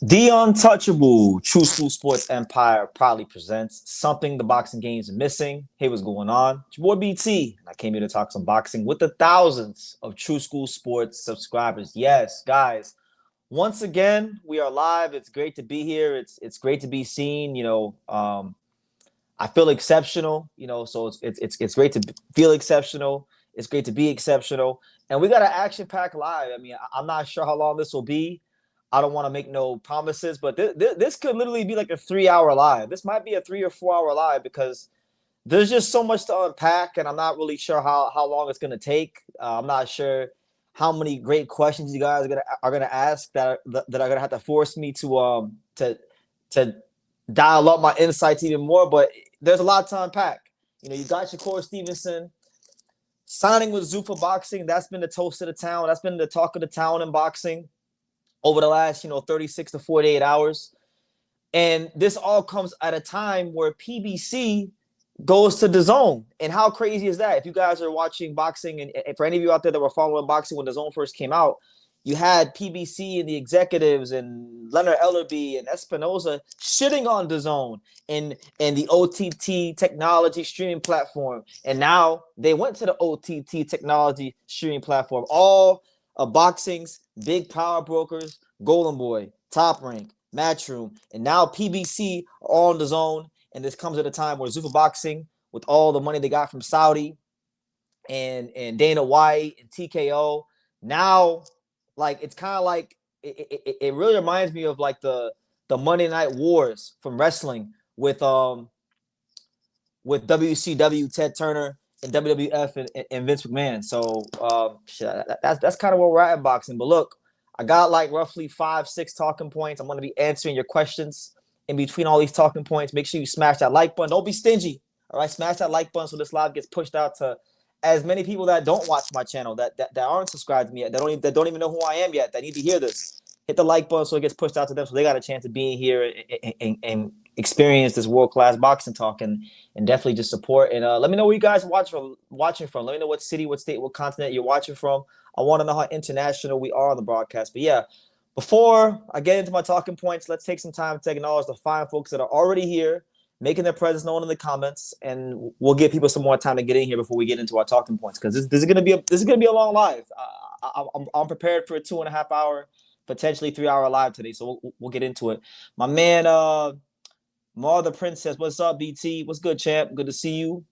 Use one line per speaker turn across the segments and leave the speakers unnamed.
The Untouchable True School Sports Empire proudly presents something the boxing games are missing. Hey, what's going on? It's your boy BT, and I came here to talk some boxing with the thousands of True School Sports subscribers. Yes, guys, once again, we are live. It's great to be here. It's great to be seen. I feel exceptional. So it's great to feel exceptional. It's great to be exceptional, and we got an action-packed live. I mean, I'm not sure how long this will be. I don't want to make no promises, but this could literally be like a 3-hour live. This might be a 3 or 4 hour live because there's just so much to unpack, and I'm not really sure how long it's gonna take. I'm not sure how many great questions you guys are gonna ask that are gonna have to force me to dial up my insights even more. But there's a lot to unpack. You got Shakur Stevenson signing with Zuffa Boxing. That's been the toast of the town. That's been the talk of the town in boxing over the last 36 to 48 hours. And this all comes at a time where PBC goes to Dazn. And how crazy is that? If you guys are watching boxing, and for any of you out there that were following boxing when Dazn first came out, you had PBC and the executives and Leonard Ellerby and Espinoza shitting on Dazn and the OTT technology streaming platform. And now they went to the OTT technology streaming platform. All boxing's big power brokers, Golden Boy, Top Rank, Matchroom, and now PBC are all on Dazn. And this comes at a time where Zuffa Boxing, with all the money they got from Saudi and Dana White and TKO, now it's kind of like it really reminds me of like the Monday Night Wars from wrestling with WCW, Ted Turner, and WWF and Vince McMahon. So that's kind of where we're at in boxing. But look, I got like roughly 5-6 talking points. I'm going to be answering your questions in between all these talking points. Make sure you smash that like button. Don't be stingy. All right, smash that like button so this live gets pushed out to as many people that don't watch my channel, that aren't subscribed to me yet, that don't even know who I am yet, that need to hear this. Hit the like button so it gets pushed out to them, so they got a chance of being here and experience this world-class boxing talk, and definitely just support. And let me know where you guys are watching from. Let me know what city, what state, what continent you're watching from. I want to know how international we are on the broadcast. But yeah, before I get into my talking points, let's take some time to acknowledge the fine folks that are already here, making their presence known in the comments, and we'll give people some more time to get in here before we get into our talking points, because this is gonna be a long live. I'm prepared for a 2.5 hour, potentially 3 hour live today, so we'll get into it. My man, Mar the Prince says, "What's up, BT? What's good, champ? Good to see you."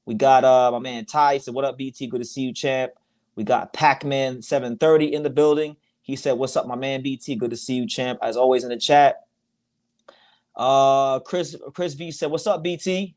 We got my man Ty said, "What up, BT? Good to see you, champ." We got Pac-Man 730 in the building. He said, "What's up, my man BT? Good to see you, champ." As always in the chat. Chris V said, "What's up, BT?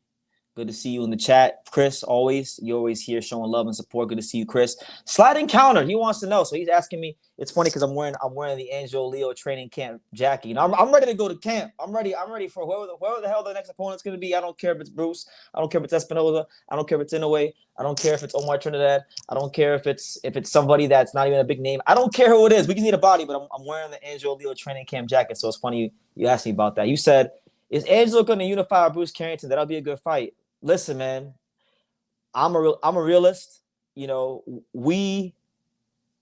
Good to see you in the chat, Chris. You're always here showing love and support. Good to see you, Chris." Sliding counter, he wants to know. So he's asking me. It's funny because I'm wearing the Angel Leo training camp jacket. I'm ready to go to camp. I'm ready for whoever the hell the next opponent's gonna be. I don't care if it's Bruce. I don't care if it's Espinoza. I don't care if it's Inoue. I don't care if it's Omar Trinidad. I don't care if it's somebody that's not even a big name. I don't care who it is. We just need a body. But I'm wearing the Angel Leo training camp jacket. So it's funny you asked me about that. You said, "Is Angelo going to unify Bruce Carrington? That'll be a good fight." Listen, man, I'm a realist. We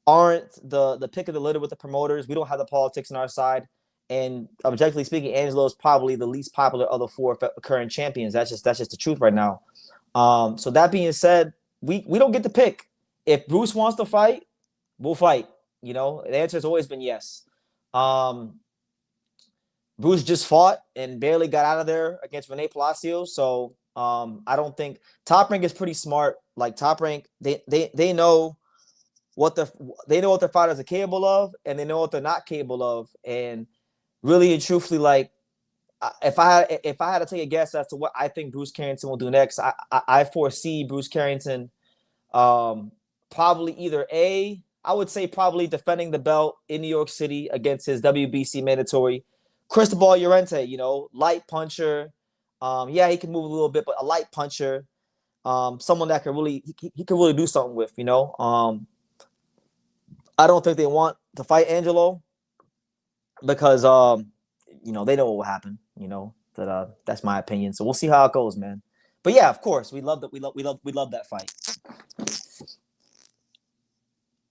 aren't the pick of the litter with the promoters. We don't have the politics on our side. And objectively speaking, Angelo is probably the least popular of the 4 current champions. That's just the truth right now. So that being said, we don't get to pick. If Bruce wants to fight, we'll fight. The answer has always been yes. Bruce just fought and barely got out of there against Rene Palacios. So I don't think Top Rank is pretty smart. Like Top Rank, they know what their fighters are capable of, and they know what they're not capable of. And really and truthfully, like if I had to take a guess as to what I think Bruce Carrington will do next, I foresee Bruce Carrington probably either A, I would say probably defending the belt in New York City against his WBC mandatory. Cristobal Llorente, light puncher. Yeah, he can move a little bit, but a light puncher. Someone that can really he can really do something with. I don't think they want to fight Angelo because they know what will happen. That's my opinion. So we'll see how it goes, man. But yeah, of course, we love that. We love that fight.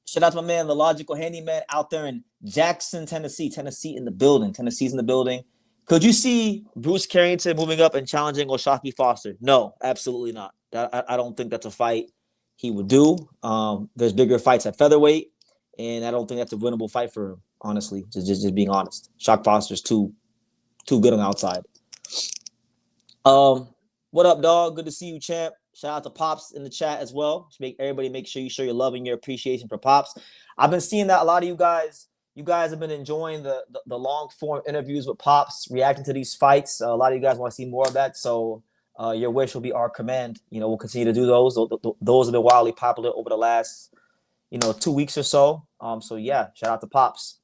Shout out to my man, the Logical Handyman, out there in Jackson, Tennessee. Tennessee's in the building. Could you see Bruce Carrington moving up and challenging O'Shaquie Foster? No, absolutely not. I don't think that's a fight he would do. There's bigger fights at featherweight, and I don't think that's a winnable fight for him, honestly, just being honest. Shock Foster's too good on the outside. What up, dog? Good to see you, champ. Shout out to Pops in the chat as well. Everybody make sure you show your love and your appreciation for Pops. I've been seeing that a lot of you guys have been enjoying the long form interviews with Pops, reacting to these fights. A lot of you guys want to see more of that. So your wish will be our command. We'll continue to do those. Those have been wildly popular over the last 2 weeks or so. So yeah, shout out to Pops.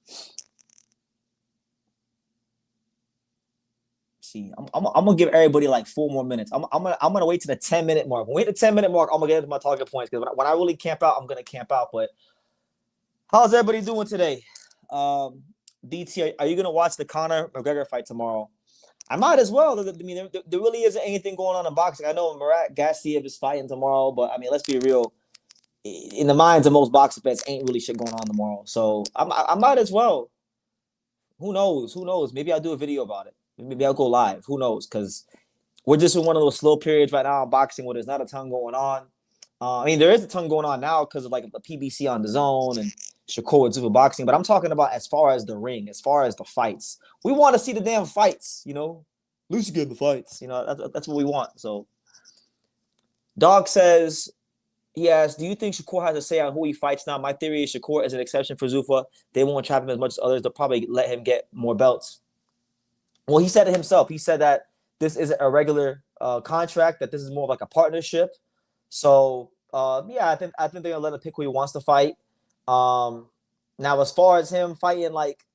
See, I'm gonna give everybody like 4 more minutes. I'm gonna wait to the 10-minute mark. When we hit the 10-minute mark, I'm gonna get into my talking points because when I really camp out, I'm gonna camp out. But how's everybody doing today? DT, are you gonna watch the Conor McGregor fight tomorrow? I might as well. I mean, there really isn't anything going on in boxing. I know Murat Gassiev is fighting tomorrow, but I mean, let's be real. In the minds of most boxing fans, ain't really shit going on tomorrow. So I might as well. Who knows? Maybe I'll do a video about it. Maybe I'll go live. Who knows? Because we're just in one of those slow periods right now in boxing where there's not a ton going on. I mean, there is a ton going on now because of like the PBC on Dazn and Shakur with Zuffa boxing. But I'm talking about as far as the ring, as far as the fights. We want to see the damn fights, At least you get the fights. That's what we want. So Dog says, he asked, do you think Shakur has a say on who he fights now? My theory is Shakur is an exception for Zuffa. They won't trap him as much as others. They'll probably let him get more belts. Well, he said it himself. He said that this isn't a regular contract, that this is more of like a partnership. So, yeah, I think they're going to let him pick who he wants to fight. Now, as far as him fighting, like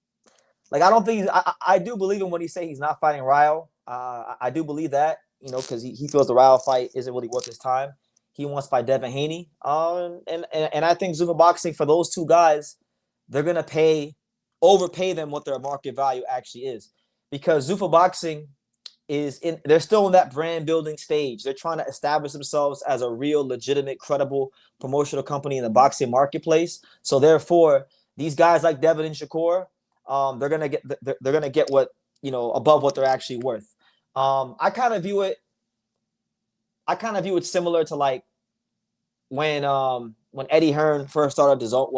I don't think I do believe him when he say he's not fighting Ryo. I do believe that, because he feels the Ryo fight isn't really worth his time. He wants to fight Devin Haney. And I think Zuffa Boxing, for those two guys, they're going to overpay them what their market value actually is. Because Zuffa Boxing they're still in that brand building stage. They're trying to establish themselves as a real, legitimate, credible promotional company in the boxing marketplace. So therefore, these guys like Devin and Shakur, they're gonna get what above what they're actually worth. I kind of view it similar to like when Eddie Hearn first started DAZN,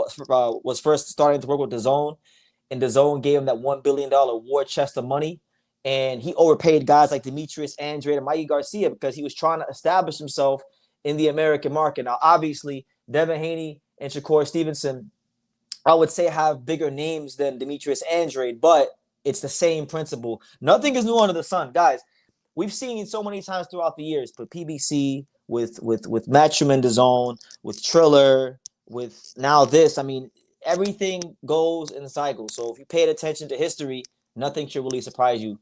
was first starting to work with DAZN. And DAZN gave him that $1 billion war chest of money. And he overpaid guys like Demetrius Andrade and Mikey Garcia because he was trying to establish himself in the American market. Now, obviously, Devin Haney and Shakur Stevenson, I would say, have bigger names than Demetrius Andrade, but it's the same principle. Nothing is new under the sun. Guys, we've seen so many times throughout the years, but PBC, with Matchroom and DAZN, with Triller, with now this, I mean, everything goes in cycles. So if you paid attention to history, nothing should really surprise you.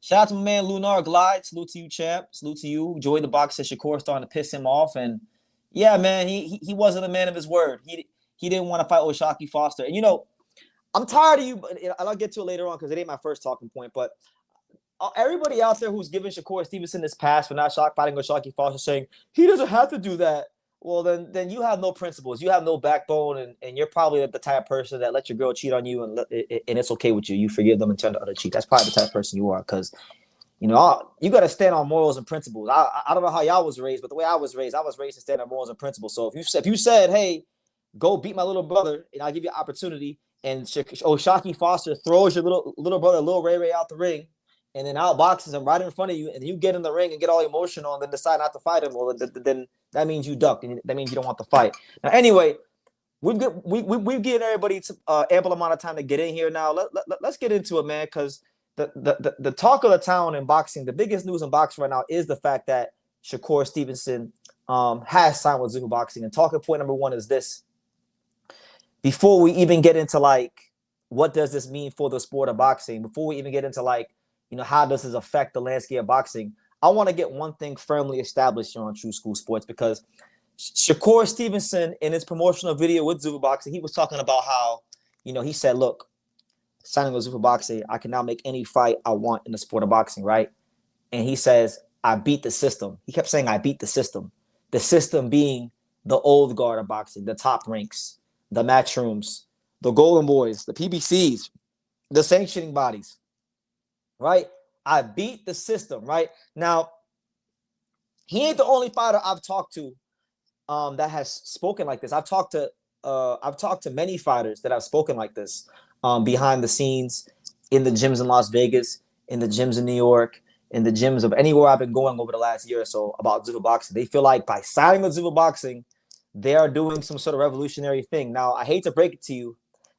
Shout out to my man Lunar Glide. Salute to you, champ. Salute to you. Joy the box said Shakur starting to piss him off. And yeah, man, he wasn't a man of his word. He didn't want to fight O'Shaquie Foster. And I'm tired of you, and I'll get to it later on because it ain't my first talking point, but everybody out there who's giving Shakur Stevenson this pass for not fighting O'Shaquie Foster saying he doesn't have to do that. Well, then you have no principles. You have no backbone, and you're probably the type of person that let your girl cheat on you, and it's okay with you. You forgive them and turn the other cheek. That's probably the type of person you are, because you got to stand on morals and principles. I don't know how y'all was raised, but the way I was raised to stand on morals and principles. So if you said, hey, go beat my little brother, and I'll give you an opportunity, and O'Shaquie Foster throws your little brother, Lil Ray Ray, out the ring, and then outboxes him right in front of you, and you get in the ring and get all emotional and then decide not to fight him, well, then that means you duck, and that means you don't want to fight. Now, anyway, we've given everybody ample amount of time to get in here now. Let's get into it, man, because the talk of the town in boxing, the biggest news in boxing right now is the fact that Shakur Stevenson has signed with Zuffa Boxing. And talking point number one is this: before we even get into like what does this mean for the sport of boxing, before we even get into like, how does this affect the landscape of boxing, I want to get one thing firmly established here on True School Sports, because Shakur Stevenson, in his promotional video with Zuffa Boxing, he was talking about how, he said, look, signing with Zuffa Boxing, I can now make any fight I want in the sport of boxing, right? And he says, I beat the system. He kept saying, I beat the system. The system being the old guard of boxing, the top ranks, the match rooms, the Golden Boys, the PBCs, the sanctioning bodies, right? I beat the system, right? Now, he ain't the only fighter I've talked to that has spoken like this. I've talked to many fighters that have spoken like this behind the scenes, in the gyms in Las Vegas, in the gyms in New York, in the gyms of anywhere I've been going over the last year or so about Zuffa Boxing. They feel like by signing with Zuffa Boxing, they are doing some sort of revolutionary thing. Now, I hate to break it to you,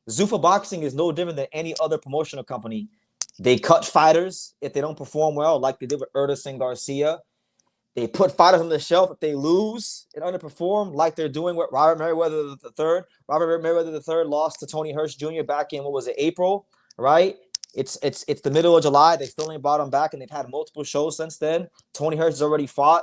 Zuffa Boxing is no different than any other promotional company. They cut fighters if they don't perform well, like they did with Erdis and Garcia. They put fighters on the shelf if they lose and underperform, like they're doing with Robert Merriweather III. Robert Merriweather III lost to Tony Hirsch Jr. back in, what was it, April, right? It's the middle of July. They still ain't brought him back, and they've had multiple shows since then. Tony Hirsch has already fought.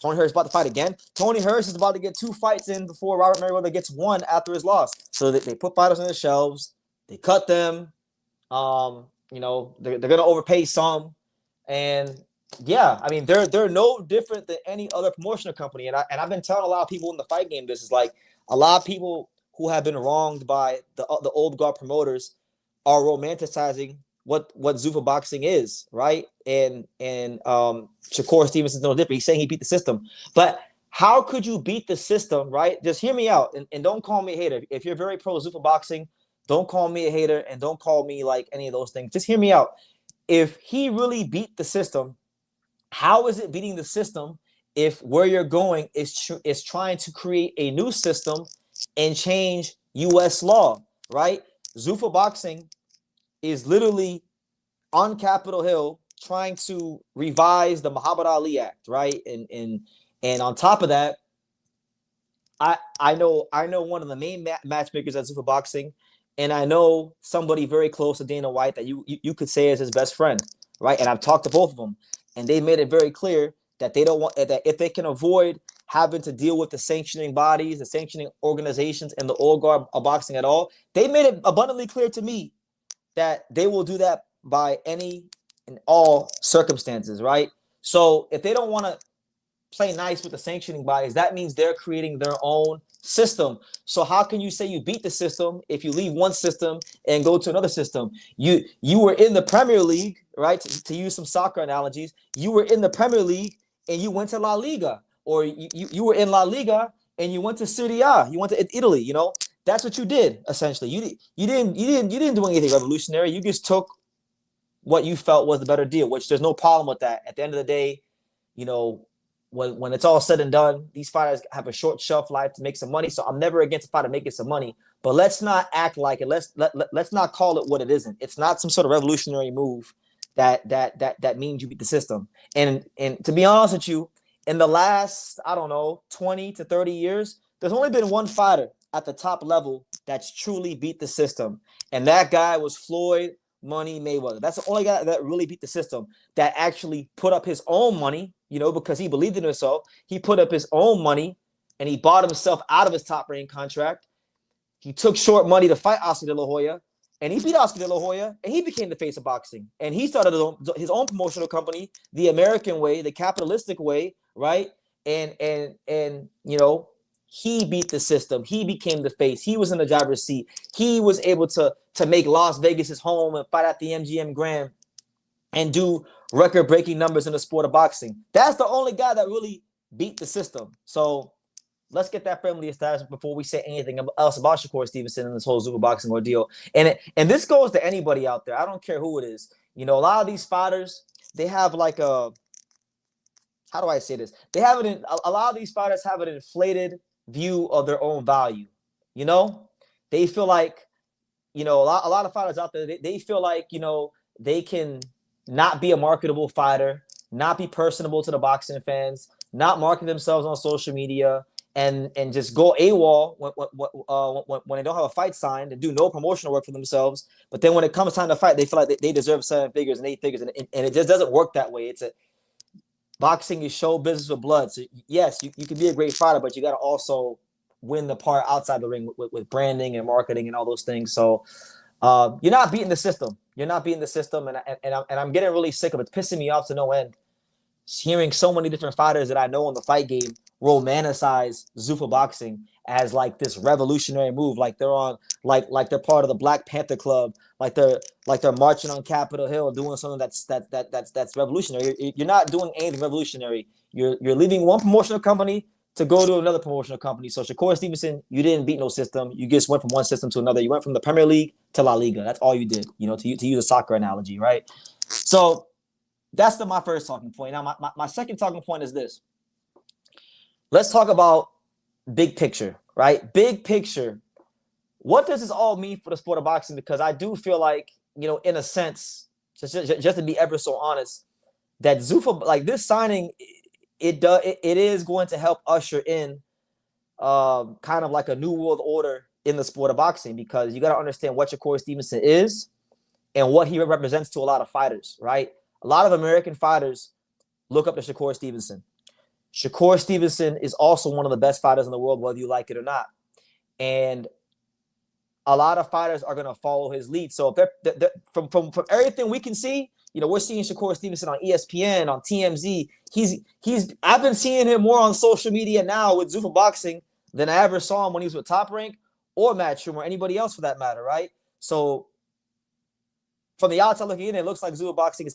Tony Hirsch is about to fight again. Tony Hirsch is about to get 2 fights in before Robert Merriweather gets 1 after his loss. So they put fighters on the shelves. They cut them. They're going to overpay some. And yeah, I mean, they're no different than any other promotional company. And I've been telling a lot of people in the fight game, this is like a lot of people who have been wronged by the old guard promoters are romanticizing what Zuffa Boxing is, right? And Shakur Stevenson's no different. He's saying he beat the system. But how could you beat the system, right? Just hear me out and don't call me a hater. If you're very pro Zuffa Boxing, don't call me a hater and don't call me like any of those things. Just hear me out. If he really beat the system, how is it beating the system if where you're going is trying to create a new system and change U.S. law, right? Zuffa Boxing is literally on Capitol Hill trying to revise the Muhammad Ali Act, right? And on top of that, I know one of the main matchmakers at Zuffa Boxing, and I know somebody very close to Dana White that you could say is his best friend, right? And I've talked to both of them, and they made it very clear that they don't want that if they can avoid having to deal with the sanctioning bodies, the sanctioning organizations, and the old guard of boxing at all, they made it abundantly clear to me that they will do that by any and all circumstances, right? So if they don't want to play nice with the sanctioning bodies, that means they're creating their own system. So how can you say you beat the system if you leave one system and go to another system? You were in the Premier League, right? To use some soccer analogies, you were in the Premier League and you went to La Liga, or you were in La Liga and you went to Serie A, you went to Italy. That's what you did essentially. You didn't do anything revolutionary. You just took what you felt was the better deal, which there's no problem with that. At the end of the day, when it's all said and done, these fighters have a short shelf life to make some money. So I'm never against a fighter making some money, but let's not act like it. Let's not call it what it isn't. It's not some sort of revolutionary move that means you beat the system. And to be honest with you, in the last, I don't know, 20 to 30 years, there's only been one fighter at the top level that's truly beat the system. And that guy was Floyd Money Mayweather. That's the only guy that really beat the system, that actually put up his own money, because he believed in himself. He put up his own money and he bought himself out of his top rank contract. He took short money to fight Oscar De La Hoya, and he beat Oscar De La Hoya, and he became the face of boxing. And he started his own promotional company, the American way, the capitalistic way, right? And he beat the system. He became the face. He was in the driver's seat. He was able to make Las Vegas his home and fight at the MGM Grand and do record-breaking numbers in the sport of boxing. That's the only guy that really beat the system. So let's get that firmly established before we say anything else about Shakur Stevenson and this whole Zuffa Boxing ordeal. And this goes to anybody out there. I don't care who it is. A lot of these fighters, they have like a, how do I say this? They have a lot of these fighters have an inflated view of their own value. They feel like, a lot of fighters out there, they feel like, they can not be a marketable fighter, not be personable to the boxing fans, not market themselves on social media, and just go AWOL when they don't have a fight signed and do no promotional work for themselves. But then when it comes time to fight, they feel like they deserve 7 figures and 8 figures, and it just doesn't work that way. Boxing is show business with blood. So yes, you can be a great fighter, but you got to also win the part outside the ring with branding and marketing and all those things. So you're not beating the system. You're not beating the system, and I'm getting really sick of it. It's pissing me off to no end. Hearing so many different fighters that I know in the fight game romanticize Zuffa boxing as like this revolutionary move, like they're on, like they're part of the Black Panther Club, like they're marching on Capitol Hill, doing something that's revolutionary. You're not doing anything revolutionary. You're leaving one promotional company to go to another promotional company. So Shakur Stevenson, you didn't beat no system. You just went from one system to another. You went from the Premier League to La Liga. That's all you did. To use a soccer analogy, right? So that's my first talking point. Now, my second talking point is this. Let's talk about big picture, right? Big picture. What does this all mean for the sport of boxing? Because I do feel like, in a sense, just to be ever so honest, that Zuffa, like this signing, it is going to help usher in kind of like a new world order in the sport of boxing, because you got to understand what Shakur Stevenson is and what he represents to a lot of fighters, right? A lot of American fighters look up to Shakur Stevenson. Shakur Stevenson is also one of the best fighters in the world, whether you like it or not. And a lot of fighters are going to follow his lead. So if they're from everything we can see, we're seeing Shakur Stevenson on ESPN, on TMZ. I've been seeing him more on social media now with Zuffa Boxing than I ever saw him when he was with Top Rank or Matchroom or anybody else for that matter, right? So from the outside looking in, it looks like Zuffa Boxing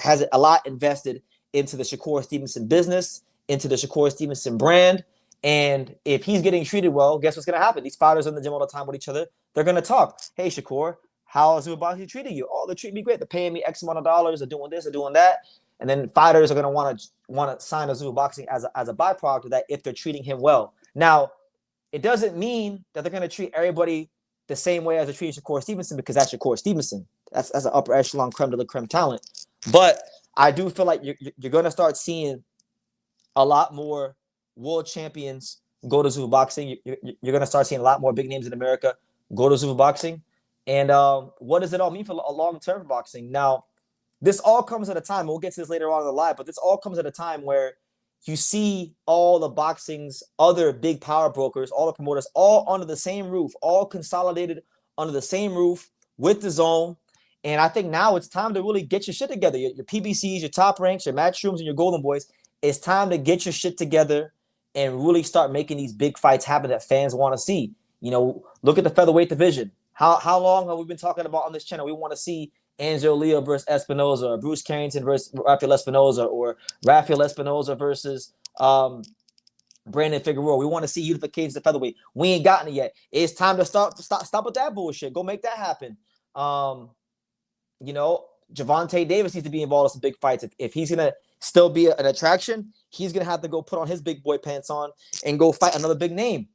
has a lot invested into the Shakur Stevenson business, into the Shakur Stevenson brand. And if he's getting treated well, guess what's going to happen? These fighters are in the gym all the time with each other. They're going to talk. Hey, Shakur, how is Zuffa Boxing treating you? Oh, they're treating me great. They're paying me X amount of dollars. They're doing this. They're doing that. And then fighters are going to want to sign a Zuffa Boxing as a byproduct of that if they're treating him well. Now, it doesn't mean that they're going to treat everybody the same way as they're treating Shakur Stevenson, because that's Shakur Stevenson. That's an upper echelon creme de la creme talent. But I do feel like you're going to start seeing a lot more world champions go to Zuffa Boxing. You're going to start seeing a lot more big names in America go to Zuffa Boxing. And what does it all mean for a long-term boxing? Now, this all comes at a time, we'll get to this later on in the live, but this all comes at a time where you see all the boxing's other big power brokers, all the promoters, all under the same roof, all consolidated under the same roof with Dazn. And I think now it's time to really get your shit together. Your PBCs, your Top Ranks, your Matchrooms, and your Golden Boys. It's time to get your shit together and really start making these big fights happen that fans want to see. Look at the featherweight division. How long have we been talking about on this channel? We want to see Angelo Leo versus Espinoza, or Bruce Carrington versus Rafael Espinoza, or Rafael Espinoza versus Brandon Figueroa. We want to see unification of featherweight. We ain't gotten it yet. It's time to stop with that bullshit. Go make that happen. Javante Davis needs to be involved in some big fights. If he's gonna still be an attraction, he's gonna have to go put on his big boy pants on and go fight another big name.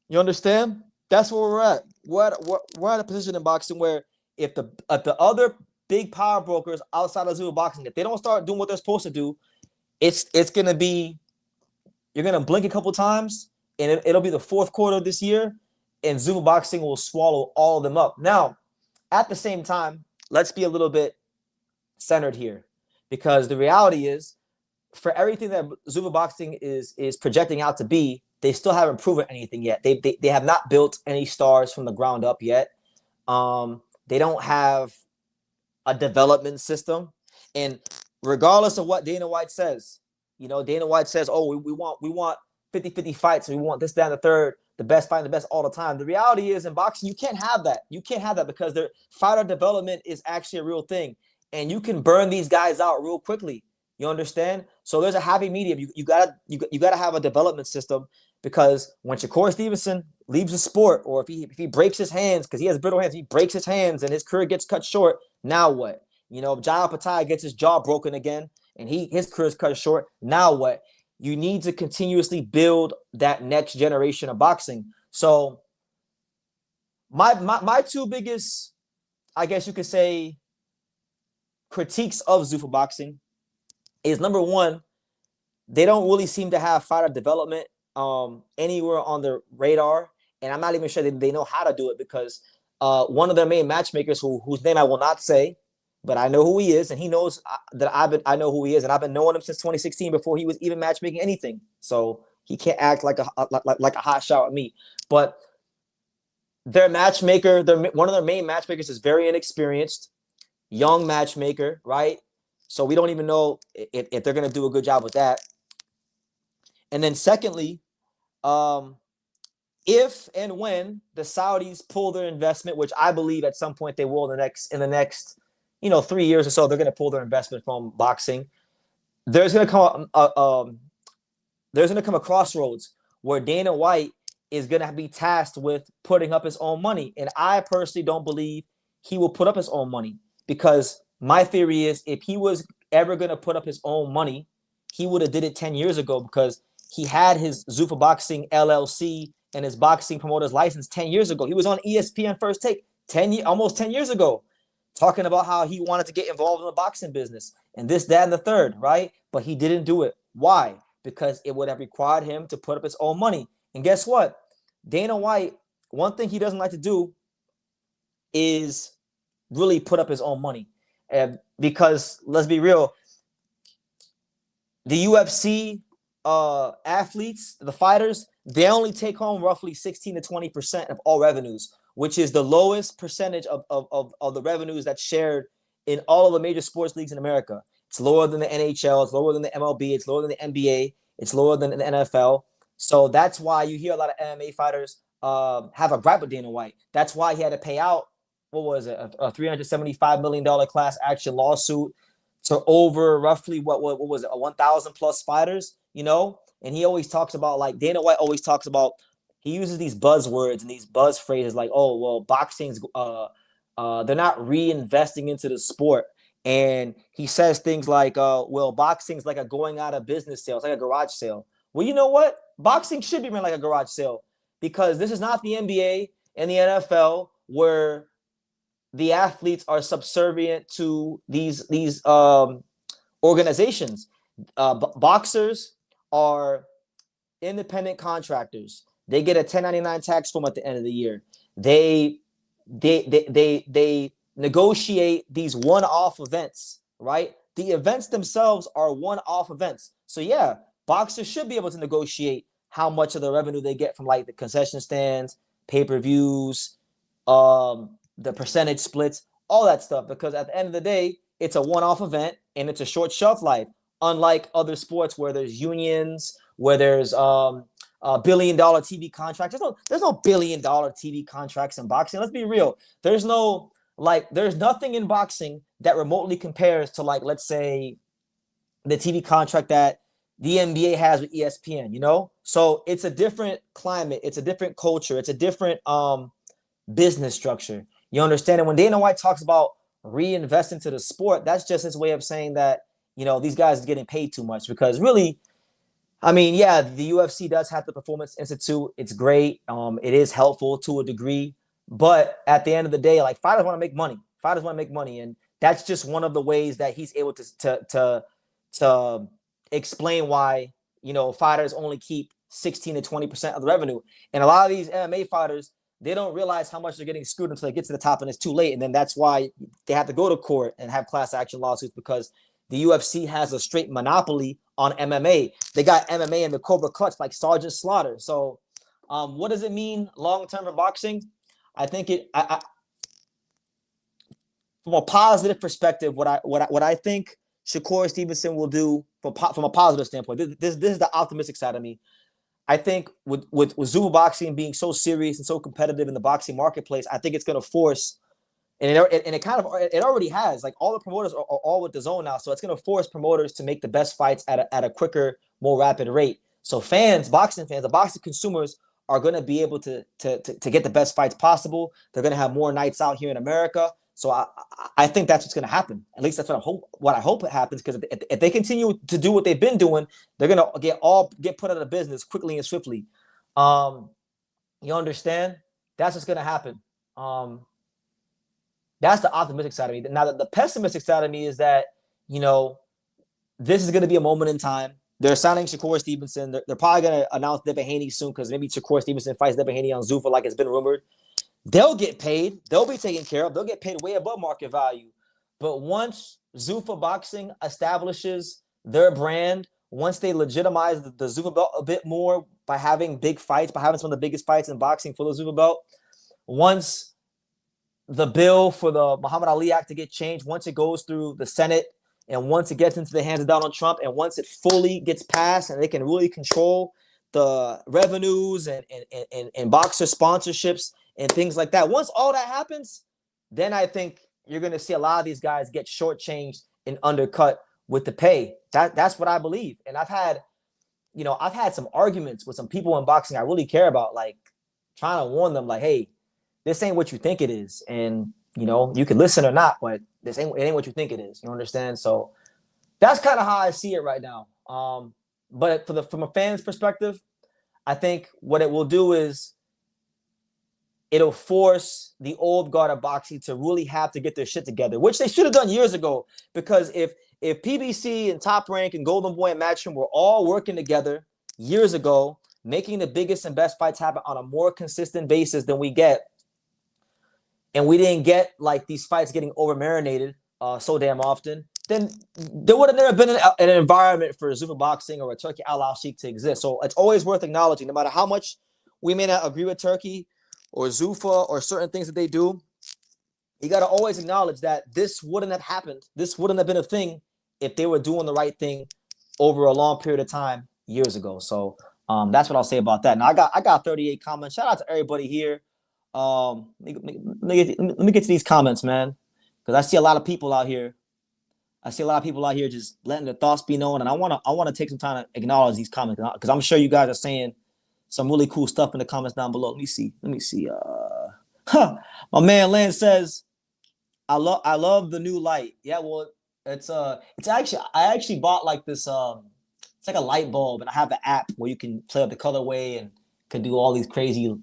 You understand? That's where we're at. We're at a position in boxing where if the other big power brokers outside of Zuffa Boxing, if they don't start doing what they're supposed to do, it's gonna be, you're gonna blink a couple times and it'll be the fourth quarter of this year, and Zuffa Boxing will swallow all of them up. Now, at the same time, let's be a little bit centered here, because the reality is, for everything that Zuffa Boxing is projecting out to be, they still haven't proven anything yet. They have not built any stars from the ground up yet. They don't have a development system, and regardless of what Dana White says, Dana White says, "Oh, we want 50-50 fights, and we want this, that, and the third, the best fighting the best all the time." The reality is, in boxing, you can't have that. You can't have that, because their fighter development is actually a real thing, and you can burn these guys out real quickly. You understand? So there's a happy medium. You gotta have a development system, because when Shakur Stevenson leaves the sport, or if he breaks his hands, because he has brittle hands, he breaks his hands and his career gets cut short, now what? If Jaya Patai gets his jaw broken again and his career is cut short, now what? You need to continuously build that next generation of boxing. So my two biggest, I guess you could say, critiques of Zuffa Boxing is, number one, they don't really seem to have fighter development anywhere on their radar, and I'm not even sure they know how to do it because one of their main matchmakers, whose name I will not say, but I know who he is, and he knows that I know who he is, and I've been knowing him since 2016 before he was even matchmaking anything. So he can't act like a hot shot with me. But their matchmaker, one of their main matchmakers is very inexperienced, young matchmaker, right? So we don't even know if they're going to do a good job with that. And then secondly, if and when the Saudis pull their investment, which I believe at some point they will in the next 3 years or so, they're going to pull their investment from boxing. There's going to come a crossroads where Dana White is going to be tasked with putting up his own money, and I personally don't believe he will put up his own money because my theory is if he was ever going to put up his own money, he would have did it 10 years ago because he had his Zuffa Boxing LLC and his boxing promoter's license 10 years ago. He was on ESPN First Take almost 10 years ago, talking about how he wanted to get involved in the boxing business and this, that, and the third, right? But he didn't do it. Why? Because it would have required him to put up his own money. And guess what? Dana White, one thing he doesn't like to do is really put up his own money. Because let's be real, the UFC athletes, the fighters, they only take home roughly 16 to 20% of all revenues, which is the lowest percentage of the revenues that's shared in all of the major sports leagues in America. It's lower than the NHL, it's lower than the MLB, it's lower than the NBA, it's lower than the NFL. So that's why you hear a lot of MMA fighters have a gripe with Dana White. That's why he had to pay out, what was it, a $375 million class action lawsuit to over roughly what was it, 1,000 plus fighters, And he always talks about, like, Dana White always talks about, he uses these buzzwords and these buzz phrases like, oh, well, boxing's they're not reinvesting into the sport. And he says things like, well, boxing's like a going out of business sale. It's like a garage sale. Well, you know what? Boxing should be run like a garage sale because this is not the NBA and the NFL where the athletes are subservient to these organizations. Boxers are independent contractors. They get a 1099 tax form at the end of the year. They negotiate these one-off events, right? The events themselves are one-off events. So yeah, boxers should be able to negotiate how much of the revenue they get from, like, the concession stands, pay-per-views, the percentage splits, all that stuff, because at the end of the day, it's a one-off event and it's a short shelf life, unlike other sports where there's unions, where there's billion-dollar TV contracts. There's no billion-dollar TV contracts in boxing. Let's be real. There's nothing in boxing that remotely compares to, like, let's say, the TV contract that the NBA has with ESPN, So it's a different climate. It's a different culture. It's a different business structure. You understand? And when Dana White talks about reinvesting to the sport, that's just his way of saying that, these guys are getting paid too much because really, I mean, yeah, the UFC does have the Performance Institute. It's great. It is helpful to a degree. But at the end of the day, like, fighters want to make money. Fighters want to make money. And that's just one of the ways that he's able to explain why, fighters only keep 16 to 20% of the revenue. And a lot of these MMA fighters, they don't realize how much they're getting screwed until they get to the top and it's too late. And then that's why they have to go to court and have class action lawsuits because the UFC has a straight monopoly on MMA. They got MMA in the Cobra Clutch like Sergeant Slaughter. So what does it mean long-term for boxing? I think from a positive perspective, what I think Shakur Stevenson will do from a positive standpoint, this is the optimistic side of me. I think with Zuffa Boxing being so serious and so competitive in the boxing marketplace, I think it's going to force, and it already has, like, all the promoters are all with Dazn now, so it's going to force promoters to make the best fights at a quicker, more rapid rate. So boxing fans, the boxing consumers are going to be able to get the best fights possible. They're going to have more nights out here in America. So I think that's what's going to happen. At least that's what I hope it happens. Because if they continue to do what they've been doing, they're going to get put out of business quickly and swiftly. You understand? That's what's going to happen. That's the optimistic side of me. Now, the pessimistic side of me is that, this is going to be a moment in time. They're signing Shakur Stevenson. They're probably going to announce Devin Haney soon because maybe Shakur Stevenson fights Devin Haney on Zuffa like it's been rumored. They'll get paid. They'll be taken care of. They'll get paid way above market value. But once Zuffa Boxing establishes their brand, once they legitimize the Zuffa belt a bit more by having big fights, by having some of the biggest fights in boxing for the Zuffa belt, once the bill for the Muhammad Ali Act to get changed, once it goes through the Senate, and once it gets into the hands of Donald Trump, and once it fully gets passed and they can really control the revenues and boxer sponsorships and things like that, once all that happens, then I think you're going to see a lot of these guys get shortchanged and undercut with the pay. That's what I believe. And I've had some arguments with some people in boxing I really care about, like trying to warn them, like, hey, this ain't what you think it is. And, you can listen or not, but it ain't what you think it is. You understand? So that's kind of how I see it right now. But from a fan's perspective, I think what it will do is it'll force the old guard of boxing to really have to get their shit together, which they should have done years ago. Because if PBC and Top Rank and Golden Boy and Matchroom were all working together years ago, making the biggest and best fights happen on a more consistent basis than we get, and we didn't get like these fights getting over marinated so damn often, then there would have never been an environment for Zuffa Boxing or a Turkey Al Sheikh to exist. So it's always worth acknowledging, no matter how much we may not agree with Turkey or Zuffa or certain things that they do, you got to always acknowledge that this wouldn't have happened. This wouldn't have been a thing if they were doing the right thing over a long period of time years ago. So that's what I'll say about that. Now I got 38 comments. Shout out to everybody here. Let me get to these comments, man, because I see a lot of people out here. Just letting their thoughts be known, and I want to take some time to acknowledge these comments because I'm sure you guys are saying some really cool stuff in the comments down below. Let me see. My man Lance says, I love the new light. Yeah, well, it's actually I actually bought like this it's like a light bulb, and I have an app where you can play up the colorway and can do all these crazy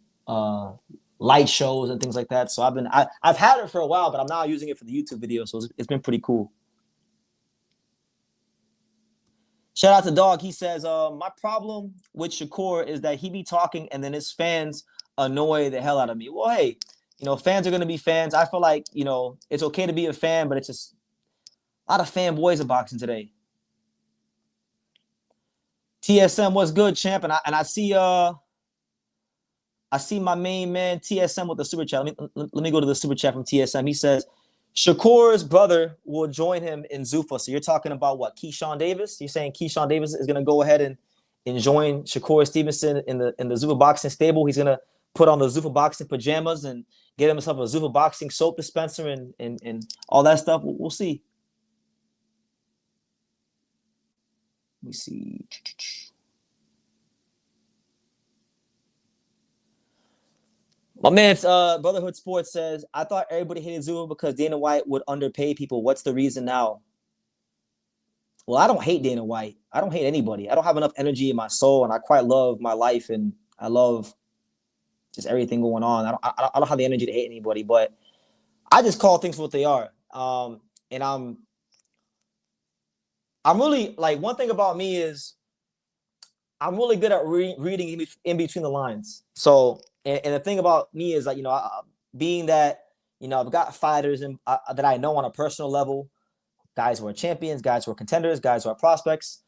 light shows and things like that. So I've had it for a while, but I'm now using it for the YouTube video. So it's been pretty cool. Shout out to Dog. He says, my problem with Shakur is that he be talking and then his fans annoy the hell out of me. Well, hey, fans are going to be fans. I feel like, it's okay to be a fan, but it's just a lot of fanboys in boxing today. TSM, what's good, champ? And I see my main man TSM with the super chat. Let me go to the super chat from TSM. He says, Shakur's brother will join him in Zuffa. So you're talking about what? Keyshawn Davis? You're saying Keyshawn Davis is going to go ahead and join Shakur Stevenson in the Zuffa Boxing stable. He's going to put on the Zuffa Boxing pajamas and get himself a Zuffa Boxing soap dispenser and all that stuff. We'll see. Let me see. My man, Brotherhood Sports says, I thought everybody hated Zuffa because Dana White would underpay people. What's the reason now? Well, I don't hate Dana White. I don't hate anybody. I don't have enough energy in my soul, and I quite love my life, and I love just everything going on. I don't have the energy to hate anybody, but I just call things for what they are. And I'm really, like, one thing about me is I'm really good at reading in between the lines. So, and the thing about me is, like, being that, I've got fighters that I know on a personal level, guys who are champions, guys who are contenders, guys who are prospects,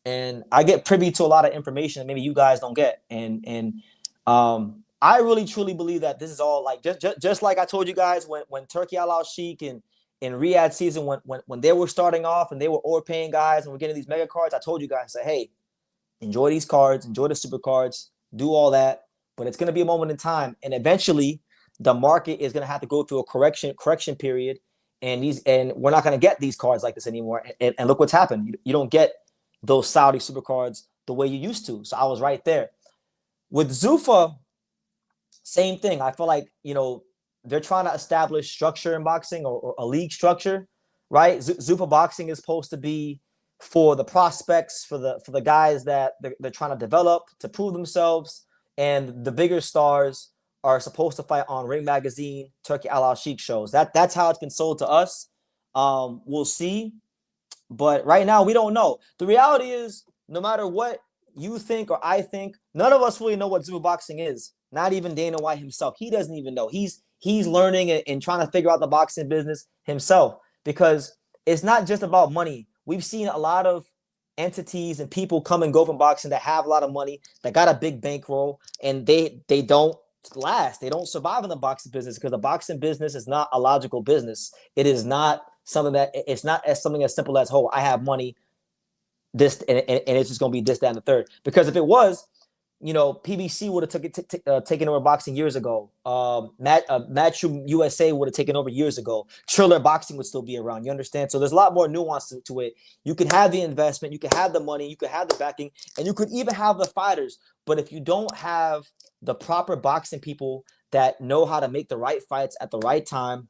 and I get privy to a lot of information that maybe you guys don't get. And I really truly believe that this is all, like, just like I told you guys when Turkey Al Sheikh and in Riyadh season, when they were starting off and they were overpaying guys and we're getting these mega cards, I told you guys, say, hey, enjoy these cards, enjoy the super cards, do all that. But it's going to be a moment in time, and eventually the market is going to have to go through a correction period, and we're not going to get these cards like this anymore. And look what's happened. You don't get those Saudi super cards the way you used to. So I was right there. With Zuffa, same thing. I feel like, they're trying to establish structure in boxing or a league structure, right? Zuffa Boxing is supposed to be for the prospects, for the guys that they're trying to develop to prove themselves. And the bigger stars are supposed to fight on Ring Magazine, Turkey Al Sheikh shows. That's how it's been sold to us. We'll see. But right now, we don't know. The reality is no matter what you think or I think, none of us really know what Zuffa boxing is. Not even Dana White himself. He doesn't even know. He's learning and trying to figure out the boxing business himself because it's not just about money. We've seen a lot of entities and people come and go from boxing that have a lot of money, that got a big bankroll, and they don't last. They don't survive in the boxing business because the boxing business is not a logical business. It is not something that it's not as something as simple as, oh, I have money, this and it's just gonna be this, that, and the third. Because if it was, PBC would have taken over boxing years ago. Matchroom USA would have taken over years ago. Triller Boxing would still be around. You understand? So there's a lot more nuance to it. You can have the investment, you can have the money, you can have the backing, and you could even have the fighters. But if you don't have the proper boxing people that know how to make the right fights at the right time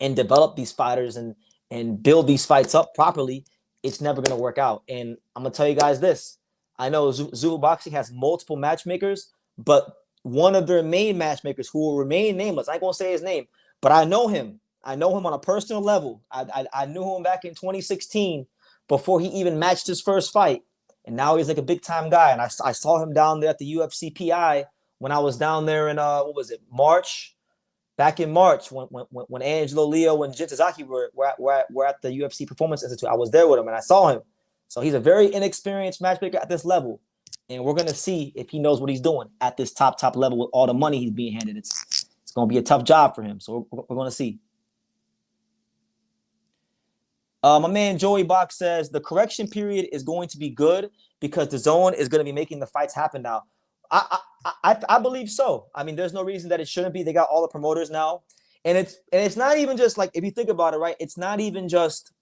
and develop these fighters and build these fights up properly, it's never going to work out. And I'm going to tell you guys this. I know Zuffa Boxing has multiple matchmakers, but one of their main matchmakers, who will remain nameless, I ain't going to say his name, but I know him. I know him on a personal level. I knew him back in 2016 before he even matched his first fight. And now he's like a big-time guy. And I saw him down there at the UFC PI when I was down there in, March? Back in March, when Angelo Leo and Jin Tazaki were at the UFC Performance Institute. I was there with him, and I saw him. So he's a very inexperienced matchmaker at this level. And we're going to see if he knows what he's doing at this top level with all the money he's being handed. It's going to be a tough job for him. So we're going to see. My man Joey Box says, the correction period is going to be good because Dazn is going to be making the fights happen now. I believe so. I mean, there's no reason that it shouldn't be. They got all the promoters now. And it's not even just like, if you think about it, right? It's not even just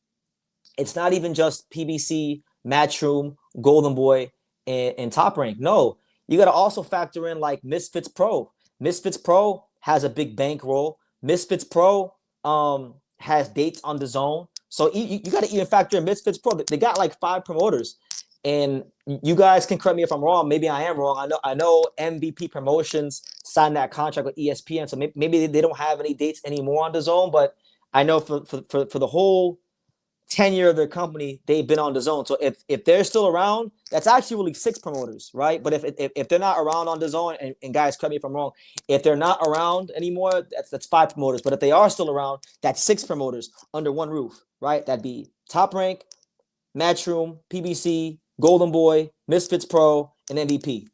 PBC, Matchroom, Golden Boy, and Top Rank. No, you got to also factor in like Misfits Pro. Misfits Pro has a big bankroll. Misfits Pro has dates on Dazn. So you got to even factor in Misfits Pro. They got like 5 promoters. And you guys can correct me if I'm wrong. Maybe I am wrong. I know MVP Promotions signed that contract with ESPN, so maybe they don't have any dates anymore on Dazn. But I know for the whole tenure of their company, they've been on Dazn. So if they're still around, that's actually really 6 promoters, right? But if they're not around on Dazn, and guys, correct me if I'm wrong, if they're not around anymore, that's 5 promoters. But if they are still around, that's 6 promoters under one roof, right? That'd be Top Rank, Matchroom, PBC, Golden Boy, Misfits Pro, and MVP.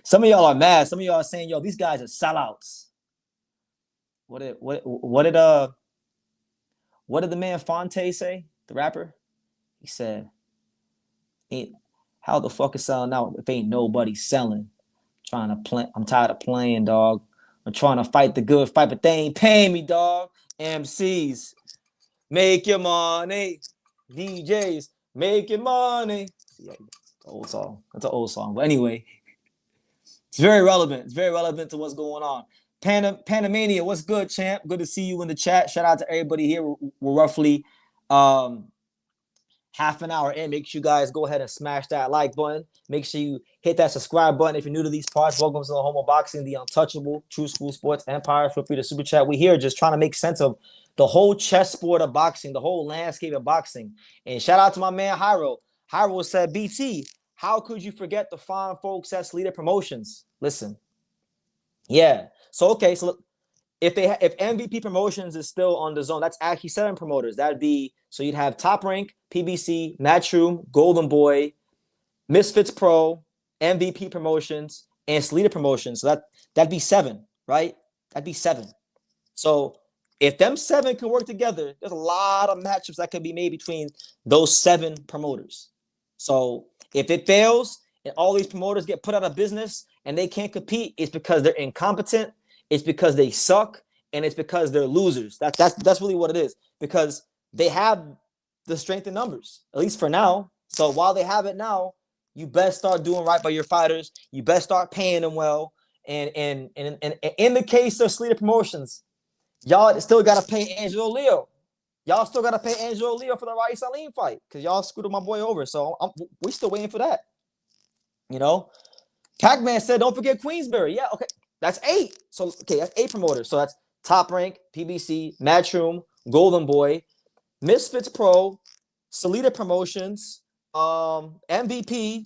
Some of y'all are mad. Some of y'all are saying, yo, these guys are sellouts. What did the man Fonte say, the rapper? He said, how the fuck is selling out if ain't nobody selling? I'm tired of playing, dog. I'm trying to fight the good fight, but they ain't paying me, dog. MCs, make your money. DJs, make your money. Yeah, old song. That's an old song. But anyway, it's very relevant. It's very relevant to what's going on. Panamania, what's good, champ? Good to see you in the chat. Shout out to everybody here. We're roughly half an hour in. Make sure you guys go ahead and smash that like button. Make sure you hit that subscribe button if you're new to these parts. Welcome to the home of boxing, the untouchable, True School Sports Empire. Feel free to super chat. We're here just trying to make sense of the whole chess sport of boxing, the whole landscape of boxing. And shout out to my man Hyro. Hyro said, BT, how could you forget the fine folks at Sleater Promotions? Listen. Yeah. So, okay. So, look, if MVP Promotions is still on Dazn, that's actually 7 promoters. That'd be, so you'd have Top Rank, PBC, Matchroom, Golden Boy, Misfits Pro, MVP Promotions, and Sleater Promotions. So that'd be 7, right? That'd be 7. So if them 7 can work together, there's a lot of matchups that could be made between those 7 promoters. So if it fails and all these promoters get put out of business and they can't compete, it's because they're incompetent, it's because they suck, and it's because they're losers. That's really what it is. Because they have the strength in numbers, at least for now. So while they have it now, you best start doing right by your fighters. You best start paying them well. And in the case of Sleater Promotions, y'all still got to pay Angelo Leo. Y'all still got to pay Angelo Leo for the Raif Salim fight because y'all screwed my boy over. So we're still waiting for that. You know? Pac-Man said, don't forget Queensberry. Yeah, okay. That's 8. So, okay, that's 8 promoters. So that's Top Rank, PBC, Matchroom, Golden Boy, Misfits Pro, Salida Promotions, MVP,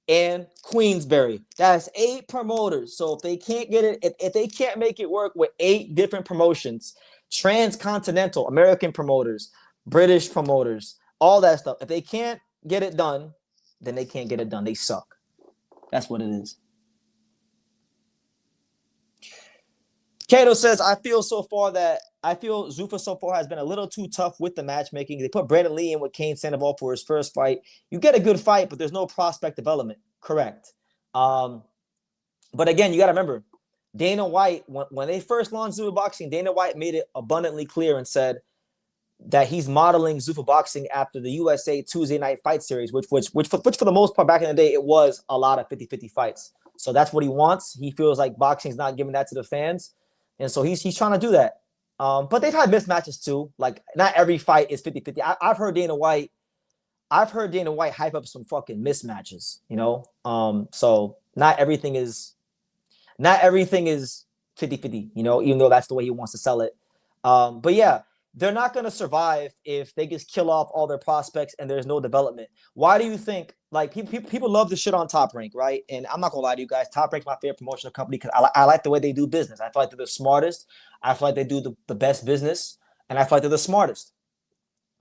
and Queensberry. That's 8 promoters. So if they can't get it, if they can't make it work with 8 different promotions, transcontinental, American promoters, British promoters, all that stuff. If they can't get it done, then they can't get it done. They suck. That's what it is. Kato says, I feel Zuffa so far has been a little too tough with the matchmaking. They put Brandon Lee in with Kane Sandoval for his first fight. You get a good fight, but there's no prospect development. Correct. But again, you got to remember, Dana White, when they first launched Zuffa Boxing, Dana White made it abundantly clear and said that he's modeling Zuffa Boxing after the USA Tuesday Night Fight Series, which for the most part back in the day, it was a lot of 50-50 fights. So that's what he wants. He feels like boxing's not giving that to the fans. And so he's trying to do that. But they've had mismatches too. Like, not every fight is 50-50. I've heard Dana White hype up some fucking mismatches, you know? So not everything is 50-50, you know, even though that's the way he wants to sell it. But yeah, they're not going to survive if they just kill off all their prospects and there's no development. Why do you think, like, people love to shit on Top Rank, right? And I'm not going to lie to you guys. Top Rank's my favorite promotional company because I like the way they do business. I feel like they're the smartest. I feel like they do the best business. And I feel like they're the smartest,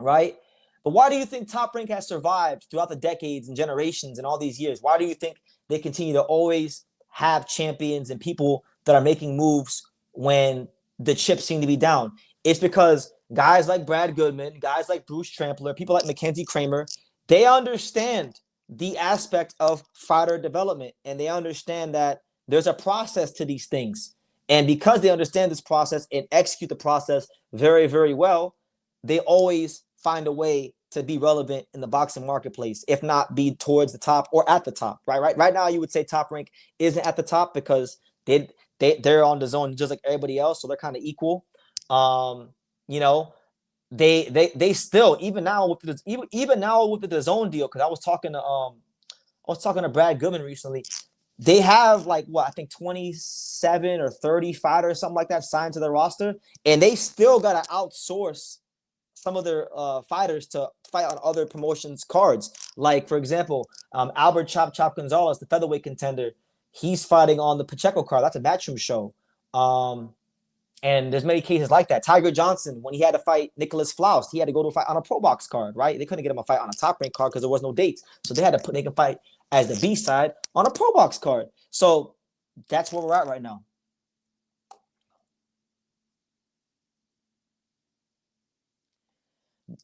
right? But why do you think Top Rank has survived throughout the decades and generations and all these years? Why do you think they continue to always have champions and people that are making moves when the chips seem to be down? It's because guys like Brad Goodman, guys like Bruce Trampler, people like Mackenzie Kramer, they understand the aspect of fighter development, and they understand that there's a process to these things. And because they understand this process and execute the process very, very well, they always find a way to be relevant in the boxing marketplace, if not be towards the top or at the top. Right now, you would say Top Rank isn't at the top because they're on the zone just like everybody else, so they're kind of equal. You know, they still, even now with the Dazn deal, because I was talking to Brad Goodman recently. They have like what I think 27 or 30 fighters, something like that, signed to their roster, and they still gotta outsource some of their fighters to fight on other promotions cards. Like, for example, Albert Chop Chop Gonzalez, the featherweight contender, he's fighting on the Pacheco card. That's a Matchroom show. And there's many cases like that. Tiger Johnson, when he had to fight Nicholas Faust, he had to go to a fight on a Pro Box card, right? They couldn't get him a fight on a Top Rank card because there was no dates. So they had to make him fight as the B side on a Pro Box card. So that's where we're at right now.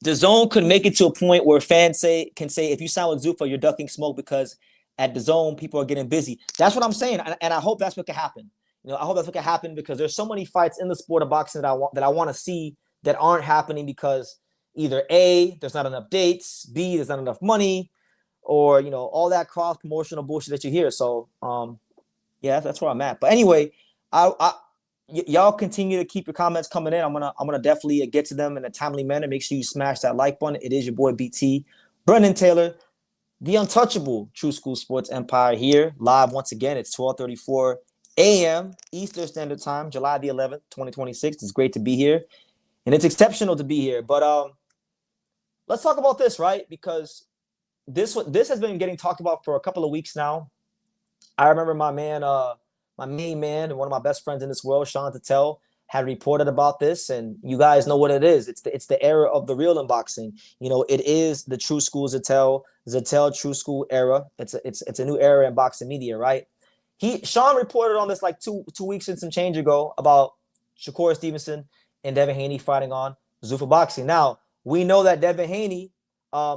Dazn could make it to a point where fans can say, if you sign with Zuffa, you're ducking smoke because at Dazn, people are getting busy. That's what I'm saying, and I hope that's what can happen. You know, I hope that's what can happen because there's so many fights in the sport of boxing that I want to see that aren't happening because either A, there's not enough dates, B, there's not enough money, or, you know, all that cross promotional bullshit that you hear. So yeah, that's where I'm at. But anyway, y'all continue to keep your comments coming in. I'm gonna definitely get to them in a timely manner. Make sure you smash that like button. It is your boy BT, Brendan Taylor, the untouchable True School Sports Empire, here live once again. It's 12:34 a.m. Eastern Standard Time, July the 11th, 2026. It's great to be here, and it's exceptional to be here. But let's talk about this, right? Because this has been getting talked about for a couple of weeks now. I remember my main man, and one of my best friends in this world, Sean Tatel, had reported about this, and you guys know what it is. It's the era of the real unboxing. You know, it is the True School Zatel True School era. It's a new era in boxing media, right? Sean reported on this like two weeks and some change ago about Shakur Stevenson and Devin Haney fighting on Zuffa Boxing. Now, we know that Devin Haney,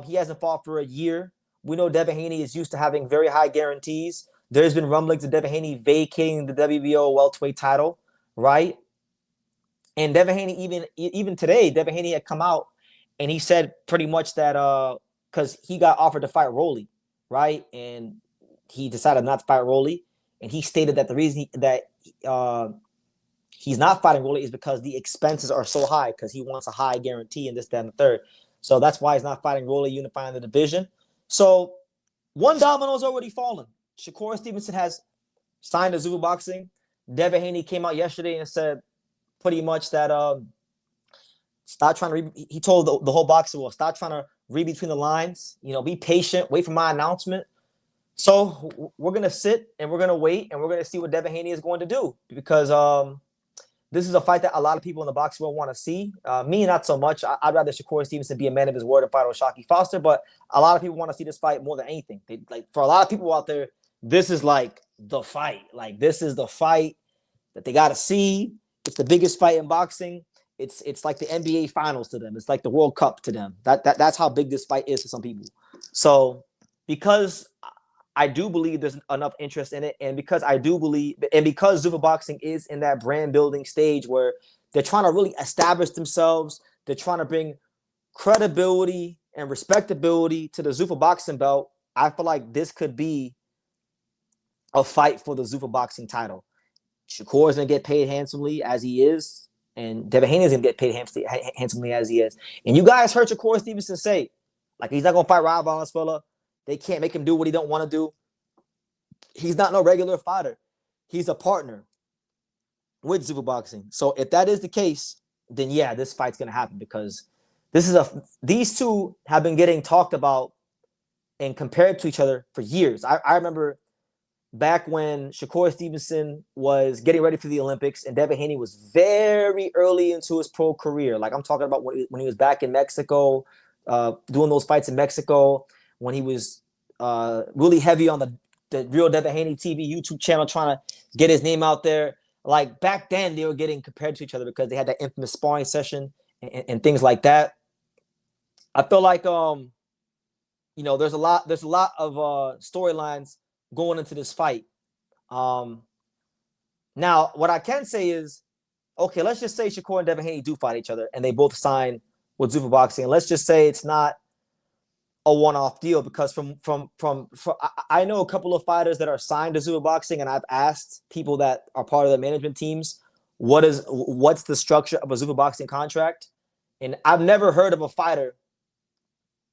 he hasn't fought for a year. We know Devin Haney is used to having very high guarantees. There's been rumblings of Devin Haney vacating the WBO welterweight title, right? And Devin Haney, even today, Devin Haney had come out and he said pretty much that because he got offered to fight Rolly, right? And he decided not to fight Rolly. And he stated that the reason he's not fighting Rolly is because the expenses are so high because he wants a high guarantee and this, that, and the third. So that's why he's not fighting Rolly, unifying the division. So one domino's already fallen. Shakur Stevenson has signed to Zuffa Boxing. Devin Haney came out yesterday and said pretty much that Stop trying to read. He told the whole boxing world, stop trying to read between the lines. Be patient. Wait for my announcement. So we're gonna sit and we're gonna wait and we're gonna see what Devin Haney is going to do because this is a fight that a lot of people in the boxing world want to see. Me, not so much. I'd rather Shakur Stevenson be a man of his word and fight with Shockey Foster, but a lot of people want to see this fight more than anything. For a lot of people out there, this is like the fight. Like this is the fight that they got to see. It's the biggest fight in boxing. It's like the NBA Finals to them. It's like the World Cup to them. That's how big this fight is to some people. So because I do believe there's enough interest in it, and because Zuffa Boxing is in that brand building stage where they're trying to really establish themselves, they're trying to bring credibility and respectability to the Zuffa Boxing belt. I feel like this could be a fight for the Zuffa Boxing title. Shakur is going to get paid handsomely as he is, and Devin Haney is going to get paid handsomely as he is. And you guys heard Shakur Stevenson say, like, he's not going to fight Rob Valenzuela. They can't make him do what he don't want to do. He's not no regular fighter. He's a partner with Zuffa Boxing. So if that is the case, then yeah, this fight's going to happen because these two have been getting talked about and compared to each other for years. I remember back when Shakur Stevenson was getting ready for the Olympics and Devin Haney was very early into his pro career. Like I'm talking about when he was back in Mexico, doing those fights in Mexico, when he was really heavy on the Real Devin Haney TV YouTube channel, trying to get his name out there. Like back then, they were getting compared to each other because they had that infamous sparring session and things like that. I feel like there's a lot of storylines going into this fight. Now, what I can say is, okay, let's just say Shakur and Devin Haney do fight each other and they both sign with Zuffa Boxing. And let's just say it's not a one-off deal because from I know a couple of fighters that are signed to Zuffa Boxing, and I've asked people that are part of the management teams what's the structure of a Zuffa Boxing contract, and I've never heard of a fighter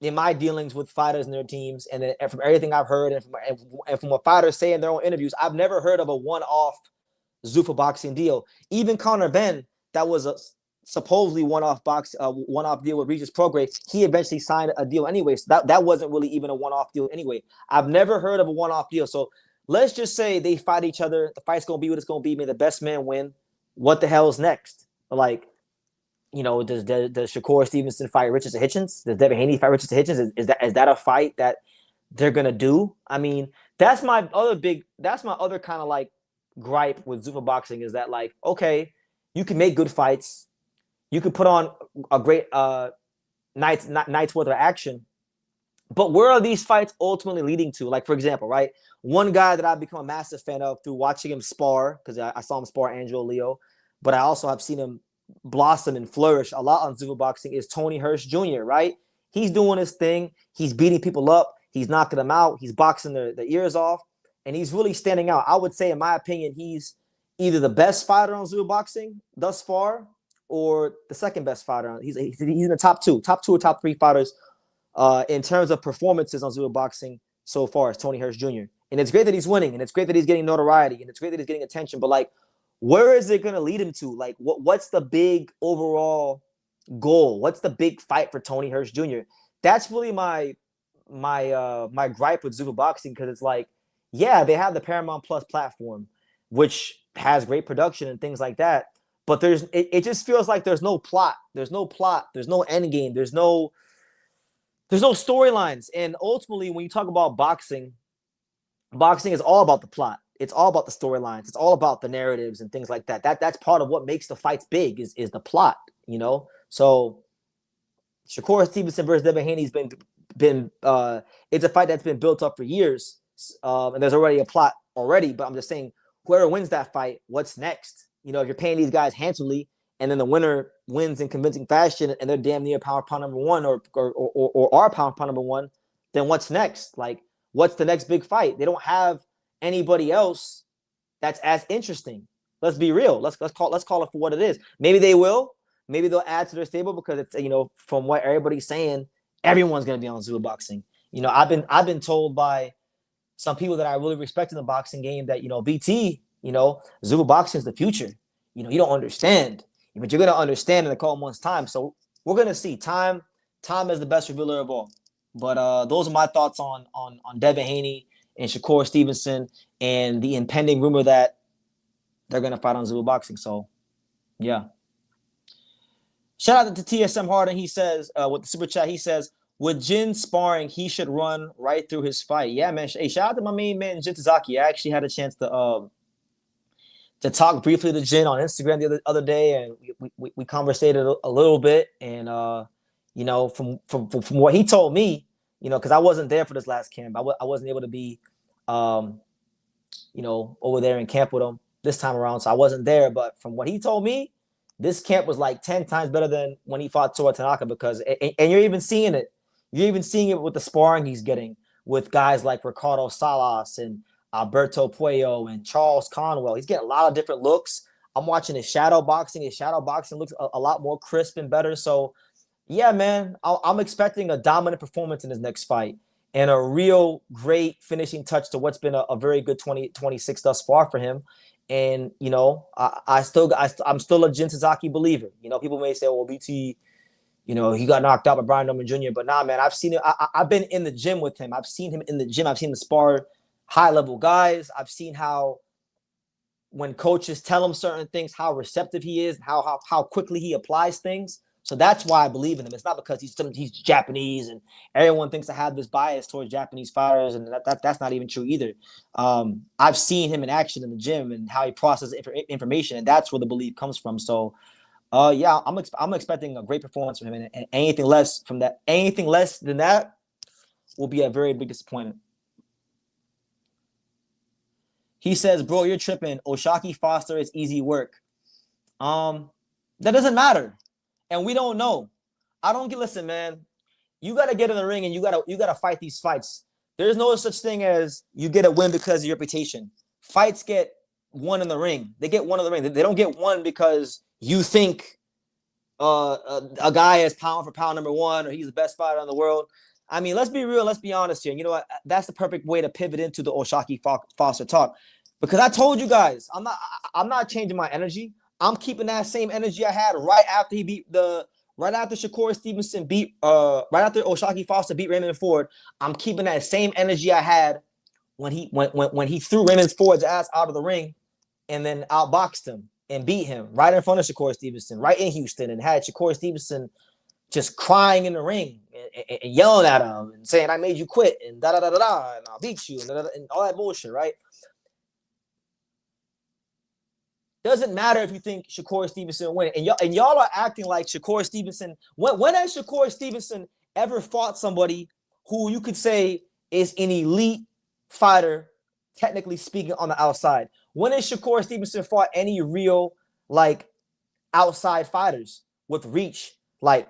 in my dealings with fighters and their teams, and from everything I've heard and from what fighters say in their own interviews, I've never heard of a one-off Zuffa Boxing deal. Even Conor Benn, that was a supposedly one-off deal with Regis Prograis, he eventually signed a deal anyway. So that wasn't really even a one-off deal anyway. I've never heard of a one-off deal. So let's just say they fight each other. The fight's gonna be what it's gonna be. May the best man win. What the hell is next? Like, does Shakur Stevenson fight Richardson Hitchens? Does Devin Haney fight Richardson Hitchens? Is that a fight that they're gonna do? I mean, that's my other kind of like gripe with Zuffa Boxing is that, like, okay, you can make good fights. You could put on a great night's worth of action, but where are these fights ultimately leading to? Like, for example, right, one guy that I've become a massive fan of through watching him spar, because I saw him spar Angelo Leo, but I also have seen him blossom and flourish a lot on Zuffa Boxing, is Tony Hirsch Jr., right? He's doing his thing. He's beating people up. He's knocking them out. He's boxing their ears off, and he's really standing out. I would say, in my opinion, he's either the best fighter on Zuffa Boxing thus far, or the second best fighter. He's in the top two or top three fighters in terms of performances on Zuffa Boxing so far as Tony Hirsch Jr. And it's great that he's winning, and it's great that he's getting notoriety, and it's great that he's getting attention. But like, where is it going to lead him to? Like, what's the big overall goal? What's the big fight for Tony Hirsch Jr.? That's really my gripe with Zuffa Boxing, because it's like, yeah, they have the Paramount Plus platform, which has great production and things like that. But it just feels like there's no plot. There's no end game. There's no storylines. And ultimately, when you talk about boxing is all about the plot. It's all about the storylines. It's all about the narratives and things like that. That's part of what makes the fights big is the plot, So Shakur Stevenson versus Devin Haney's been it's a fight that's been built up for years. And there's already a plot already, but I'm just saying, whoever wins that fight, what's next? If you're paying these guys handsomely, and then the winner wins in convincing fashion, and they're damn near pound number one, or are pound number one, then what's next? Like, what's the next big fight? They don't have anybody else that's as interesting. Let's be real. Let's call it for what it is. Maybe they will. Maybe they'll add to their stable because it's from what everybody's saying, everyone's gonna be on Zuffa Boxing. I've been told by some people that I really respect in the boxing game that BT. Zuffa Boxing is the future. You don't understand, but you're gonna understand in a couple months' time. So we're gonna see. Time is the best revealer of all. But those are my thoughts on Devin Haney and Shakur Stevenson and the impending rumor that they're gonna fight on Zuffa Boxing. So yeah. Shout out to TSM Harden. He says with the super chat, he says with Jin sparring, he should run right through his fight. Yeah, man. Hey, shout out to my main man Jin Tazaki. I actually had a chance to talk briefly to Jin on Instagram the other day, and we conversated a little bit. And you know, from what he told me, you know, because I wasn't there for this last camp, I wasn't able to be, you know, over there in camp with him this time around, so I wasn't there. But from what he told me, this camp was like 10 times better than when he fought Tora Tanaka because, and you're even seeing it. You're even seeing it with the sparring he's getting with guys like Ricardo Salas and Alberto Puello and Charles Conwell. He's getting a lot of different looks. I'm watching his shadow boxing. His shadow boxing looks a lot more crisp and better. So, yeah, man, I'm expecting a dominant performance in his next fight and a real great finishing touch to what's been a very good 2026 thus far for him. And, you know, I'm still a Jin Sasaki believer. You know, people may say, well, BT, you know, he got knocked out by Brian Norman Jr. But nah, man, I've seen it. I've been in the gym with him. I've seen him in the gym. I've seen him spar high-level guys. I've seen how when coaches tell him certain things, how receptive he is, how quickly he applies things. So that's why I believe in him. It's not because he's Japanese and everyone thinks I have this bias towards Japanese fighters, and that's not even true either. I've seen him in action in the gym and how he processes information, and that's where the belief comes from. So, yeah, I'm expecting a great performance from him, and anything less than that will be a very big disappointment. He says, "Bro, you're tripping. Oshaki Foster is easy work. That doesn't matter. And we don't know. Listen, man, you gotta get in the ring and you gotta fight these fights. There's no such thing as you get a win because of your reputation. Fights get won in the ring. They get won in the ring. They don't get won because you think a guy is pound for pound number one or he's the best fighter in the world. I mean, let's be real, let's be honest here. And you know what? That's the perfect way to pivot into the Oshaki Foster talk. Because I told you guys, I'm not changing my energy. I'm keeping that same energy I had right after Shakur Stevenson right after Oshaki Foster beat Raymond Ford. I'm keeping that same energy I had when he threw Raymond Ford's ass out of the ring and then outboxed him and beat him right in front of Shakur Stevenson, right in Houston, and had Shakur Stevenson just crying in the ring and yelling at him and saying, "I made you quit," and da da da da da, and I'll beat you, and all that bullshit, right? Doesn't matter if you think Shakur Stevenson win, and y'all are acting like Shakur Stevenson. When has Shakur Stevenson ever fought somebody who you could say is an elite fighter, technically speaking, on the outside? When has Shakur Stevenson fought any real like outside fighters with reach? Like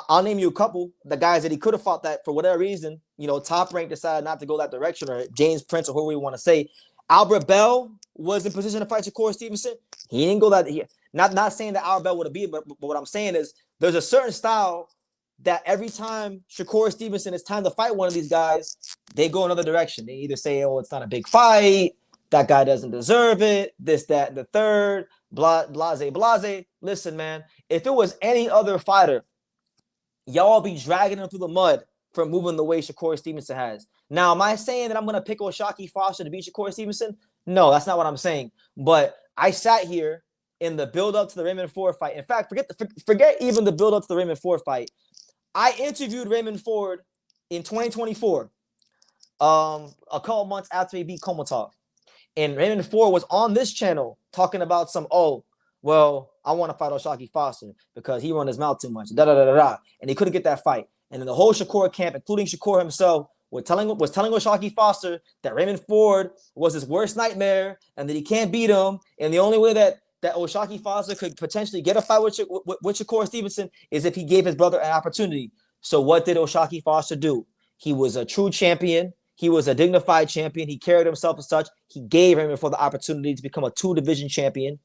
I'll name you a couple. The guys that he could have fought that for whatever reason, you know, Top Rank decided not to go that direction, or James Prince, or whoever we want to say. Albert Bell was in position to fight Shakur Stevenson. He didn't go that. Not saying that Albert Bell would have beat, but what I'm saying is there's a certain style that every time Shakur Stevenson, it's time to fight one of these guys, they go another direction. They either say, "Oh, it's not a big fight. That guy doesn't deserve it. This, that, and the third. Blase. Listen, man. If it was any other fighter, y'all be dragging him through the mud for moving the way Shakur Stevenson has. Now, am I saying that I'm going to pick Oshaki Foster to beat Shakur Stevenson? No, that's not what I'm saying. But I sat here in the build-up to the Raymond Ford fight. In fact, forget even the build-up to the Raymond Ford fight. I interviewed Raymond Ford in 2024, a couple months after he beat Komotov. And Raymond Ford was on this channel talking about well, I want to fight Oshaki Foster because he run his mouth too much, and he couldn't get that fight. And then the whole Shakur camp, including Shakur himself, was telling Oshaki Foster that Raymond Ford was his worst nightmare and that he can't beat him. And the only way that Oshaki Foster could potentially get a fight with Shakur Stevenson is if he gave his brother an opportunity. So what did Oshaki Foster do? He was a true champion. He was a dignified champion. He carried himself as such. He gave Raymond Ford the opportunity to become a 2-division champion.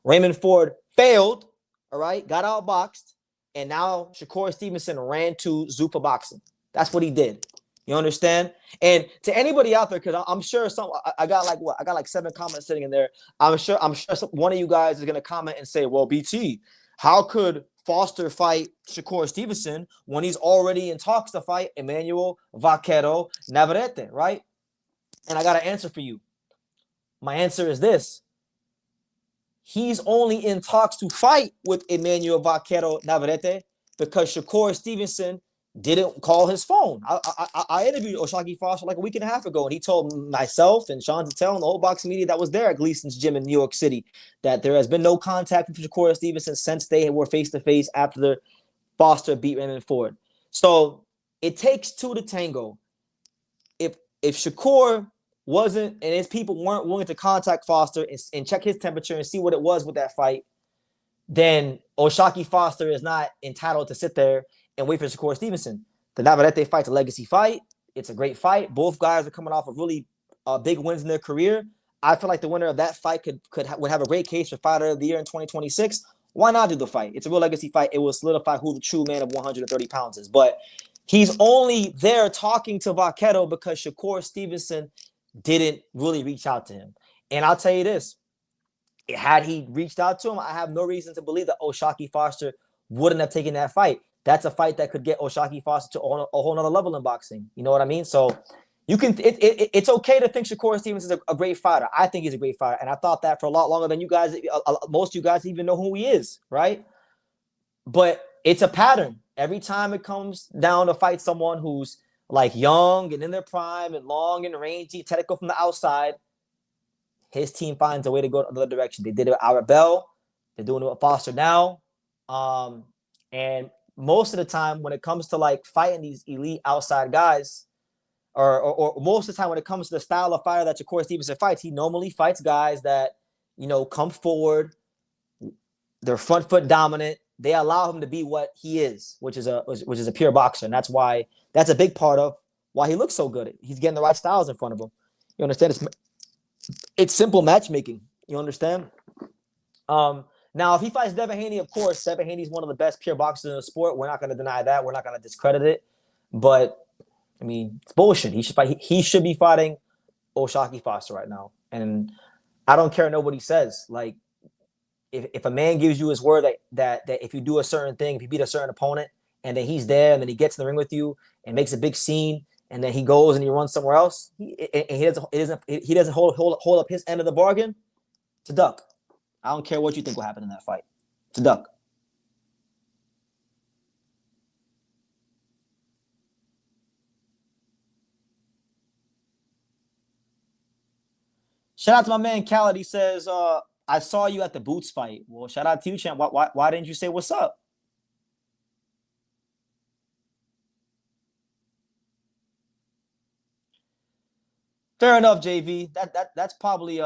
Raymond Ford failed, all right, got outboxed, and now Shakur Stevenson ran to Zuffa Boxing. That's what he did. You understand? And to anybody out there, because I'm sure I got like 7 comments sitting in there. I'm sure one of you guys is gonna comment and say, "Well, BT, how could Foster fight Shakur Stevenson when he's already in talks to fight Emmanuel Vaquero Navarrete, right? And I got an answer for you. My answer is this. He's only in talks to fight with Emmanuel Vaquero Navarrete because Shakur Stevenson didn't call his phone. I interviewed O'Shaquie Foster like a week and a half ago, and he told myself and Sean Zattel and the whole boxing media that was there at Gleason's gym in New York City that there has been no contact with Shakur Stevenson since they were face-to-face after the Foster beat Raymond Ford. So it takes two to tango. If Shakur wasn't and his people weren't willing to contact Foster and check his temperature and see what it was with that fight, then O'Shaquie Foster is not entitled to sit there and wait for Shakur Stevenson. The Navarrete fight's a legacy fight. It's a great fight. Both guys are coming off of really big wins in their career. I feel like the winner of that fight would have a great case for Fighter of the Year in 2026. Why not do the fight? It's a real legacy fight. It will solidify who the true man of 130 pounds is. But he's only there talking to Vaquero because Shakur Stevenson didn't really reach out to him. And I'll tell you this. Had he reached out to him, I have no reason to believe that O'Shaquie Foster wouldn't have taken that fight. That's a fight that could get O'Shaquie Foster to a whole nother level in boxing. You know what I mean? So you can. It's okay to think Shakur Stevens is a great fighter. I think he's a great fighter, and I thought that for a lot longer than you guys. Most of you guys even know who he is, right? But it's a pattern. Every time it comes down to fight someone who's like young and in their prime and long and rangy, technical from the outside, his team finds a way to go another direction. They did it with Albert Bell. They're doing it with Foster now. And most of the time when it comes to like fighting these elite outside guys, or most of the time when it comes to the style of fighter that Shakur Stevenson fights, he normally fights guys that, come forward. They're front foot dominant. They allow him to be what he is, which is a pure boxer. And that's a big part of why he looks so good. He's getting the right styles in front of him. You understand? It's simple matchmaking. You understand? Now, if he fights Devin Haney, of course, Devin Haney is one of the best pure boxers in the sport. We're not going to deny that. We're not going to discredit it. But, I mean, it's bullshit. He should be fighting O'Shaquie Foster right now. And I don't care what nobody says. Like, if a man gives you his word that if you do a certain thing, if you beat a certain opponent, and then he's there, and then he gets in the ring with you and makes a big scene, and then he goes and he runs somewhere else, he doesn't hold up his end of the bargain, it's a duck. I don't care what you think will happen in that fight. It's a duck. Shout out to my man Khaled. He says, I saw you at the Boots fight. Well, shout out to you, champ. Why didn't you say what's up? Fair enough, JV. That's probably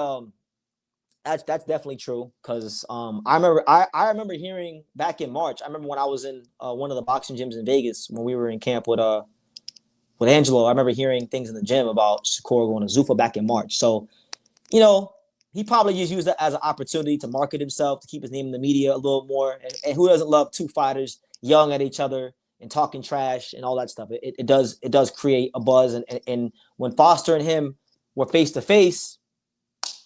that's definitely true because I remember hearing back in March. I remember when I was in one of the boxing gyms in Vegas when we were in camp with Angelo. I remember hearing things in the gym about Shakur going to Zuffa back in March. So, he probably just used that as an opportunity to market himself, to keep his name in the media a little more. And who doesn't love two fighters yelling at each other and talking trash and all that stuff? It does create a buzz. And when Foster and him were face to face,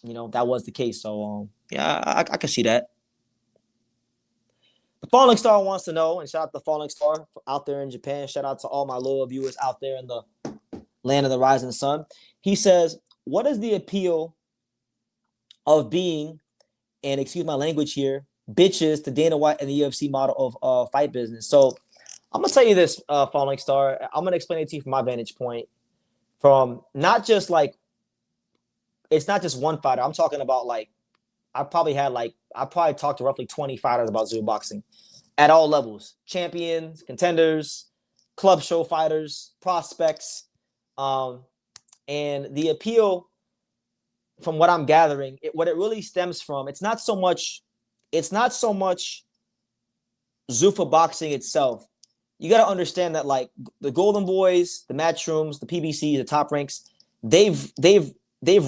that was the case. So yeah, I can see that. The Falling Star wants to know, and shout out to the Falling Star out there in Japan. Shout out to all my loyal viewers out there in the land of the rising sun. He says, what is the appeal of being, and excuse my language here, bitches to Dana White and the UFC model of fight business? So I'm going to tell you this, Falling Star. I'm going to explain it to you from my vantage point. From not just like, it's not just one fighter. I'm talking about like, I probably talked to roughly 20 fighters about Zuffa boxing at all levels. Champions, contenders, club show fighters, prospects. And the appeal, from what I'm gathering, what it really stems from, it's not so much Zuffa boxing itself. You got to understand that like the Golden Boys, the Matchrooms, the PBC, the Top Ranks, they've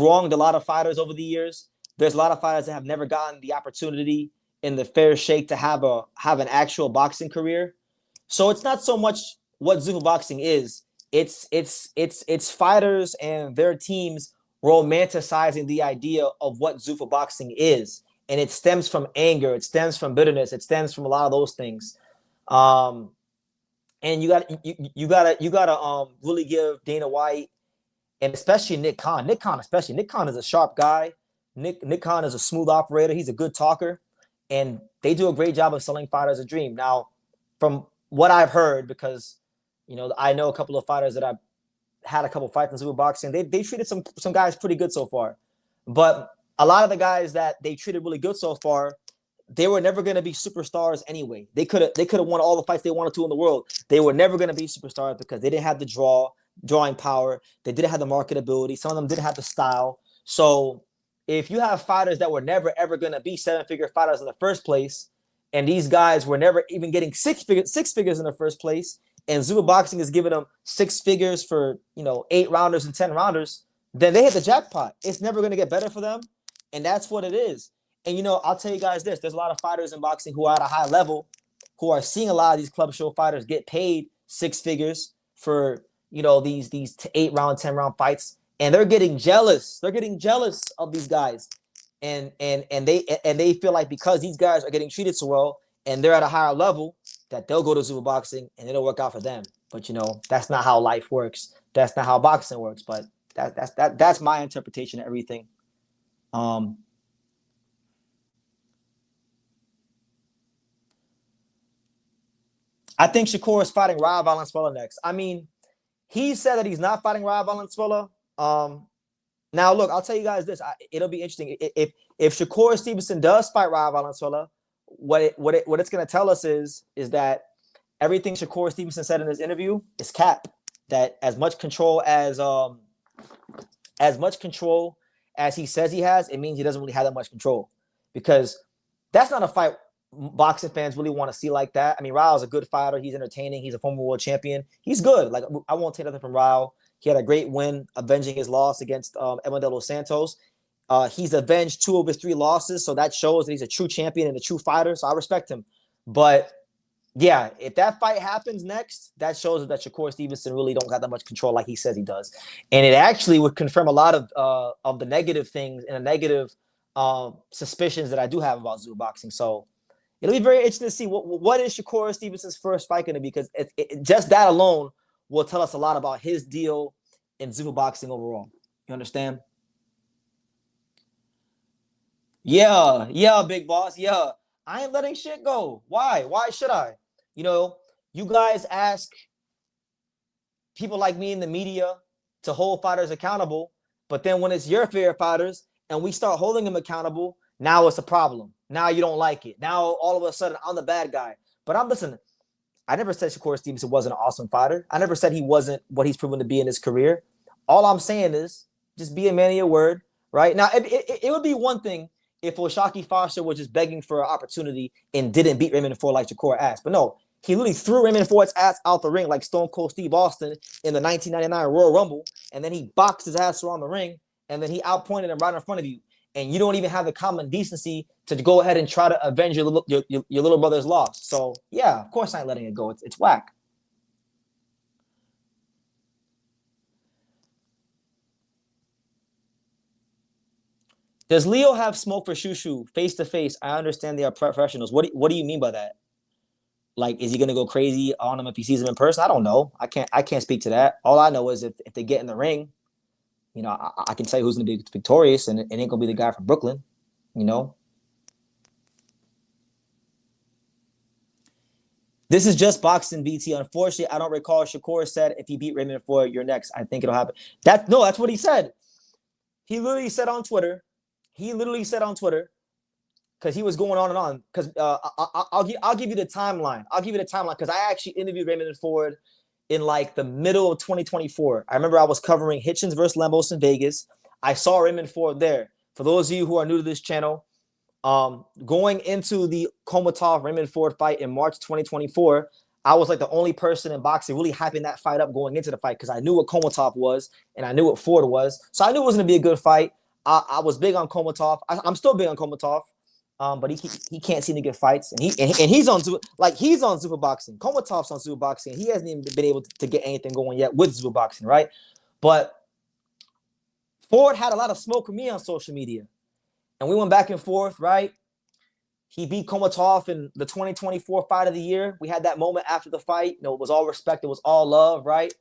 wronged a lot of fighters over the years. There's a lot of fighters that have never gotten the opportunity in the fair shake to have an actual boxing career. So it's not so much what Zuffa boxing is. It's fighters and their teams romanticizing the idea of what Zuffa boxing is. and it stems from anger, it stems from bitterness, it stems from a lot of those things. Um, and you gotta really give Dana White and especially Nick Khan. Nick Khan is a sharp guy. Nick Khan is a smooth operator. He's a good talker, and they do a great job of selling fighters a dream. Now, from what I've heard, because I know a couple of fighters that I've had a couple fights in Zuffa boxing. They treated some guys pretty good so far, but a lot of the guys that they treated really good so far, they were never going to be superstars anyway. They could have won all the fights they wanted to in the world. They were never going to be superstars because they didn't have the drawing power. They didn't have the marketability. Some of them didn't have the style. So if you have fighters that were never ever going to be 7-figure fighters in the first place, and these guys were never even getting six figures in the first place, and Zuffa boxing is giving them 6 figures for 8 rounders and 10 rounders, then they hit the jackpot. It's never going to get better for them, and that's what it is. And I'll tell you guys this: there's a lot of fighters in boxing who are at a high level, who are seeing a lot of these club show fighters get paid 6 figures for these 8-round, 10-round fights, and they're getting jealous. They're getting jealous of these guys, and they feel like because these guys are getting treated so well and they're at a higher level, that they'll go to Zuffa boxing and it'll work out for them. But that's not how life works. That's not how boxing works. But that's my interpretation of everything. I think Shakur is fighting Rob Valenzuela next. I mean, he said that he's not fighting Rob Valenzuela. Now, look, I'll tell you guys this. It'll be interesting. If Shakur Stevenson does fight Rob Valenzuela, what it's going to tell us is that everything Shakur Stevenson said in his interview is cap. That as much control as he says he has, it means he doesn't really have that much control, because that's not a fight boxing fans really want to see like that. I mean, Rao's a good fighter. He's entertaining. He's a former world champion. He's good. Like, I won't take nothing from Rao. He had a great win avenging his loss against Edmund De Los Santos. He's avenged 2 of his 3 losses, so that shows that he's a true champion and a true fighter, so I respect him. But yeah, if that fight happens next, that shows that Shakur Stevenson really don't got that much control like he says he does. And it actually would confirm a lot of the negative things and the negative suspicions that I do have about Zuffa boxing. So it'll be very interesting to see what is Shakur Stevenson's first fight going to be, because just that alone will tell us a lot about his deal in Zuffa boxing overall. You understand? Yeah, big boss. Yeah, I ain't letting shit go. Why? Why should I? You guys ask people like me in the media to hold fighters accountable, but then when it's your favorite fighters and we start holding them accountable, now it's a problem. Now you don't like it. Now all of a sudden I'm the bad guy. But I never said Shakur Stevenson wasn't an awesome fighter. I never said he wasn't what he's proven to be in his career. All I'm saying is just be a man of your word, right? Now, it would be one thing if O'Shaquie Foster was just begging for an opportunity and didn't beat Raymond Ford like Shakur asked. But no, he literally threw Raymond Ford's ass out the ring like Stone Cold Steve Austin in the 1999 Royal Rumble, and then he boxed his ass around the ring, and then he outpointed him right in front of you. And you don't even have the common decency to go ahead and try to avenge your little brother's loss. So, yeah, of course I ain't letting it go. It's whack. Does Leo have smoke for Shushu face to face? I understand they are professionals. What do you mean by that? Like, is he gonna go crazy on him if he sees him in person? I don't know. I can't speak to that. All I know is if they get in the ring, I can tell you who's gonna be victorious, and it ain't gonna be the guy from Brooklyn. This is just boxing, BT. Unfortunately, I don't recall Shakur said if he beat Raymond Ford, you're next. I think it'll happen. That's what he said. He literally said on Twitter. Because he was going on and on. Because I'll give you the timeline. Because I actually interviewed Raymond Ford in like the middle of 2024. I remember I was covering Hitchens versus Lemos in Vegas. I saw Raymond Ford there. For those of you who are new to this channel, going into the Komatov Raymond Ford fight in March 2024, I was like the only person in boxing really hyping that fight up going into the fight, because I knew what Komatov was and I knew what Ford was. So I knew it was going to be a good fight. I was big on Komatov. I'm still big on Komatov. But he can't seem to get fights, and he's on Zuffa boxing. Komatov's on Zuffa boxing. He hasn't even been able to get anything going yet with Zuffa boxing, right? But Ford had a lot of smoke for me on social media, And we went back and forth, right? He beat Komatov in the 2024 fight of the year. We had that moment after the fight. It was all respect. It was all love, right?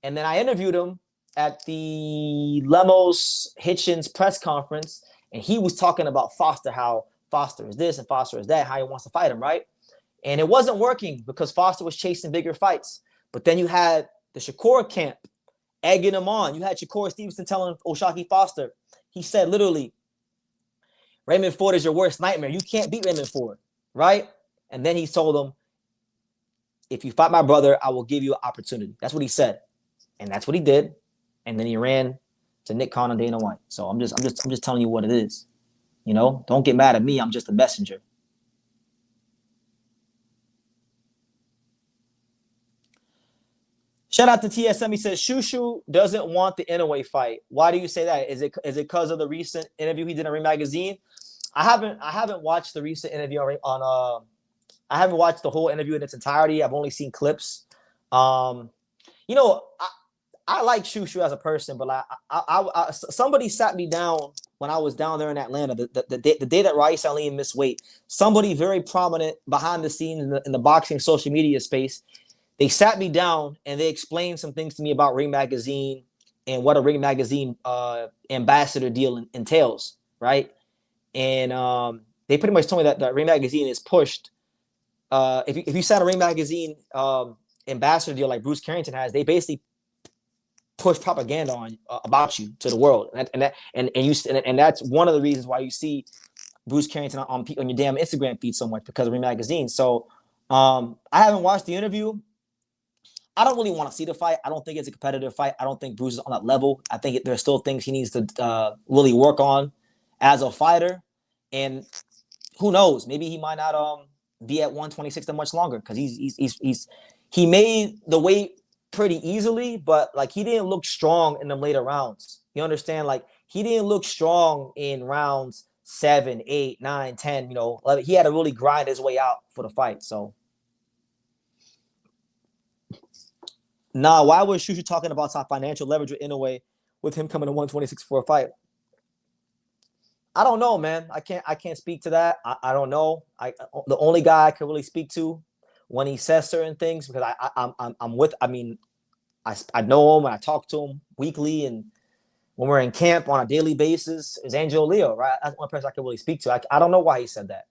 And then I interviewed him at the Lemos Hitchens press conference, and he was talking about Foster, how Foster is this and Foster is that, how he wants to fight him, right? And it wasn't working because Foster was chasing bigger fights. But then you had the Shakur camp egging him on. You had Shakur Stevenson telling O'Shaquie Foster, he said literally, Raymond Ford is your worst nightmare. You can't beat Raymond Ford, right? And then he told him, if you fight my brother, I will give you an opportunity. That's what he said. And that's what he did. And then he ran to Nick Khan and Dana White. So I'm just telling you what it is. Don't get mad at me. I'm just a messenger. Shout out to TSM. He says Shushu doesn't want the Inoue fight. Why do you say that? Is it because of the recent interview he did in Ring Magazine? I haven't watched the recent interview on I haven't watched the whole interview in its entirety. I've only seen clips. I like Shushu as a person, but somebody sat me down when I was down there in Atlanta the day that Raees Ali missed weight. Somebody very prominent behind the scenes in the boxing social media space. They sat me down and they explained some things to me about Ring Magazine and what a Ring Magazine ambassador deal entails, right? And they pretty much told me that Ring Magazine is pushed. If you sign a Ring Magazine ambassador deal like Bruce Carrington has, they basically push propaganda on about you to the world, and that's one of the reasons why you see Bruce Carrington on your damn Instagram feed so much, because of Ring Magazine. So I haven't watched the interview. I don't really want to see the fight. I don't think it's a competitive fight. I don't think Bruce is on that level. I think there's still things he needs to really work on as a fighter. And who knows? Maybe he might not be at 126 that much longer, because he made the weight pretty easily, but like he didn't look strong in them later rounds. You understand? Like he didn't look strong in rounds 7, 8, 9, 10. Like he had to really grind his way out for the fight. So. Nah, why was Shushu talking about top financial leverage with Inoue with him coming to 126 for a fight? I don't know, man. I can't speak to that. I don't know. The only guy I can really speak to when he says certain things, because I'm with. I mean, I know him and I talk to him weekly, and when we're in camp on a daily basis, is Angel Leo, right? That's one person I can really speak to. I don't know why he said that.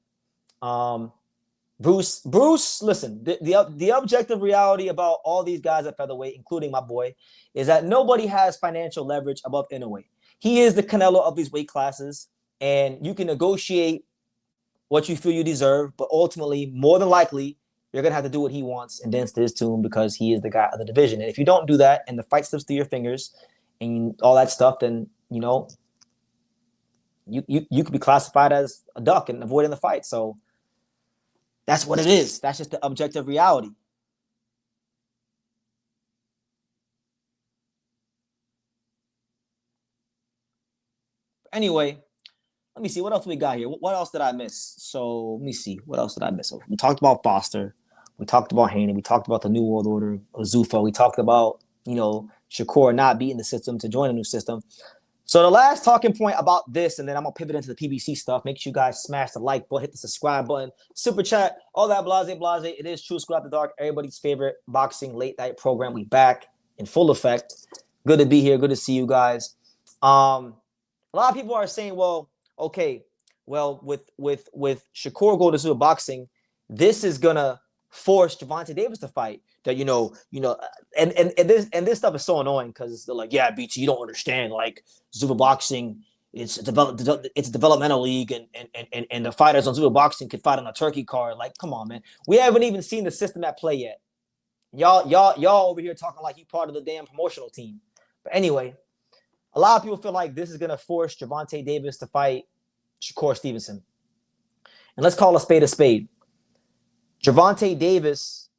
Bruce, listen, the objective reality about all these guys at featherweight, including my boy, is that nobody has financial leverage above Inoue. He is the Canelo of these weight classes, and you can negotiate what you feel you deserve, but ultimately, more than likely, you're going to have to do what he wants and dance to his tune, because he is the guy of the division. And if you don't do that and the fight slips through your fingers and all that stuff, then, you could be classified as a duck and avoiding the fight. So that's what it is. That's just the objective reality. Anyway, let me see. What else we got here? What else did I miss? So let me see. What else did I miss? So we talked about Foster. We talked about Haney. We talked about the New World Order of Zuffa. We talked about, Shakur not beating the system to join a new system. So the last talking point about this, and then I'm going to pivot into the PBC stuff. Make sure you guys smash the like button, hit the subscribe button, super chat, all that blase. It is True School After Dark, everybody's favorite boxing late night program. We back in full effect. Good to be here. Good to see you guys. A lot of people are saying, well, okay, well, with Shakur going to Zuffa boxing, this is going to force Gervonta Davis to fight. That and this stuff is so annoying, because they're like, yeah, BT, you don't understand. Like Zuffa boxing, it's a developmental league, and the fighters on Zuffa boxing could fight on a turkey card. Like, come on, man. We haven't even seen the system at play yet. Y'all over here talking like you part of the damn promotional team. But anyway, a lot of people feel like this is gonna force Gervonta Davis to fight Shakur Stevenson. And let's call a spade a spade. Gervonta Davis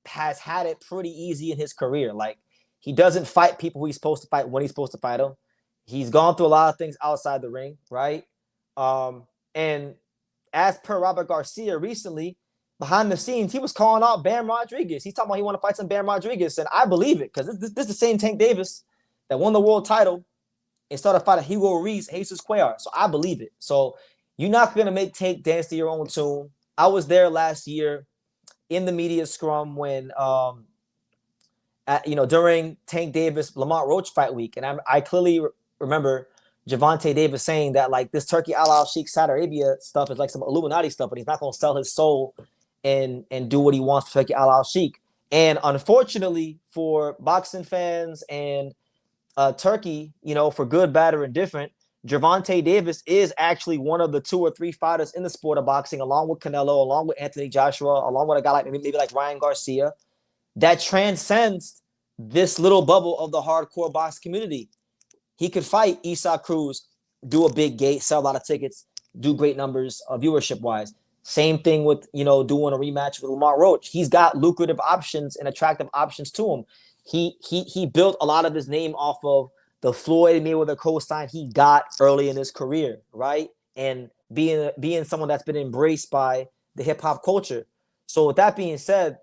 has had it pretty easy in his career. Like, he doesn't fight people who he's supposed to fight when he's supposed to fight them. He's gone through a lot of things outside the ring, right? And as per Robert Garcia recently, behind the scenes, he was calling out Bam Rodriguez. He's talking about he want to fight some Bam Rodriguez, and I believe it, because this is the same Tank Davis that won the world title and started fighting Hugo Reese, Jesus Cuellar. So I believe it. So you're not gonna make Tank dance to your own tune. I was there last year in the media scrum when during Tank Davis Lamont Roach fight week, and I clearly remember Gervonta Davis saying that like this Turkey Al Sheikh Saudi Arabia stuff is like some Illuminati stuff, but he's not gonna sell his soul and do what he wants for Turkey Al Sheikh. And unfortunately for boxing fans and Turkey, for good, bad, or indifferent, Gervonta Davis is actually one of the 2 or 3 fighters in the sport of boxing, along with Canelo, along with Anthony Joshua, along with a guy like maybe like Ryan Garcia, that transcends this little bubble of the hardcore box community. He could fight Isaac Cruz, do a big gate, sell a lot of tickets, do great numbers viewership-wise. Same thing with, doing a rematch with Lamont Roach. He's got lucrative options and attractive options to him. He built a lot of his name off of the Floyd Mayweather co-sign he got early in his career, right? And being someone that's been embraced by the hip-hop culture. So with that being said,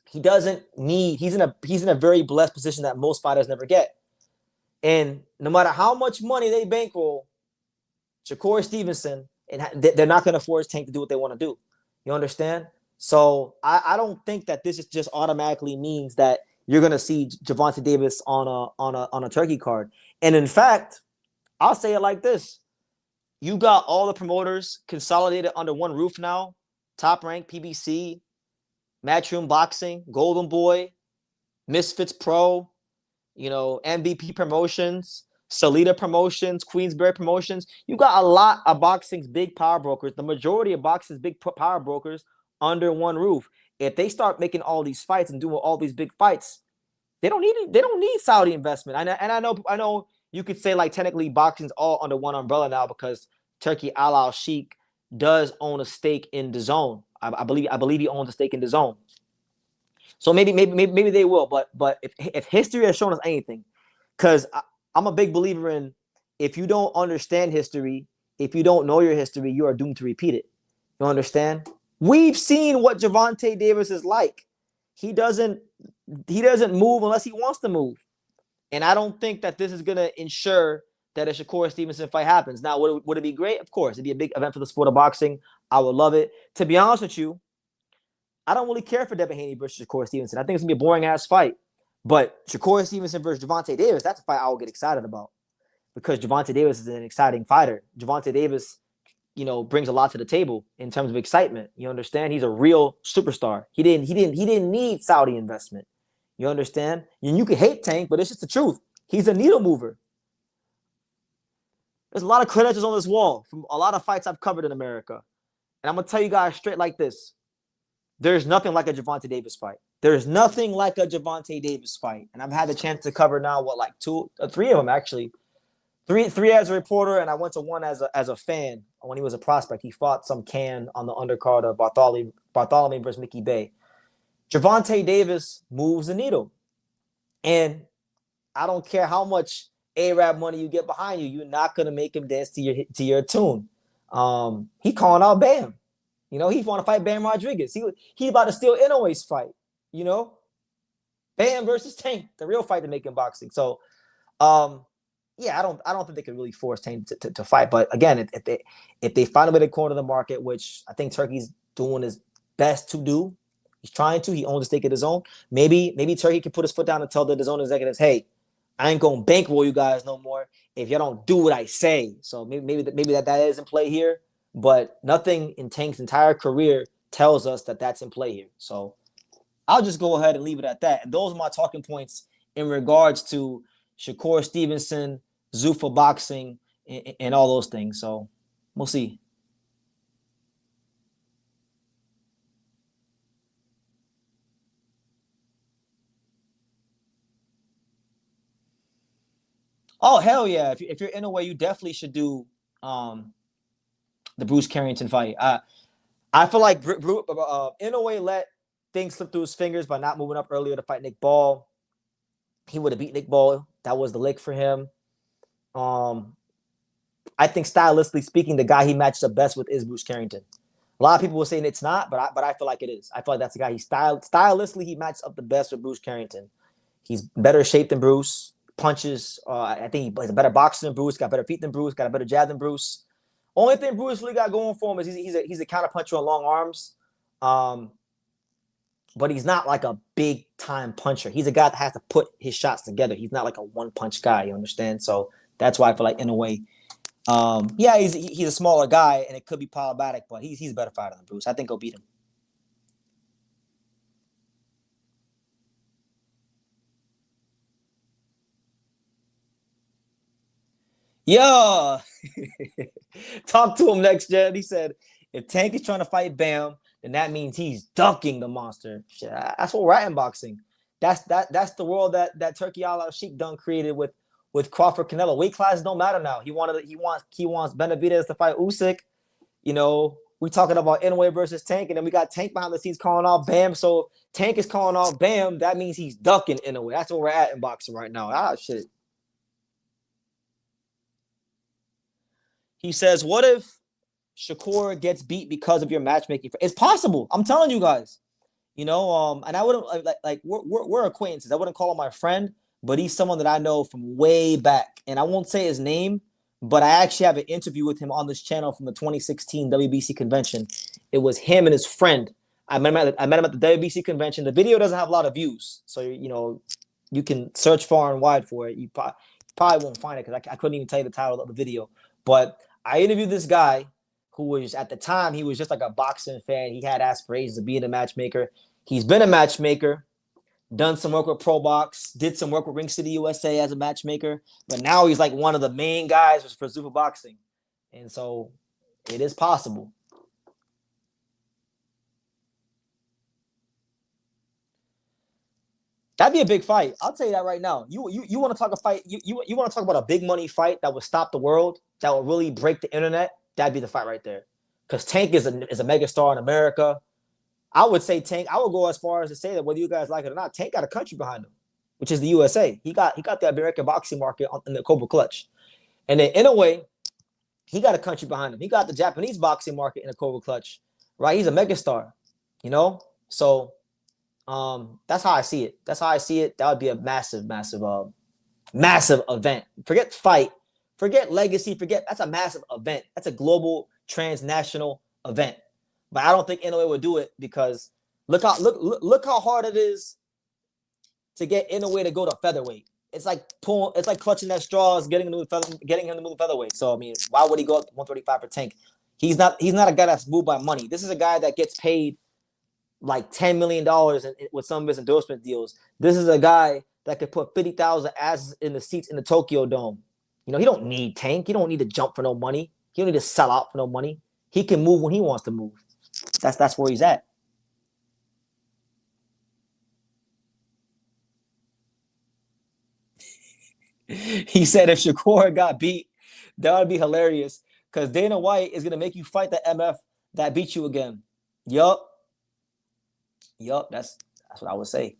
he's in a very blessed position that most fighters never get. And no matter how much money they bankroll, Shakur Stevenson, and they're not going to force Tank to do what they want to do. You understand? So I don't think that this just automatically means that you're going to see Gervonta Davis on a Turkey card. And in fact, I'll say it like this. You got all the promoters consolidated under one roof now. Top Rank, PBC, Matchroom Boxing, Golden Boy, Misfits Pro, MVP Promotions, Salida Promotions, Queensberry Promotions. You got a lot of boxing's big power brokers, the majority of boxing's big power brokers under one roof. If they start making all these fights and doing all these big fights, they don't need Saudi investment. I know you could say like technically boxing's all under one umbrella now because Turkey Al Sheikh does own a stake in Dazn. I believe he owns a stake in Dazn. So maybe they will, but if history has shown us anything, because I'm a big believer in if you don't understand history, if you don't know your history, you are doomed to repeat it. You understand? We've seen what Gervonta Davis is like. He doesn't move unless he wants to move. And I don't think that this is going to ensure that a Shakur Stevenson fight happens. Now, would it be great? Of course. It'd be a big event for the sport of boxing. I would love it. To be honest with you, I don't really care for Devin Haney versus Shakur Stevenson. I think it's going to be a boring-ass fight. But Shakur Stevenson versus Gervonta Davis, that's a fight I will get excited about because Gervonta Davis is an exciting fighter. Gervonta Davis, brings a lot to the table in terms of excitement. You understand? He's a real superstar. He didn't need Saudi investment. You understand? And you can hate Tank, but it's just the truth. He's a needle mover. There's a lot of credentials on this wall from a lot of fights I've covered in America. And I'm going to tell you guys straight like this. There's nothing like a Gervonta Davis fight. There's nothing like a Gervonta Davis fight. And I've had the chance to cover now, three of them actually. Three as a reporter, and I went to one as a fan when he was a prospect. He fought some can on the undercard of Bartholomew versus Mickey Bay. Gervonta Davis moves the needle. And I don't care how much Arab money you get behind you, you're not going to make him dance to your tune. He calling out Bam. He want to fight Bam Rodriguez. He about to steal Inoue's fight. Bam versus Tank, the real fight to make in boxing. So, yeah, I don't think they could really force Tank to fight. But again, if they find a way to corner the market, which I think Turkey's doing his best to do, he's trying to. He owns a stake of his own. Maybe Turkey can put his foot down and tell the DAZN executives, "Hey, I ain't gonna bankroll you guys no more if y'all don't do what I say." So maybe that is in play here. But nothing in Tank's entire career tells us that that's in play here. So I'll just go ahead and leave it at that. And those are my talking points in regards to Shakur Stevenson, Zuffa boxing, and all those things. So we'll see. Oh, hell yeah. If you're in a way, you definitely should do the Bruce Carrington fight. I feel like in a way let things slip through his fingers by not moving up earlier to fight Nick Ball. He would have beat Nick Ball. That was the lick for him. I think stylistically speaking, the guy he matches up best with is Bruce Carrington. A lot of people were saying it's not, but I feel like it is. I feel like that's the guy stylistically he matches up the best with Bruce Carrington. He's better shape than Bruce. punches. I think he's a better boxer than Bruce, got better feet than Bruce, got a better jab than Bruce. Only thing Bruce really got going for him is he's a counter puncher on long arms. But he's not like a big time puncher. He's a guy that has to put his shots together. He's not like a one punch guy, you understand? So that's why I feel like in a way, yeah, he's a smaller guy and it could be problematic, but he's a better fighter than Bruce. I think he'll beat him. Yeah. Talk to him next, Jed. He said, if Tank is trying to fight Bam, then that means he's ducking the monster. Shit, that's what we're at in boxing. That's the world that Turkey Al Sheikh done created with Crawford Canelo. Weight classes don't matter now. He wants Benavidez to fight Usyk. You know, we talking about Inoue versus Tank, and then we got Tank behind the scenes calling off Bam. So Tank is calling off Bam. That means he's ducking Inoue. That's where we're at in boxing right now. Ah, shit. He says, "What if Shakur gets beat because of your matchmaking? It's possible. I'm telling you guys. You know, and I wouldn't like we're acquaintances. I wouldn't call him my friend, but he's someone that I know from way back. And I won't say his name, but I actually have an interview with him on this channel from the 2016 WBC convention. It was him and his friend. I met him at the WBC convention. The video doesn't have a lot of views, so you know you can search far and wide for it. You probably won't find it because I couldn't even tell you the title of the video. But I interviewed this guy who was at the time he was just like a boxing fan. He had aspirations of being a matchmaker. He's been a matchmaker, done some work with Pro Box, did some work with Ring City USA as a matchmaker, but now he's like one of the main guys for Zuffa Boxing. And so it is possible. That'd be a big fight. I'll tell you that right now. You want to talk a fight? You want to talk about a big money fight that would stop the world, that would really break the internet? That'd be the fight right there. Because Tank is a mega star in America. I would say Tank. I would go as far as to say that whether you guys like it or not, Tank got a country behind him, which is the USA. He got the American boxing market in the Cobra Clutch, and then in a way, he got a country behind him. He got the Japanese boxing market in the Cobra Clutch, right? He's a megastar, you know. So that's how I see it. That's how I see it. That would be a massive, massive, massive event. Forget fight, forget legacy, forget. That's a massive event. That's a global, transnational event. But I don't think Inoue would do it because look how hard it is to get Inoue to go to featherweight. It's like clutching at straws, getting him to move featherweight. So I mean, why would he go up to 135 for Tank? He's not a guy that's moved by money. This is a guy that gets paid like $10 million with some of his endorsement deals. This is a guy that could put 50,000 asses in the seats in the Tokyo Dome. You know, he don't need Tank. He don't need to jump for no money. He don't need to sell out for no money. He can move when he wants to move. That's where he's at. He said if Shakur got beat, that would be hilarious because Dana White is gonna make you fight the MF that beat you again. Yup, yup. That's what I would say.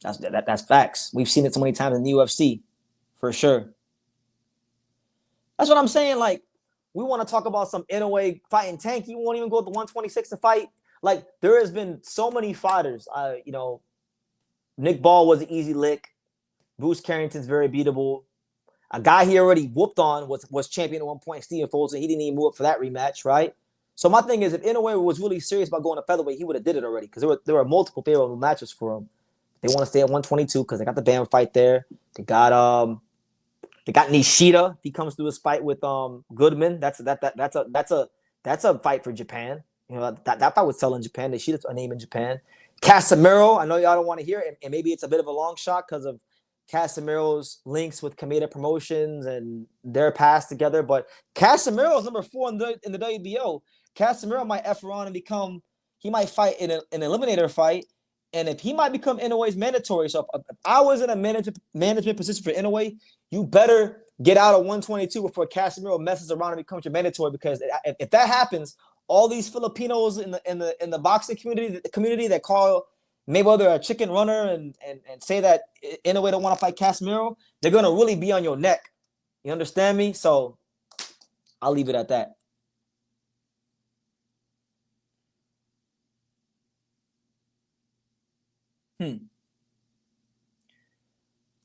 That's facts. We've seen it so many times in the UFC, for sure. That's what I'm saying. Like, we want to talk about some Inoue fighting Tank. You won't even go to 126 to fight. Like, there has been so many fighters. You know, Nick Ball was an easy lick. Bruce Carrington's very beatable. A guy he already whooped on was champion at one point, Stephen Folson. He didn't even move up for that rematch, right? So my thing is, if Inoue was really serious about going to featherweight, he would have did it already because there were multiple favorable matches for him. They want to stay at 122 because they got the Bam fight there. They got Nishida. He comes through his fight with Goodman. That's a fight for Japan. You know that fight would sell in Japan. Nishida's a name in Japan. Casemiro. I know y'all don't want to hear it, and maybe it's a bit of a long shot because of Casemiro's links with Kameda Promotions and their past together. But Casemiro is number 4 in the WBO. Casemiro might F around and become. He might fight in an eliminator fight. And if he might become Inoue's mandatory, so if I was in a management position for Inoue, you better get out of 122 before Casemiro messes around and becomes your mandatory. Because if that happens, all these Filipinos in the boxing community that call Mayweather a chicken runner and say that Inoue don't want to fight Casemiro, they're gonna really be on your neck. You understand me? So I'll leave it at that. Hmm.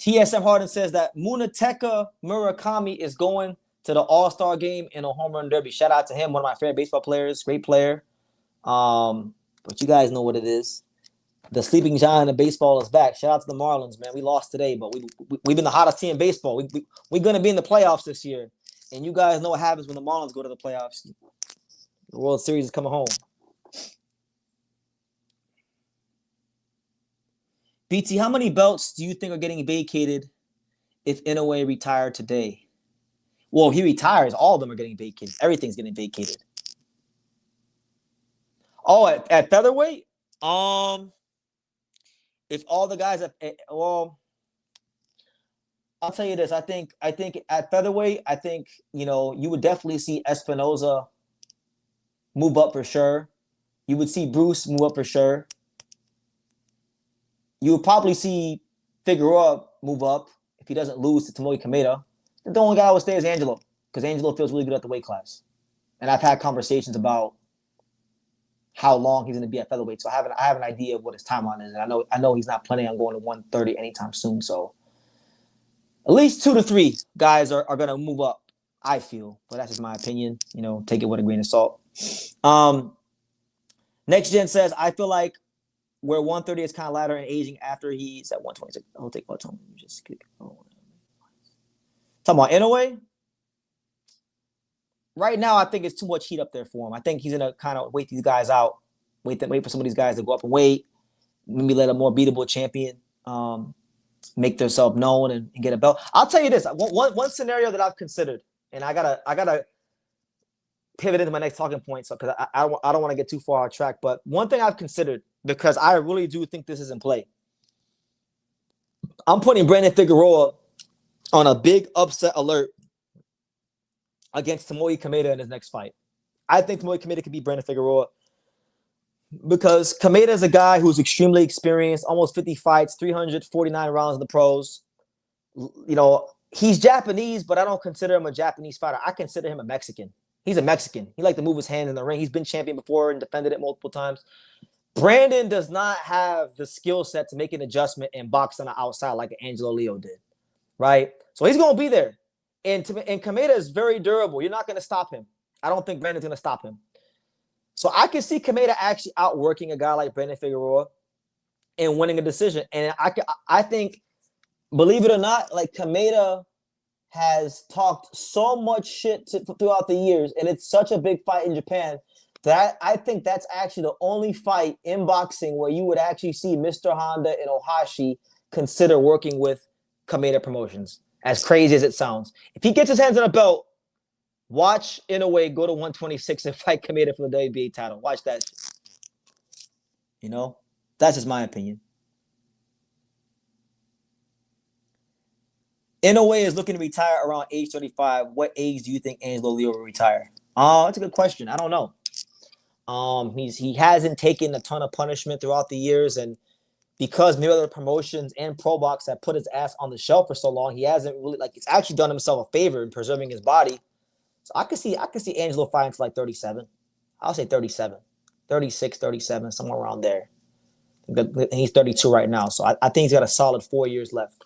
TSM Harden says that Munetaka Murakami is going to the All-Star game in a home run derby. Shout out to him, one of my favorite baseball players, great player. But you guys know what it is. The sleeping giant of baseball is back. Shout out to the Marlins, man. We lost today, but we've been the hottest team in baseball. We're going to be in the playoffs this year. And you guys know what happens when the Marlins go to the playoffs. The World Series is coming home. BT, how many belts do you think are getting vacated if Inoue retired today? Well, if he retires, all of them are getting vacated. Everything's getting vacated. Oh, at featherweight? If all the guys well, I'll tell you this. I think at featherweight, you would definitely see Espinoza move up for sure. You would see Bruce move up for sure. You would probably see Figueroa move up if he doesn't lose to Tomoe Kameda. The only guy I would stay is Angelo, because Angelo feels really good at the weight class. And I've had conversations about how long he's going to be at featherweight. So I have an idea of what his timeline is. And I know he's not planning on going to 130 anytime soon. So at least 2 to 3 guys are going to move up, I feel. But that's just my opinion. Take it with a grain of salt. Next Gen says, I feel like where 130 is kind of lighter and aging after he's at 126. I'll take what time. Just kick. Talking about Inoue. Right now, I think it's too much heat up there for him. I think he's gonna kind of wait these guys out, wait for some of these guys to go up and wait. Maybe let a more beatable champion make themselves known and get a belt. I'll tell you this: one scenario that I've considered, and I gotta pivot into my next talking point, so because I don't want to get too far off track. But one thing I've considered, because I really do think this is in play, I'm putting Brandon Figueroa on a big upset alert against Tomoe Kameda in his next fight. I think Tomoe Kameda could beat Brandon Figueroa because Kameda is a guy who's extremely experienced, almost 50 fights, 349 rounds in the pros. He's Japanese, but I don't consider him a Japanese fighter. I consider him a Mexican. He's a Mexican. He likes to move his hands in the ring. He's been champion before and defended it multiple times. Brandon does not have the skill set to make an adjustment and box on the outside like Angelo Leo did, right? So he's going to be there. And Kameda is very durable. You're not going to stop him. I don't think Brandon's going to stop him. So I can see Kameda actually outworking a guy like Brandon Figueroa and winning a decision. And I think, believe it or not, like Kameda has talked so much shit throughout the years, and it's such a big fight in Japan that I think that's actually the only fight in boxing where you would actually see Mr. Honda and Ohashi consider working with Kameda Promotions. As crazy as it sounds. If he gets his hands on a belt, watch Inoue go to 126 and fight Kameda for the WBA title. Watch that shit. That's just my opinion. Inoue is looking to retire around age 35. What age do you think Angelo Leo will retire? That's a good question. I don't know. He hasn't taken a ton of punishment throughout the years, and because Mayweather Promotions and Pro Box have put his ass on the shelf for so long, he hasn't really it's actually done himself a favor in preserving his body. So I could see Angelo fighting to like 37. I'll say 37, 36, 37, somewhere around there. And he's 32 right now, so I think he's got a solid 4 years left.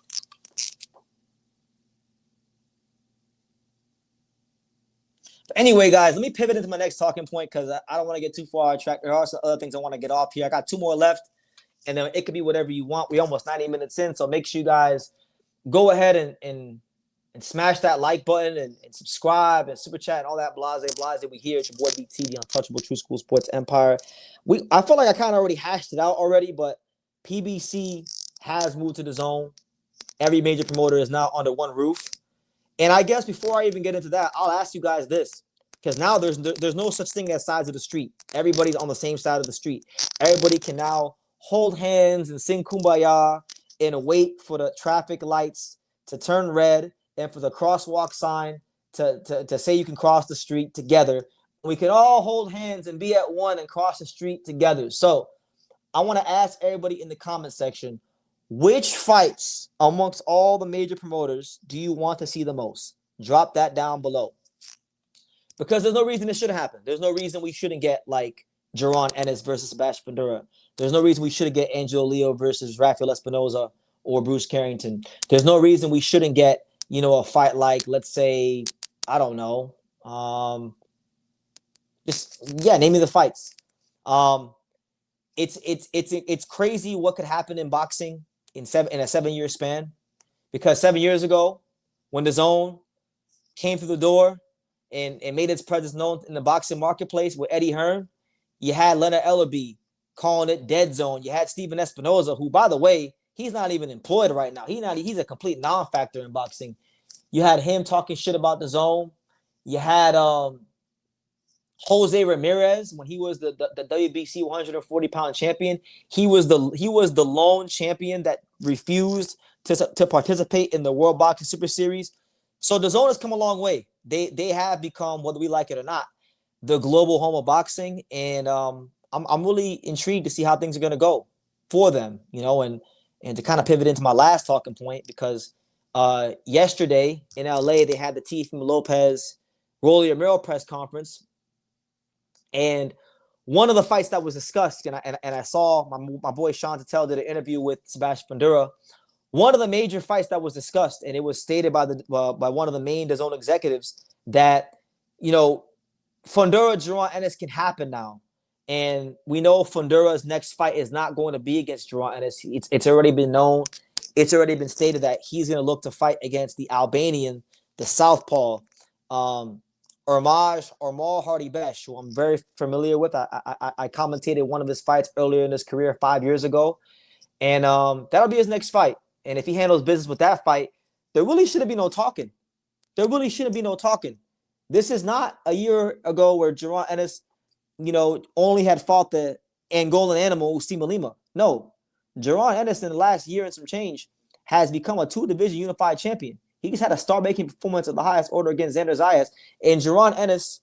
But anyway, guys, let me pivot into my next talking point because I don't want to get too far off track. There are some other things I want to get off here. I got 2 more left. And then it could be whatever you want. We're almost 90 minutes in, so make sure you guys go ahead and smash that like button and subscribe and super chat and all that blase. We here. It's your boy BT, the Untouchable True School Sports Empire. I feel like I kind of already hashed it out already, but PBC has moved to the zone. Every major promoter is now under one roof. And I guess before I even get into that, I'll ask you guys this, because now there's no such thing as sides of the street. Everybody's on the same side of the street. Everybody can now hold hands and sing Kumbaya and wait for the traffic lights to turn red and for the crosswalk sign to say you can cross the street together. We can all hold hands and be at one and cross the street together. So I want to ask everybody in the comment section, which fights amongst all the major promoters do you want to see the most? Drop that down below. Because there's no reason it shouldn't happen. There's no reason we shouldn't get like Jaron Ennis versus Sebastian Fundora. There's no reason we shouldn't get Angelo Leo versus Rafael Espinoza or Bruce Carrington. There's no reason we shouldn't get, a fight like, let's say, I don't know, name me the fights. It's crazy what could happen in boxing in a 7-year span, because 7 years ago, when Dazn came through the door and made its presence known in the boxing marketplace with Eddie Hearn, you had Leonard Ellerbe calling it dead zone. You had Steven Espinoza, who, by the way, he's not even employed right now. He's a complete non-factor in boxing. You had him talking shit about Dazn. You had Jose Ramirez, when he was the WBC 140-pound champion. He was the lone champion that refused to participate in the World Boxing Super Series. So Dazn has come a long way. They have become, whether we like it or not, the global home of boxing, and I'm really intrigued to see how things are going to go for them, and to kind of pivot into my last talking point, because yesterday in LA they had the Teofimo Lopez Rolly Romero press conference, and one of the fights that was discussed, and I saw my boy Sean Tatel did an interview with Sebastian Fundora. One of the major fights that was discussed, and it was stated by one of the main DAZN executives, that Fundora Jaron Ennis can happen now, and we know Fundora's next fight is not going to be against Jaron Ennis. It's already been known. It's already been stated that he's going to look to fight against the Albanian, the southpaw, Armar Hardy-Besh, who I'm very familiar with. I commentated one of his fights earlier in his career 5 years ago, and that'll be his next fight. And if he handles business with that fight, there really shouldn't be no talking. There really shouldn't be no talking. This is not a year ago where Jaron Ennis, only had fought the Angolan animal, Ustima Lima. No, Jaron Ennis in the last year and some change has become a 2-division unified champion. He just had a star-making performance at the highest order against Xander Zayas. And Jaron Ennis,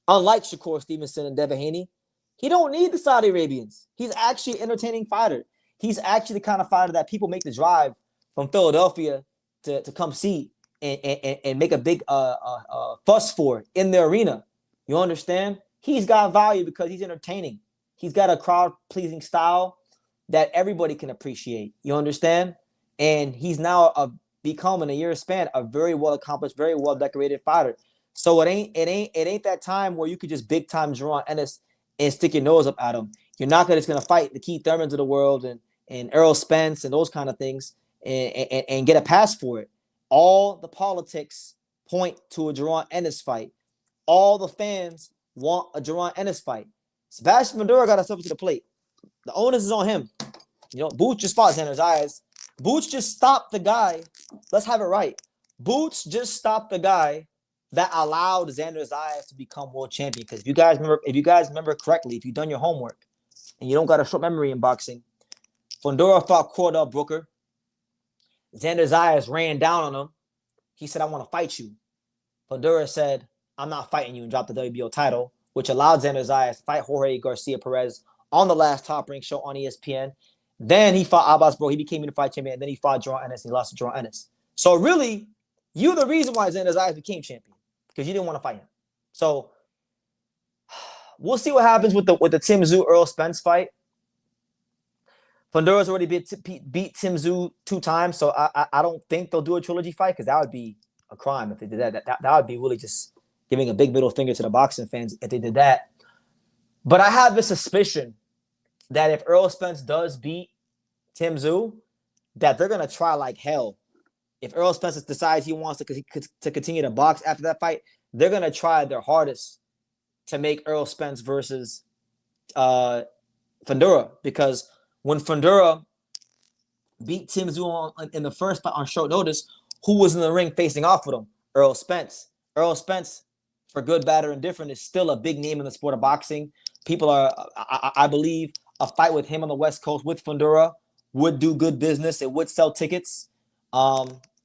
unlike Shakur Stevenson and Devin Haney, he don't need the Saudi Arabians. He's actually an entertaining fighter. He's actually the kind of fighter that people make the drive from Philadelphia to come see and make a big fuss for in the arena. You understand? He's got value because he's entertaining. He's got a crowd-pleasing style that everybody can appreciate. You understand? And he's now become, in a year span, a very well-accomplished, very well-decorated fighter. So it ain't that time where you could just big-time Jaron Ennis and stick your nose up at him. You're not just going to fight the Keith Thurmans of the world and Errol Spence and those kind of things and get a pass for it. All the politics point to a Jaron Ennis fight. All the fans want a Jaron Ennis fight. Sebastian Fundora got himself to the plate. The onus is on him. Boots just fought Xander Zayas. Boots just stopped the guy. Let's have it right. Boots just stopped the guy that allowed Xander Zayas to become world champion. Because if you guys remember correctly, if you've done your homework and you don't got a short memory in boxing, Fundora fought Cordell Brooker. Xander Zayas ran down on him. He said, "I want to fight you." Fundora said, "I'm not fighting you," and dropped the WBO title, which allowed Xander Zayas to fight Jorge Garcia Perez on the last Top Rank show on ESPN. Then he fought Abbas Bro. He became unified champion. And then he fought Jaron Ennis. And he lost to Jaron Ennis. So really, you're the reason why Xander Zayas became champion, because you didn't want to fight him. So we'll see what happens with the Tim Tszyu Earl Spence fight. Fundora's already beat Tim Tszyu 2 times, so I don't think they'll do a trilogy fight, because that would be a crime if they did that. That would be really just giving a big middle finger to the boxing fans if they did that. But I have this suspicion that if Earl Spence does beat Tim Tszyu, that they're going to try like hell. If Earl Spence decides he wants to continue to box after that fight, they're going to try their hardest to make Earl Spence versus Fundora. Because when Fundora beat Tim Tszyu in the first fight on short notice, who was in the ring facing off with him? Earl Spence. Earl Spence, for good, bad, or indifferent, is still a big name in the sport of boxing. People I believe a fight with him on the West Coast with Fundora would do good business. It would sell tickets.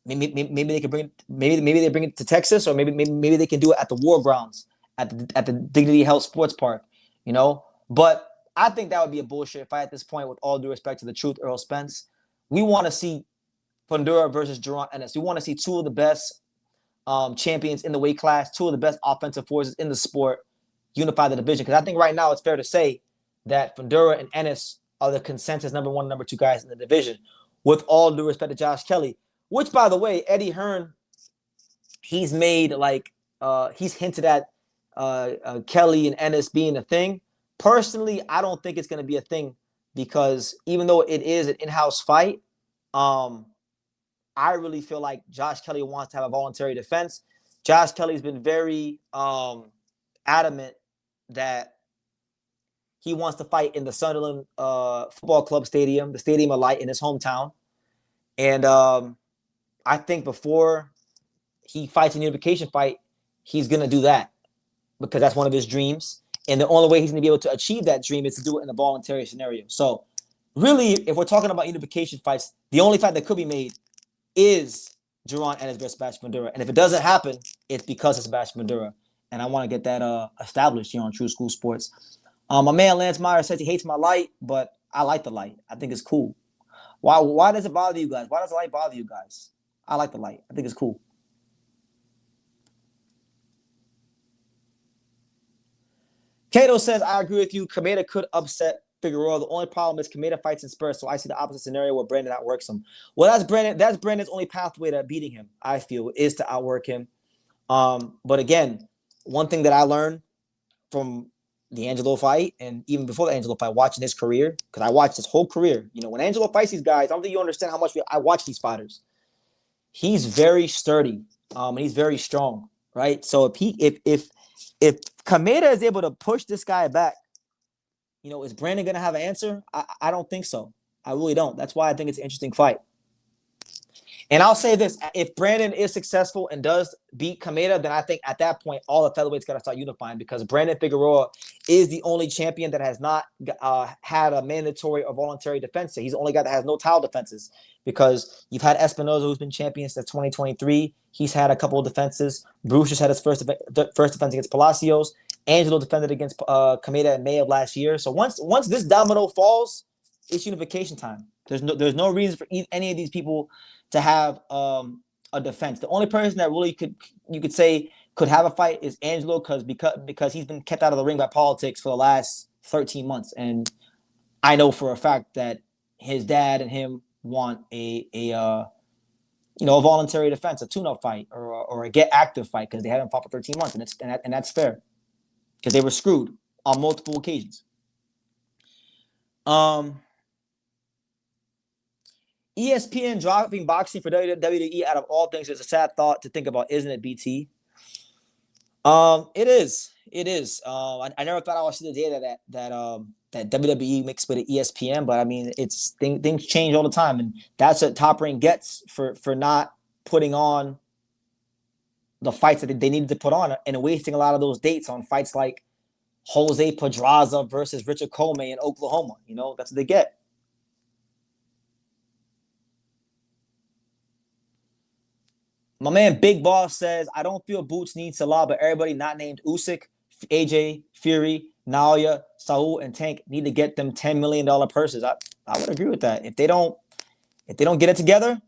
Maybe they could maybe they bring it to Texas, or maybe they can do it at the War Grounds at the Dignity Health Sports Park, But I think that would be a bullshit fight at this point, with all due respect to the truth, Earl Spence. We want to see Fundora versus Jaron Ennis. We want to see 2 of the best champions in the weight class, 2 of the best offensive forces in the sport unify the division. Because I think right now it's fair to say that Fundora and Ennis are the consensus number 1 and number 2 guys in the division. with all due respect to Josh Kelly, which, by the way, Eddie Hearn, he's made like he's hinted at Kelly and Ennis being a thing. Personally, I don't think it's going to be a thing because even though it is an in-house fight, um, I really feel like Josh Kelly wants to have a voluntary defense. Josh Kelly's been very adamant that he wants to fight in the Sunderland Football Club Stadium, the Stadium of Light in his hometown. And I think before he fights a unification fight, he's going to do that because that's one of his dreams. And the only way he's going to be able to achieve that dream is to do it in a voluntary scenario. So really, if we're talking about unification fights, the only fight that could be made is Jaron Ennis versus Sebastian Madura. And if it doesn't happen, it's because of Sebastian Madura. And I want to get that established here on True School Sports. My man Lance Meyer says he hates my light, but I like the light. I think it's cool. Why does it bother you guys? Why does the light bother you guys? I like the light. I think it's cool. Cato says, I agree with you. Kameda could upset Figueroa. The only problem is Kameda fights in Spurs, so I see the opposite scenario where Brandon outworks him. Well, that's Brandon's only pathway to beating him, I feel, is to outwork him. But again, one thing that I learned from the Angelo fight and even before the Angelo fight, watching his career, because I watched his whole career. You know, when Angelo fights these guys, I don't think you understand how much I watch these fighters. He's very sturdy, and he's very strong, right? So if Kameda is able to push this guy back, you know, is Brandon going to have an answer? I don't think so. I really don't. That's why I think it's an interesting fight. And I'll say this. If Brandon is successful and does beat Kameda, then I think at that point, all the featherweights got to start unifying because Brandon Figueroa is the only champion that has not had a mandatory or voluntary defense. He's the only guy that has no title defenses because you've had Espinoza, who's been champion since 2023. He's had a couple of defenses. Bruce just had his first defense against Palacios. Angelo defended against Kameda in May of last year. So once this domino falls, it's unification time. There's no reason for any of these people to have a defense. The only person that really you could say could have a fight is Angelo because he's been kept out of the ring by politics for the last 13 months. And I know for a fact that his dad and him want a voluntary defense, a tune-up fight or a get active fight because they haven't fought for 13 months, and that's fair because they were screwed on multiple occasions. ESPN dropping boxing for WWE out of all things is a sad thought to think about, isn't it, BT? It is. I never thought I would see the day that WWE mixed with ESPN, but I mean, things change all the time, and that's what Top Rank gets for not putting on the fights that they needed to put on and wasting a lot of those dates on fights like Jose Pedraza versus Richard Comey in Oklahoma. You know, that's what they get. My man Big Boss says, I don't feel Boots needs Salah, but everybody not named Usyk, AJ, Fury, Nalia, Saul, and Tank need to get them $10 million purses. I would agree with that. If they don't get it together,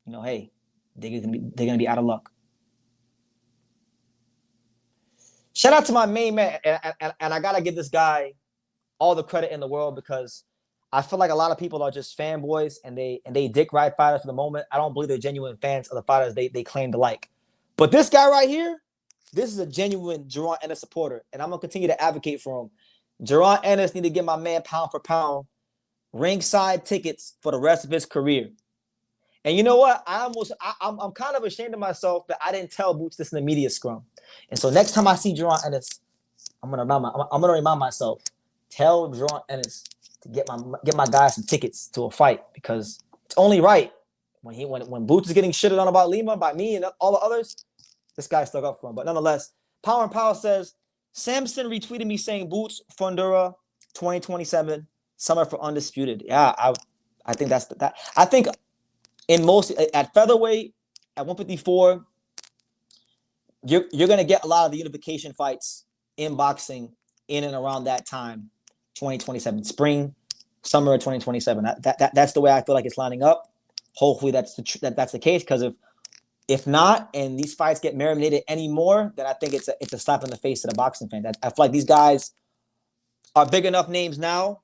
you know, hey, they're gonna be out of luck. Shout out to my main man, and I gotta give this guy all the credit in the world because I feel like a lot of people are just fanboys and they dick ride fighters for the moment. I don't believe they're genuine fans of the fighters they claim to like. But this guy right here, this is a genuine Jaron Ennis supporter, and I'm gonna continue to advocate for him. Jaron Ennis need to get my man pound for pound ringside tickets for the rest of his career. And you know what? I'm kind of ashamed of myself that I didn't tell Boots this in the media scrum. And so next time I see Jaron Ennis, I'm gonna remind myself. Tell Jaron Ennis to get my guy some tickets to a fight because it's only right when Boots is getting shitted on about Lima by me and all the others, this guy stuck up for him. But nonetheless, Power and Power says Samson retweeted me saying Boots Fundura 2027 summer for undisputed. Yeah, I think that's that. I think in most at featherweight at 154, you're gonna get a lot of the unification fights in boxing in and around that time. 2027, spring, summer of 2027. That's the way I feel like it's lining up. Hopefully that's the case because if not, and these fights get marinated anymore, then I think it's a slap in the face to the boxing fan. I feel like these guys are big enough names now.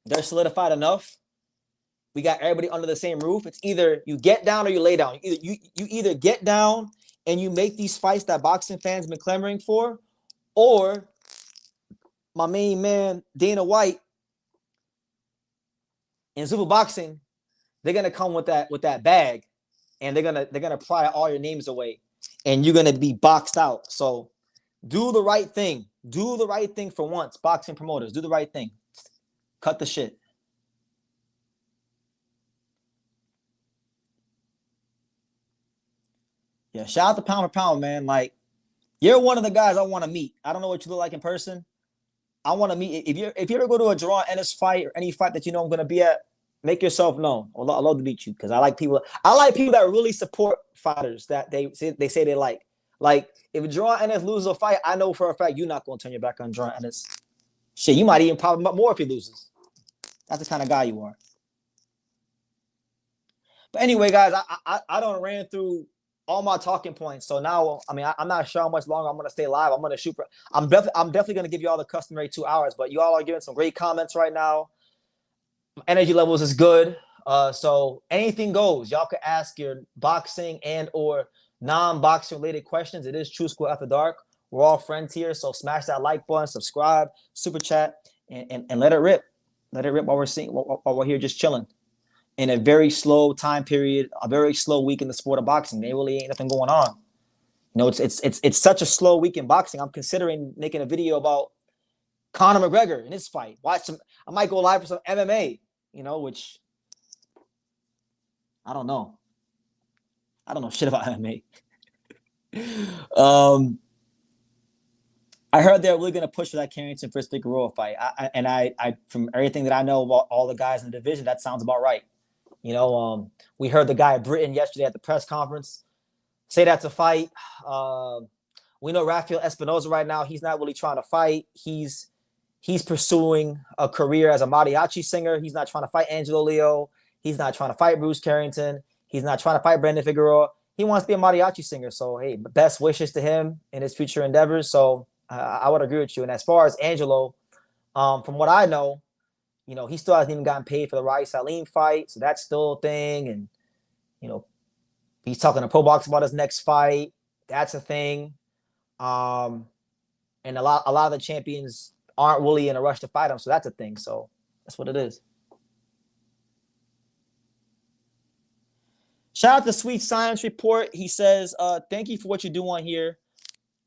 They're solidified enough. We got everybody under the same roof. It's either you get down or you lay down. You either get down and you make these fights that boxing fans have been clamoring for, or my main man Dana White and Zuffa Boxing, they're gonna come with that bag, and they're gonna pry all your names away, and you're gonna be boxed out. So do the right thing. Do the right thing for once, boxing promoters. Do the right thing. Cut the shit. Yeah, shout out to Pound for Pound, man. Like, you're one of the guys I want to meet. I don't know what you look like in person. I want to meet. If you ever go to a Jerron Ennis fight or any fight that you know I'm gonna be at, make yourself known. I'd love to meet you because I like people. I like people that really support fighters that they say they like. Like, if Jerron Ennis loses a fight, I know for a fact you're not gonna turn your back on Jerron Ennis. Shit, you might even probably more if he loses. That's the kind of guy you are. But anyway, guys, I don't ran through all my talking points. So now, I mean, I'm not sure how much longer I'm going to stay live. I'm going to shoot for. I'm definitely going to give you all the customary 2 hours. But you all are giving some great comments right now. Energy levels is good. So anything goes. Y'all can ask your boxing and or non-boxing related questions. It is True School After Dark. We're all friends here. So smash that like button, subscribe, super chat, and let it rip. Let it rip while we're here just chilling. In a very slow time period, a very slow week in the sport of boxing. There really ain't nothing going on. You know, it's such a slow week in boxing. I'm considering making a video about Conor McGregor in his fight. I might go live for some MMA, you know, which I don't know. I don't know shit about MMA. I heard they're really gonna push for that Carrington Fritz Figueroa fight. I from everything that I know about all the guys in the division, that sounds about right. You know, we heard the guy at Britain yesterday at the press conference say that's a fight. We know Rafael Espinoza right now. He's not really trying to fight. He's pursuing a career as a mariachi singer. He's not trying to fight Angelo Leo. He's not trying to fight Bruce Carrington. He's not trying to fight Brandon Figueroa. He wants to be a mariachi singer. So, hey, best wishes to him in his future endeavors. So I would agree with you. And as far as Angelo, from what I know, you know, he still hasn't even gotten paid for the Rai Salim fight. So that's still a thing. And, you know, he's talking to Pro Box about his next fight. That's a thing. And a lot of the champions aren't really in a rush to fight him. So that's a thing. So that's what it is. Shout out to Sweet Science Report. He says, thank you for what you do on here.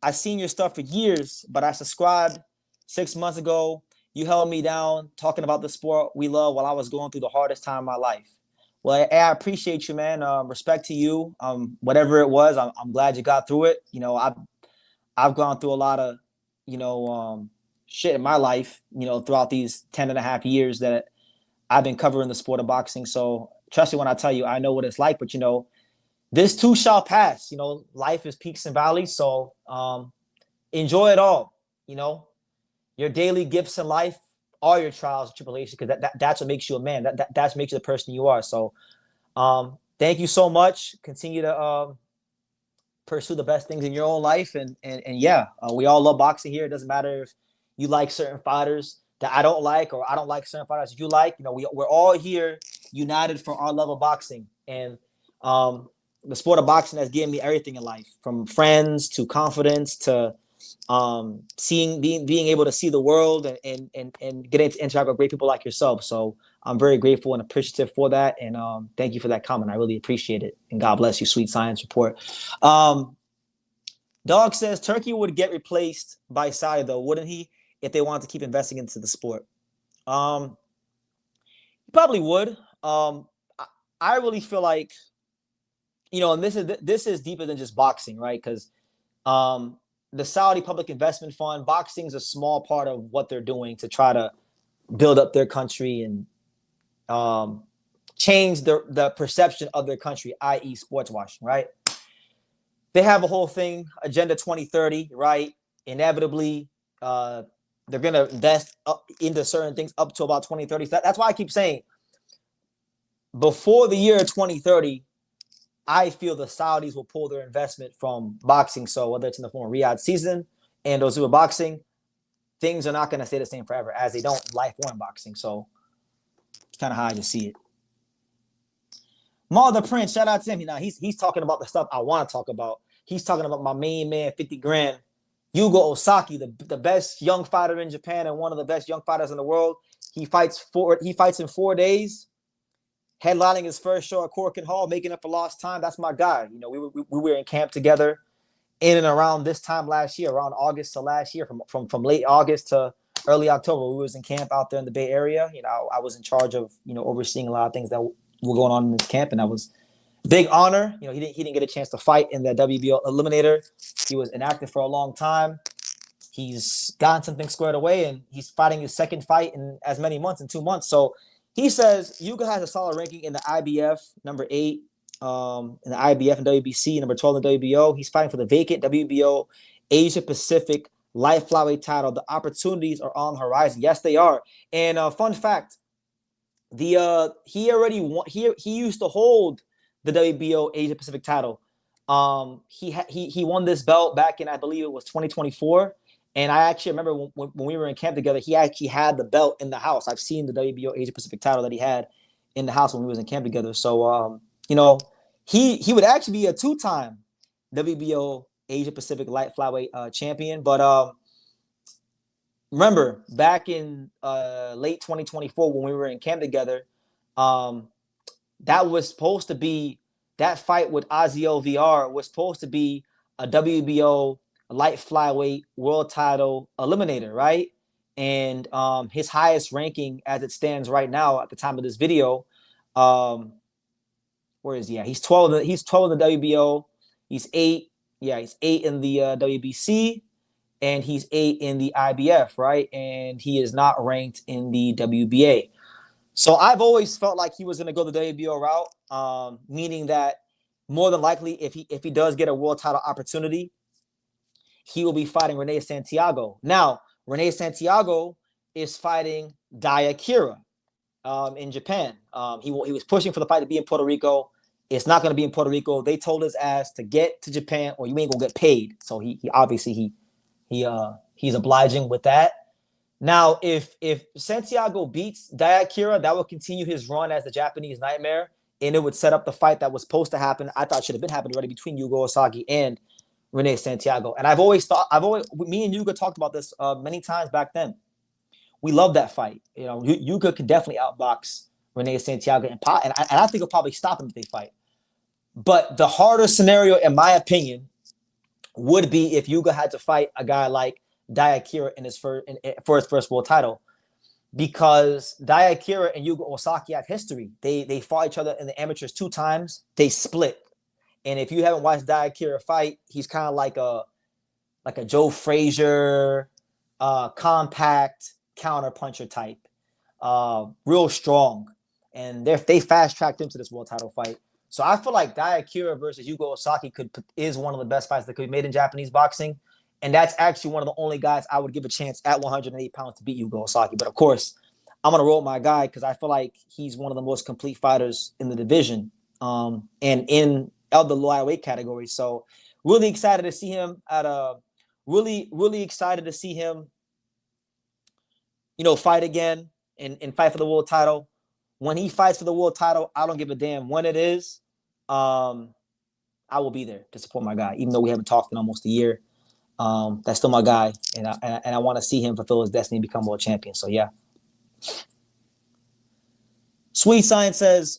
I've seen your stuff for years, but I subscribed 6 months ago. You held me down talking about the sport we love while I was going through the hardest time of my life. Well, I appreciate you, man. Respect to you. Whatever it was, I'm glad you got through it. You know, I've gone through a lot of, you know, shit in my life, you know, throughout these 10 and a half years that I've been covering the sport of boxing. So trust me when I tell you, I know what it's like. But, you know, this too shall pass. You know, life is peaks and valleys. So enjoy it all, you know. Your daily gifts in life are your trials and tribulations, because that's what makes you a man. That's what makes you the person you are. So thank you so much. Continue to pursue the best things in your own life. And yeah, we all love boxing here. It doesn't matter if you like certain fighters that I don't like, or I don't like certain fighters that you like. You know, we're all here united for our love of boxing. And the sport of boxing has given me everything in life, from friends to confidence to being able to see the world and getting to interact with great people like yourself. So I'm very grateful and appreciative for that. And thank you for that comment. I really appreciate it. And God bless you, Sweet Science Report. Dog says Turkey would get replaced by Saudi, though, wouldn't he, if they wanted to keep investing into the sport? He probably would. I really feel like, you know, and this is deeper than just boxing, right? Because the Saudi Public Investment Fund, boxing is a small part of what they're doing to try to build up their country and change the perception of their country, i.e. sports washing, right? They have a whole thing, Agenda 2030, right? Inevitably, they're going to invest into certain things up to about 2030. So that's why I keep saying, before the year 2030, I feel the Saudis will pull their investment from boxing. So whether it's in the form of Riyadh season and Zuffa boxing, things are not going to stay the same forever, as they don't life or in boxing. So kind of how I just see it. Ma the Prince, shout out to him. Now he's talking about the stuff I want to talk about. He's talking about my main man, 50 grand, Yugo Osaki, the best young fighter in Japan and one of the best young fighters in the world. He fights in 4 days, headlining his first show at Corkin Hall, making up for lost time. That's my guy. You know, we were in camp together in and around this time last year, around August to last year, from late August to early October. We was in camp out there in the Bay Area. You know, I was in charge of, you know, overseeing a lot of things that were going on in this camp, and that was big honor. You know, he didn't get a chance to fight in the WBO Eliminator. He was inactive for a long time. He's gotten something squared away, and he's fighting his second fight in as many months, in 2 months. So he says Yuga has a solid ranking in the IBF, number 8, in the IBF and WBC, number 12 in the WBO. He's fighting for the vacant WBO Asia Pacific light flyweight title. The opportunities are on the horizon. Yes, they are. And fun fact, he already won. He used to hold the WBO Asia Pacific title. He won this belt back in, I believe it was 2024. And I actually remember when we were in camp together, he actually had the belt in the house. I've seen the WBO Asia Pacific title that he had in the house when we was in camp together. So, you know, he would actually be a 2-time WBO Asia Pacific light flyweight champion. But remember, back in late 2024 when we were in camp together, that was supposed to be, that fight with Azio VR was supposed to be a WBO light flyweight world title eliminator, right? And his highest ranking as it stands right now at the time of this video, where is he at? He's 12. He's 12 in the WBO. He's 8. Yeah, he's 8 in the WBC, and he's 8 in the IBF, right? And he is not ranked in the WBA. So I've always felt like he was going to go the WBO route, meaning that more than likely, if he does get a world title opportunity, he will be fighting Rene Santiago. Now, Rene Santiago is fighting Daikira in Japan. He was pushing for the fight to be in Puerto Rico. It's not going to be in Puerto Rico. They told his ass to get to Japan or you ain't going to get paid. So he obviously he's obliging with that. Now, if Santiago beats Daikira, that will continue his run as the Japanese Nightmare, and it would set up the fight that was supposed to happen. I thought should have been happening already between Yugo Osaki and Rene Santiago. And me and Yuga talked about this many times back then. We love that fight. You know, Yuga could definitely outbox Rene Santiago, and I think he'll probably stop him if they fight. But the harder scenario, in my opinion, would be if Yuga had to fight a guy like Daikira for his first world title, because Daikira and Yuga Osaki have history. They fought each other in the amateurs 2 times. They split. And if you haven't watched Daikira fight, he's kind of like a Joe Frazier, compact counter puncher type, real strong. And they fast tracked him to this world title fight. So I feel like Daikira versus Yugo Osaki is one of the best fights that could be made in Japanese boxing. And that's actually one of the only guys I would give a chance at 108 pounds to beat Yugo Osaki. But of course, I'm going to roll my guy because I feel like he's one of the most complete fighters in the division and in the lower weight category. So really excited to see him really excited to see him, you know, fight again and fight for the world title. When he fights for the world title, I don't give a damn when it is. I will be there to support my guy, even though we haven't talked in almost a year. That's still my guy, and I want to see him fulfill his destiny and become world champion. So yeah. Sweet Science says,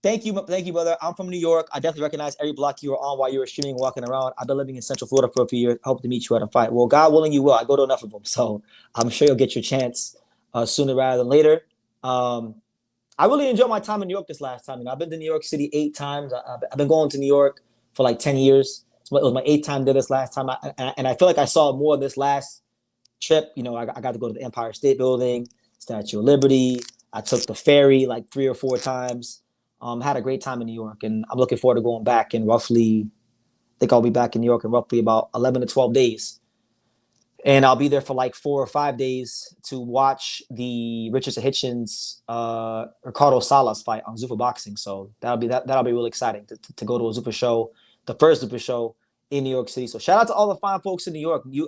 thank you, brother. I'm from New York. I definitely recognize every block you were on while you were streaming, walking around. I've been living in Central Florida for a few years. Hope to meet you at a fight. Well, God willing, you will. I go to enough of them, so I'm sure you'll get your chance sooner rather than later. I really enjoyed my time in New York this last time. You know, I've been to New York City 8 times. I've been going to New York for like 10 years. So it was my 8th time there this last time. And I feel like I saw more this last trip. You know, I got to go to the Empire State Building, Statue of Liberty. I took the ferry like 3 or 4 times. Had a great time in New York. And I'm looking forward to going back in roughly, I think I'll be back in New York in roughly about 11 to 12 days. And I'll be there for like 4 or 5 days to watch the Richardson Hitchens Ricardo Salas fight on Zuffa Boxing. So that'll be really exciting to go to a Zuffa show, the first Zuffa show in New York City. So shout out to all the fine folks in New York. New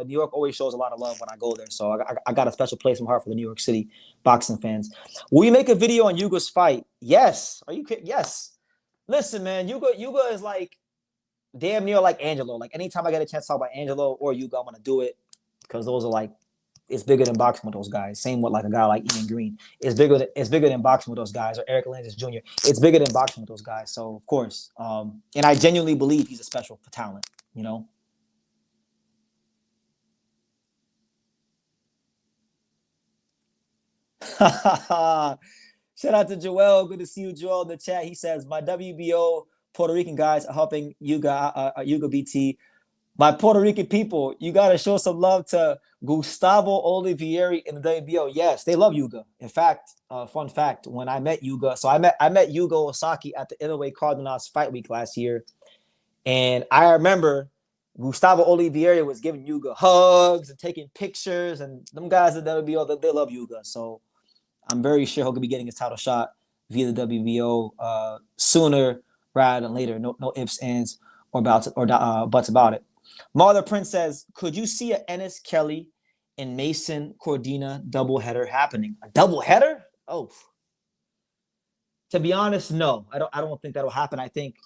York always shows a lot of love when I go there. So I got a special place in my heart for the New York City boxing fans. Will you make a video on Yuga's fight? Yes. Are you kidding? Yes. Listen, man, Yuga is like damn near like Angelo. Like anytime I get a chance to talk about Angelo or Yuga, I'm gonna do it because those are like it's bigger than boxing with those guys. Same with like a guy like Ian Green. It's bigger than boxing with those guys or Eric Landis Jr. It's bigger than boxing with those guys. So of course, and I genuinely believe he's a special talent. You know. Shout out to Joel. Good to see you, Joel, in the chat. He says my WBO Puerto Rican guys are helping Yuga BT. My Puerto Rican people, you got to show some love to Gustavo Olivieri in the WBO. Yes, they love Yuga. In fact, fun fact, when I met Yuga, so I met Yuga Osaki at the Inoue Cardinals Fight Week last year. And I remember Gustavo Olivieri was giving Yuga hugs and taking pictures. And them guys at the WBO, they love Yuga. So I'm very sure he'll be getting his title shot via the WBO sooner rather than later. No ifs, ands, or buts about it. Martha Prince says, could you see a Ennis Kelly and Mason Cordina doubleheader happening? A doubleheader? Oh. To be honest, no. I don't think that'll happen. I think,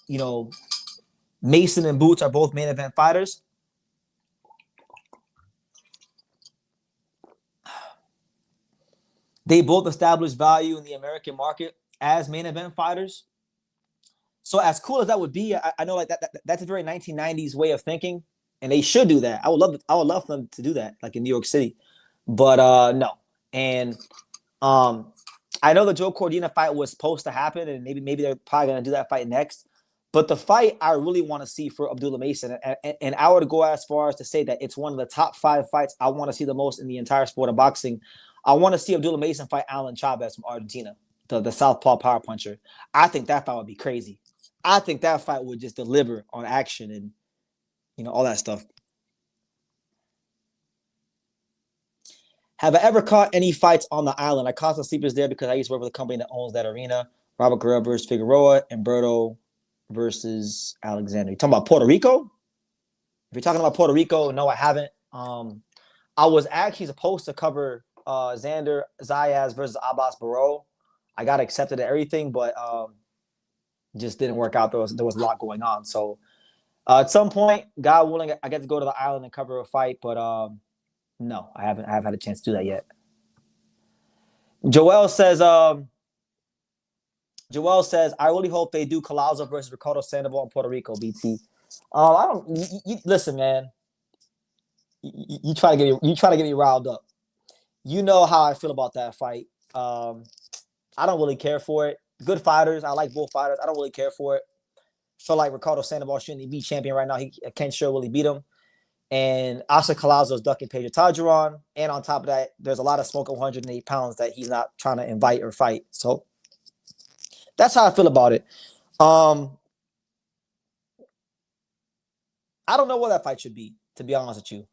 Mason and Boots are both main event fighters. They both established value in the American market as main event fighters. So as cool as that would be, I know like that's a very 1990s way of thinking. And they should do that. I would love for them to do that, like in New York City. But no. And I know the Joe Cordina fight was supposed to happen, and maybe they're probably gonna do that fight next. But the fight I really want to see for Abdullah Mason, and I would go as far as to say that it's one of the top 5 fights I want to see the most in the entire sport of boxing. I want to see Abdullah Mason fight Alan Chavez from Argentina, the southpaw power puncher. I think that fight would be crazy. I think that fight would just deliver on action and all that stuff. Have I ever caught any fights on the island? I caught some sleepers there because I used to work with a company that owns that arena. Robert Guerrero versus Figueroa, Humberto versus Alexander. You talking about Puerto Rico? If you're talking about Puerto Rico, no, I haven't. I was actually supposed to cover Xander Zayas versus Abbas Barrow. I got accepted at everything, but just didn't work out. There was a lot going on. So at some point, God willing, I get to go to the island and cover a fight, but no, I haven't had a chance to do that yet. Joel says, I really hope they do Collazo versus Ricardo Sandoval in Puerto Rico, BT. I don't listen, man. You try to get me riled up. You know how I feel about that fight. I don't really care for it. Good fighters. I like both fighters. I don't really care for it. Feel like Ricardo Sandoval shouldn't be champion right now. Ken Sherwood beat him. And Oscar Collazo is ducking Pedro Tajuron. And on top of that, there's a lot of smoke at 108 pounds that he's not trying to invite or fight. So that's how I feel about it. I don't know what that fight should be, to be honest with you.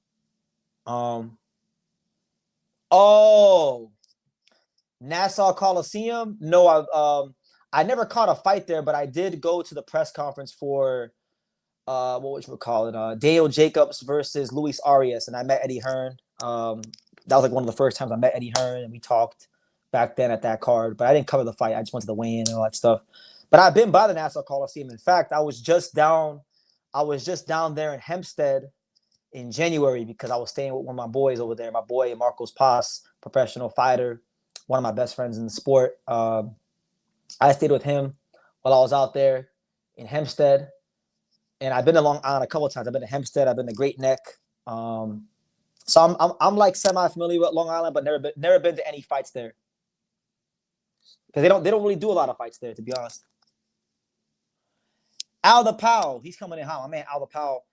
Nassau Coliseum. No, I never caught a fight there, but I did go to the press conference for what would you call it? Daniel Jacobs versus Luis Arias, and I met Eddie Hearn. That was like one of the first times I met Eddie Hearn, and we talked back then at that card. But I didn't cover the fight. I just went to the weigh-in and all that stuff. But I've been by the Nassau Coliseum. In fact, I was just down there in Hempstead in January because I was staying with one of my boys over there. My boy Marcos Paz, professional fighter, one of my best friends in the sport. I stayed with him while I was out there in Hempstead. And I've been to Long Island a couple of times. I've been to Hempstead. I've been to Great Neck. So I'm like semi-familiar with Long Island, but never been to any fights there. Because they don't really do a lot of fights there, to be honest. Al the Powell, he's coming in hot. My man Al the Powell.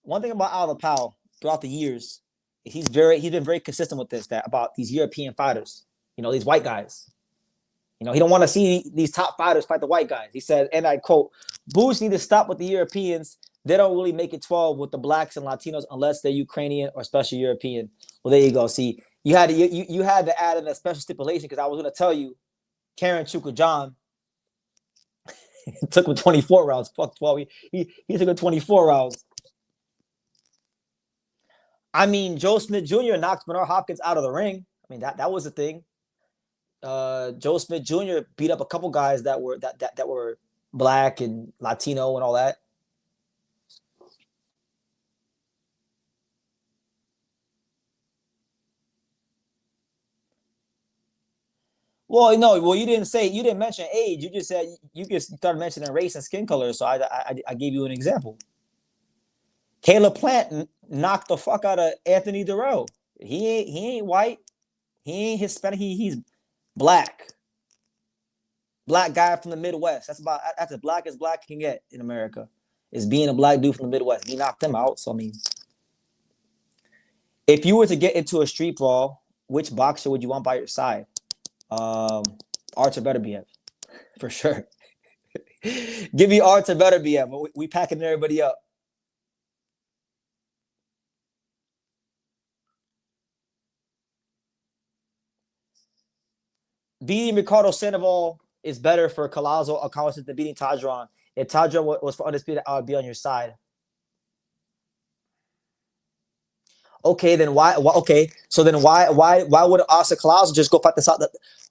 One thing about Al the Powell throughout the years, he's been very consistent with this, that about these European fighters, these white guys. He don't want to see these top fighters fight the white guys. He said, and I quote, "Boots need to stop with the Europeans. They don't really make it 12 with the blacks and Latinos unless they're Ukrainian or special European." Well, there you go. See, you had to add in a special stipulation because I was going to tell you, Karen Chuka John took him 24 rounds. Fuck 12. He took him 24 rounds. I mean, Joe Smith Jr. knocked Bernard Hopkins out of the ring. I mean, that was a thing. Joe Smith Jr. beat up a couple guys that were black and Latino and all that. Well, no, well, you didn't mention age. You just said you just started mentioning race and skin color. So I gave you an example. Caleb Plant knocked the fuck out of Anthony Durrell. He ain't white. He ain't Hispanic. He's black. Black guy from the Midwest. That's as black can get in America. Is being a black dude from the Midwest. He knocked them out. So I mean, if you were to get into a street brawl, which boxer would you want by your side? Um, Artur Beterbiev, for sure. Give me Artur Beterbiev. We packing everybody up. Beating Ricardo Sandoval is better for Collazo Alcantara than beating Tadron. If Tadron was for undisputed, I would be on your side. Okay, then why? Okay, so then why would Asa Collazo just go fight the South?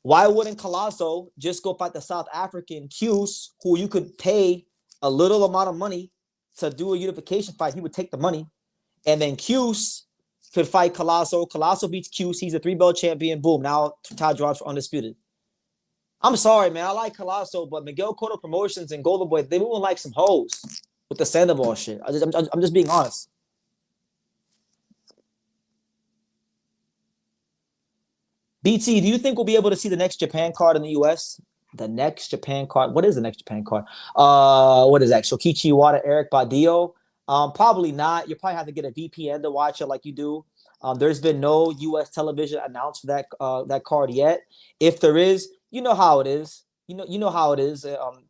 Why wouldn't Collazo just go fight the South African Q's, who you could pay a little amount of money to do a unification fight? He would take the money, and then Q's could fight Collazo. Collazo beats Q's. He's a 3-belt champion. Boom. Now Tadron's for undisputed. I'm sorry, man. I like Colosso, but Miguel Cotto Promotions and Golden Boy, they moving like some hoes with the Sandoval shit. I'm just being honest. BT, do you think we'll be able to see the next Japan card in the US? The next Japan card. What is the next Japan card? What is that? Shokichi Wada, Eric Badillo. Probably not. You probably have to get a VPN to watch it like you do. There's been no US television announced for that card yet. If there is, you know how it is. You know how it is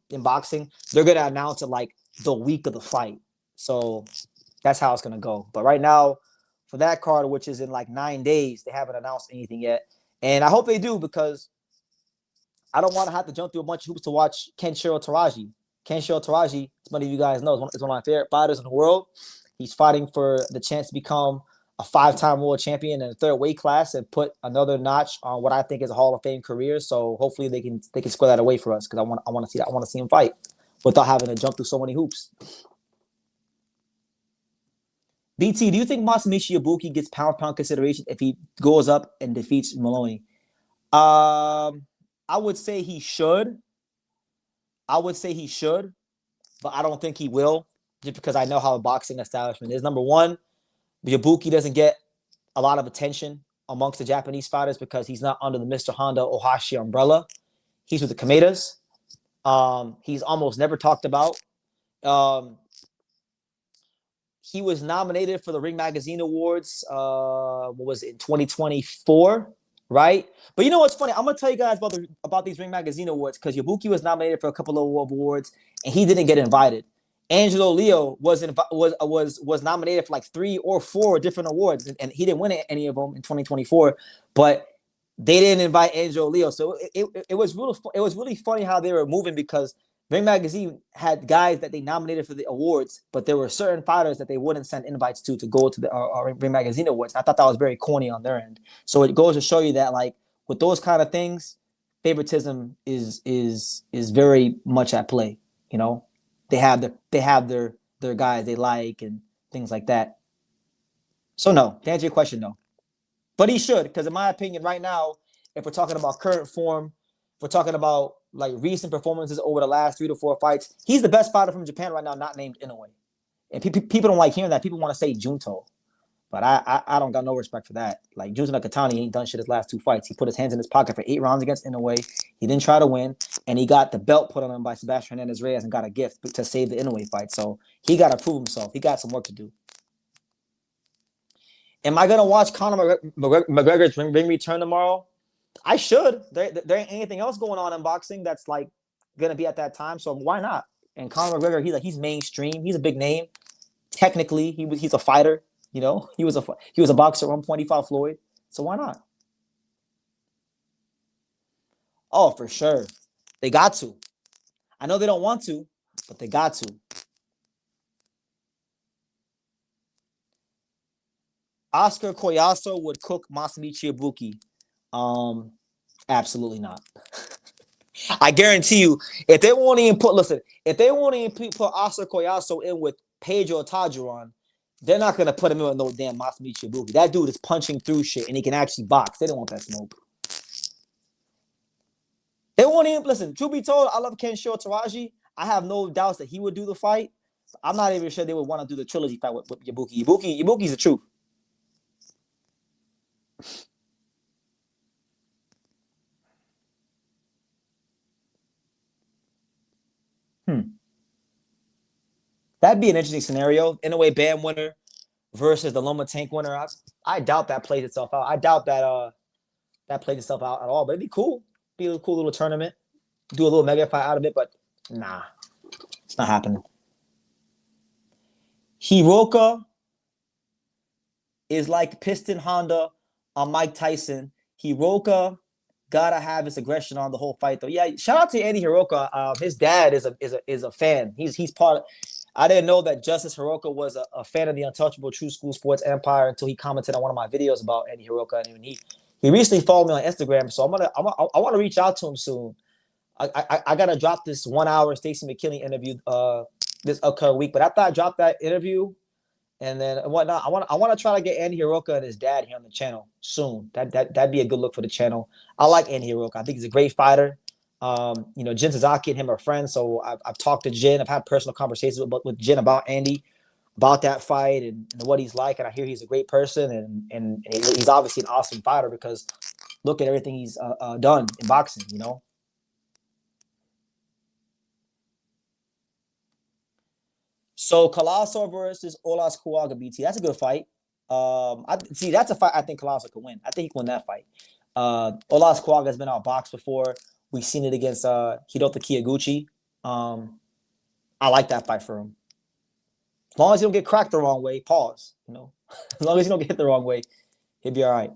in boxing. They're gonna announce it like the week of the fight. So that's how it's gonna go. But right now, for that card, which is in like 9 days, they haven't announced anything yet. And I hope they do because I don't want to have to jump through a bunch of hoops to watch Kenshiro Taraji. Kenshiro Taraji, as many of you guys know, is one of my favorite fighters in the world. He's fighting for the chance to become a 5-time world champion in a third weight class and put another notch on what I think is a Hall of Fame career. So hopefully they can square that away for us because I want to see that. I want to see him fight without having to jump through so many hoops. BT, do you think Masamichi Ibuki gets pound consideration if he goes up and defeats Maloney? I would say he should. But I don't think he will, just because I know how a boxing establishment is. Number one, Yabuki doesn't get a lot of attention amongst the Japanese fighters because he's not under the Mr. Honda Ohashi umbrella. He's with the Kamedas. He's almost never talked about. He was nominated for the Ring Magazine Awards. What was it, in 2024, right? But you know what's funny? I'm gonna tell you guys about these Ring Magazine Awards because Yabuki was nominated for a couple of awards and he didn't get invited. Angelo Leo was nominated for like 3 or 4 different awards and he didn't win any of them in 2024. But they didn't invite Angelo Leo, so it was really funny how they were moving because Ring Magazine had guys that they nominated for the awards, but there were certain fighters that they wouldn't send invites to go to the Ring Magazine Awards. I thought that was very corny on their end. So it goes to show you that, like, with those kind of things, favoritism is very much at play. You know, they have their guys they like and things like that. So no, to answer your question, no. But he should, because in my opinion, right now, if we're talking about current form, if we're talking about like recent performances over the last 3 to 4 fights, he's the best fighter from Japan right now, not named Inoue. And people don't like hearing that. People want to say Junto. But I don't got no respect for that. Like, Junto Nakatani ain't done shit his last 2 fights. He put his hands in his pocket for 8 rounds against Inoue. He didn't try to win, and he got the belt put on him by Sebastian Hernandez-Reyes and got a gift to save the Inoue fight. So he got to prove himself. He got some work to do. Am I going to watch Conor McGregor's ring return tomorrow? I should. There ain't anything else going on in boxing that's like going to be at that time, so why not? And Conor McGregor, he's mainstream. He's a big name. Technically, he's a fighter. You know, he was a boxer at one point. He fought Floyd, so why not? Oh, for sure, they got to. I know they don't want to, but they got to. Oscar Koyasu would cook Masamichi Ibuki. Absolutely not. I guarantee you, if they won't even put Oscar Koyasu in with Pedro Tajuron, they're not gonna put him in with no damn Masamichi Ibuki. That dude is punching through shit and he can actually box. They don't want that smoke. They won't even listen. Truth be told, I love Kenshiro Taraji. I have no doubts that he would do the fight. I'm not even sure they would want to do the trilogy fight with Ibuki. Ibuki's the truth. That'd be an interesting scenario. In a way, Bam winner versus the Loma Tank winner. I doubt that plays itself out. I doubt that plays itself out at all. But it'd be cool. Be a cool little tournament. Do a little mega fight out of it. But nah, it's not happening. Hiroka is like Piston Honda on Mike Tyson. Hiroka gotta have his aggression on the whole fight though. Yeah, shout out to Andy Hiroka. His dad is a fan. He's part of. I didn't know that Justice Hiroka was a fan of the Untouchable True School Sports Empire until he commented on one of my videos about Andy Hiroka, and he recently followed me on Instagram. So I want to reach out to him soon. I gotta drop this 1 hour Stacey McKinley interview this upcoming week. But after I drop that interview and then whatnot, I want to try to get Andy Hiroka and his dad here on the channel soon. That'd be a good look for the channel. I like Andy Hiroka. I think he's a great fighter. Jin Sasaki and him are friends, so I've talked to Jin. I've had personal conversations with Jin about Andy, about that fight and what he's like. And I hear he's a great person and he's obviously an awesome fighter because look at everything he's done in boxing, you know. So Colossal versus Olas Kuaga BT. That's a good fight. That's a fight I think Colossal could win. I think he can win that fight. Olas Kuaga has been outboxed before. We've seen it against Hirota Kiyoguchi. I like that fight for him. As long as he don't get cracked the wrong way, pause. You know, as long as he don't get hit the wrong way, he'll be all right.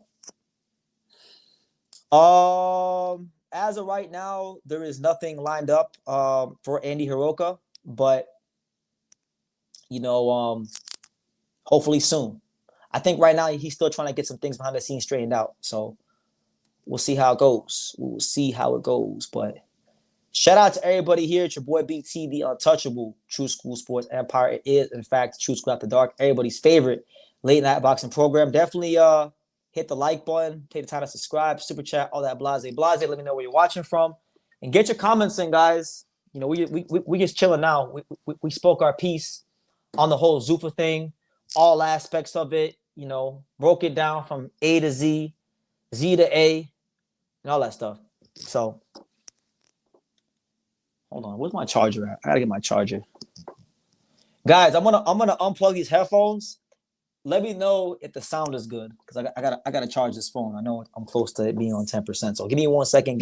As of right now, there is nothing lined up for Andy Hiroka, but hopefully soon. I think right now he's still trying to get some things behind the scenes straightened out. So we'll see how it goes. But shout out to everybody here. It's your boy BT, the Untouchable True School Sports Empire. It is, in fact, True School After Dark, everybody's favorite late night boxing program. Definitely hit the like button, take the time to subscribe, super chat, all that blase. Let me know where you're watching from, and get your comments in, guys. We just chilling now. We spoke our piece on the whole Zuffa thing, all aspects of it. Broke it down from A to Z, Z to A, and all that stuff. So, hold on, where's my charger at? I gotta get my charger, guys. I'm gonna unplug these headphones. Let me know if the sound is good because I gotta charge this phone. I know I'm close to it being on 10%. So give me 1 second.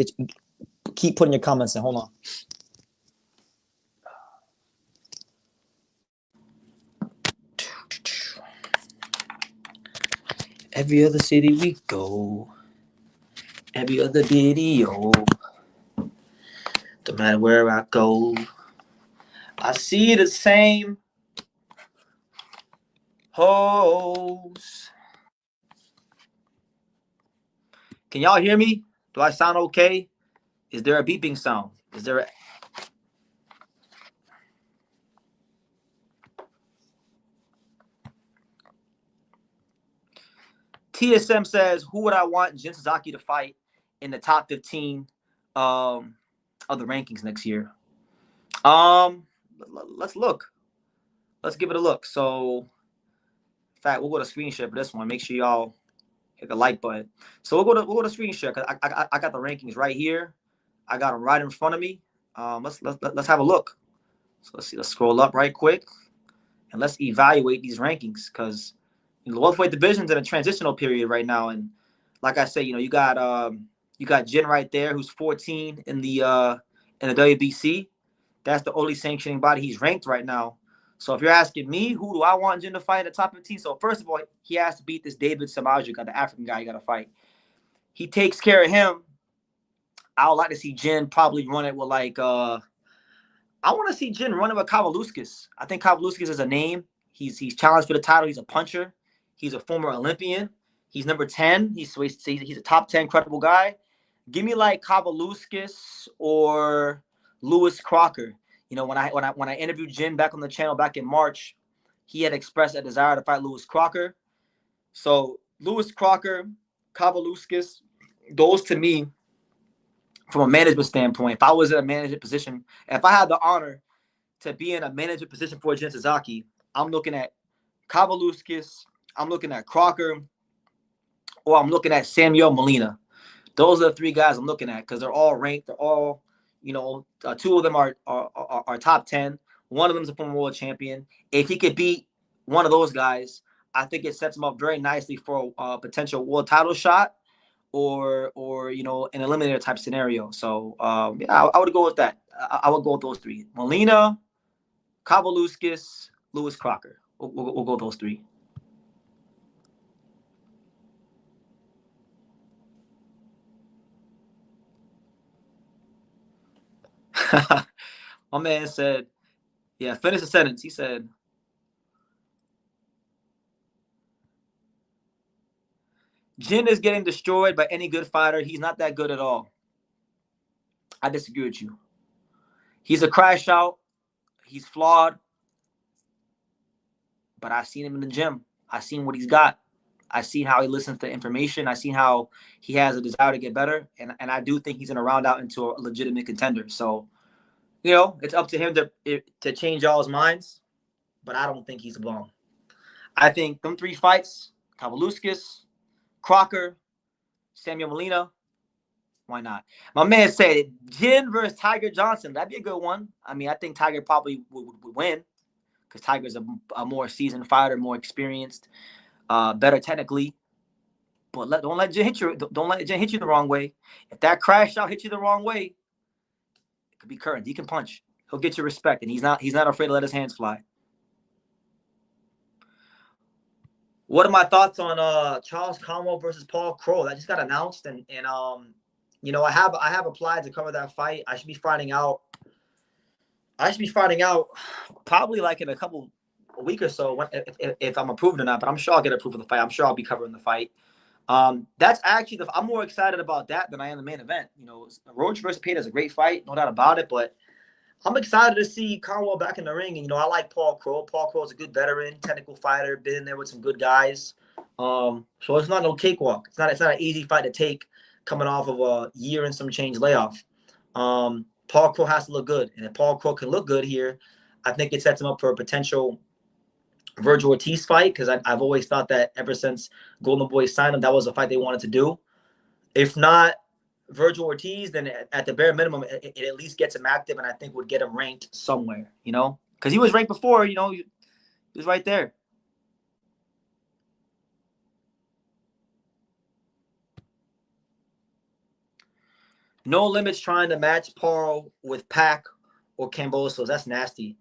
Keep putting your comments in. Hold on. Every other city we go, every other video. No matter where I go, I see the same hoes. Can y'all hear me? Do I sound okay? Is there a beeping sound? Is there a... TSM says, who would I want Jin Sasaki to fight in the top 15 of the rankings next year? Let's look. Let's give it a look. So, in fact, we'll go to screen share for this one. Make sure y'all hit the like button. So we'll go to screen share because I got the rankings right here. I got them right in front of me. Let's have a look. So let's see. Let's scroll up right quick and let's evaluate these rankings because the welterweight division's in a transitional period right now. And like I said, you got Jin right there, who's 14 in the WBC. That's the only sanctioning body he's ranked right now. So if you're asking me, who do I want Jin to fight in the top 15? So first of all, he has to beat this David Samajic, the African guy. You got to fight. He takes care of him. I would like to see Jin probably run it with I want to see Jin run it with Kavaluskas. I think Kavaluskas is a name. He's challenged for the title. He's a puncher.
He's a former Olympian. He's number 10. He's a top 10 credible guy. Give me like Kavaluskis or Lewis Crocker. You know, when I interviewed Jin back on the channel back in March, he had expressed a desire to fight Lewis Crocker. So Lewis Crocker, Kavaluskis, those to me, from a management standpoint, if I was in a management position, if I had the honor to be in a management position for Jin Sasaki, I'm looking at Kavaluskis, I'm looking at Crocker, or I'm looking at Samuel Molina. Those are the three guys I'm looking at because they're all ranked. They're all, you know, two of them are top 10. One of them is a former world champion. If he could beat one of those guys, I think it sets him up very nicely for a potential world title shot or you know, an eliminator type scenario. So yeah, I would go with that. I would go with those three: Molina, Kavaluskis, Lewis Crocker. We'll go with those three. My man said, yeah, finish the sentence. He said, Jin is getting destroyed by any good fighter. He's not that good at all. I disagree with you. He's a crash out. He's flawed. But I've seen him in the gym. I've seen what he's got. I've seen how he listens to information. I've seen how he has a desire to get better. And I do think he's going to round out into a legitimate contender. So, you know, it's up to him to change y'all's minds. But I don't think he's a bum. I think them three fights, Kavaluskis, Crocker, Samuel Molina, why not? My man said Jin versus Tiger Johnson. That'd be a good one. I mean, I think Tiger probably would win because Tiger's a more seasoned fighter, more experienced, better technically. But don't let Jin hit you. Don't let Jin hit you the wrong way. If that crash out hits you the wrong way, it could be current. He can punch. He'll get your respect, and he's not afraid to let his hands fly. What are my thoughts on Charles Conwell versus Paul Crow? That just got announced, and you know, I have applied to cover that fight. I should be finding out probably like in a week or so if I'm approved or not. But I'm sure I'll get approved for the fight. I'm sure I'll be covering the fight. That's actually I'm more excited about that than I am the main event. You know, Roach versus Payne is a great fight, no doubt about it. But I'm excited to see Conwell back in the ring. And, you know, I like Paul Crow. Paul Crow is a good veteran, technical fighter, been in there with some good guys. So it's not no cakewalk. It's not an easy fight to take coming off of a year and some change layoff. Paul Crow has to look good. And if Paul Crow can look good here, I think it sets him up for a potential Virgil Ortiz fight because I've always thought that ever since Golden Boy signed him, that was a fight they wanted to do. If not Virgil Ortiz, then at the bare minimum, it at least gets him active, and I think would get him ranked somewhere, you know? Because he was ranked before, you know, he was right there. No Limits trying to match Paro with Pac or Kambosos. That's nasty.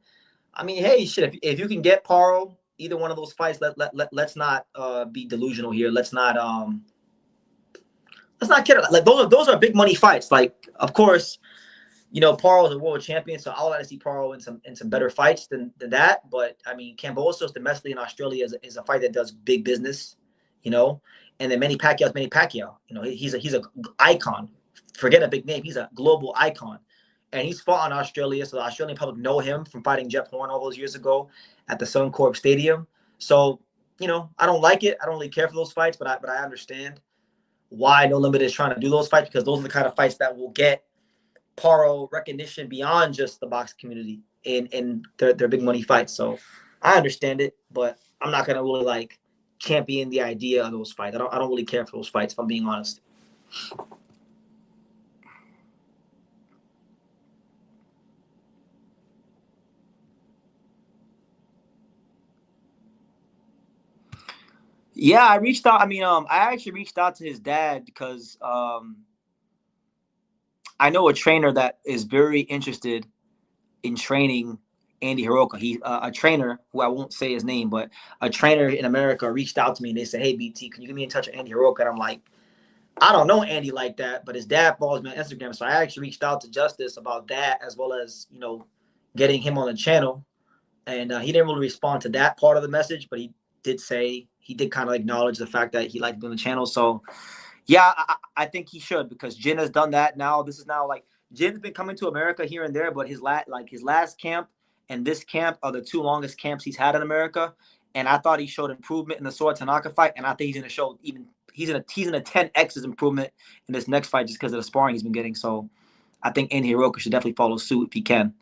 I mean, hey, shit, if you can get Paro, either one of those fights, let's not be delusional here. Let's not kid. Like those are big money fights. Like, of course, you know, Paro is a world champion, so I would like to see Paro in some better fights than that. But I mean, Kambosos domestically in Australia is a fight that does big business, you know. And then Manny Pacquiao. You know, he's a icon. Forget a big name. He's a global icon. And he's fought in Australia, so the Australian public know him from fighting Jeff Horn all those years ago at the Suncorp Stadium. So, you know, I don't like it. I don't really care for those fights, but I understand why No Limit is trying to do those fights because those are the kind of fights that will get Paro recognition beyond just the boxing community in their big money fights. So I understand it, but I'm not gonna really like champion the idea of those fights. I don't really care for those fights, if I'm being honest. Yeah, I reached out. I mean, I actually reached out to his dad because I know a trainer that is very interested in training Andy Hiroka. He's a trainer who I won't say his name, but a trainer in America reached out to me and they said, "Hey, BT, can you get me in touch with Andy Hiroka?" And I'm like, I don't know Andy like that, but his dad follows me on Instagram, so I actually reached out to Justice about that as well as, you know, getting him on the channel. And he didn't really respond to that part of the message, but he did say he did kind of acknowledge the fact that he liked doing the channel. So yeah, I think he should, because Jin has done that. Now this is now like Jin's been coming to America here and there, but his last camp and this camp are the two longest camps he's had in America. And I thought he showed improvement in the Sword Tanaka fight, and I think he's gonna show even he's in a 10x's improvement in this next fight just because of the sparring he's been getting. So I think Andy Hiroka should definitely follow suit if he can.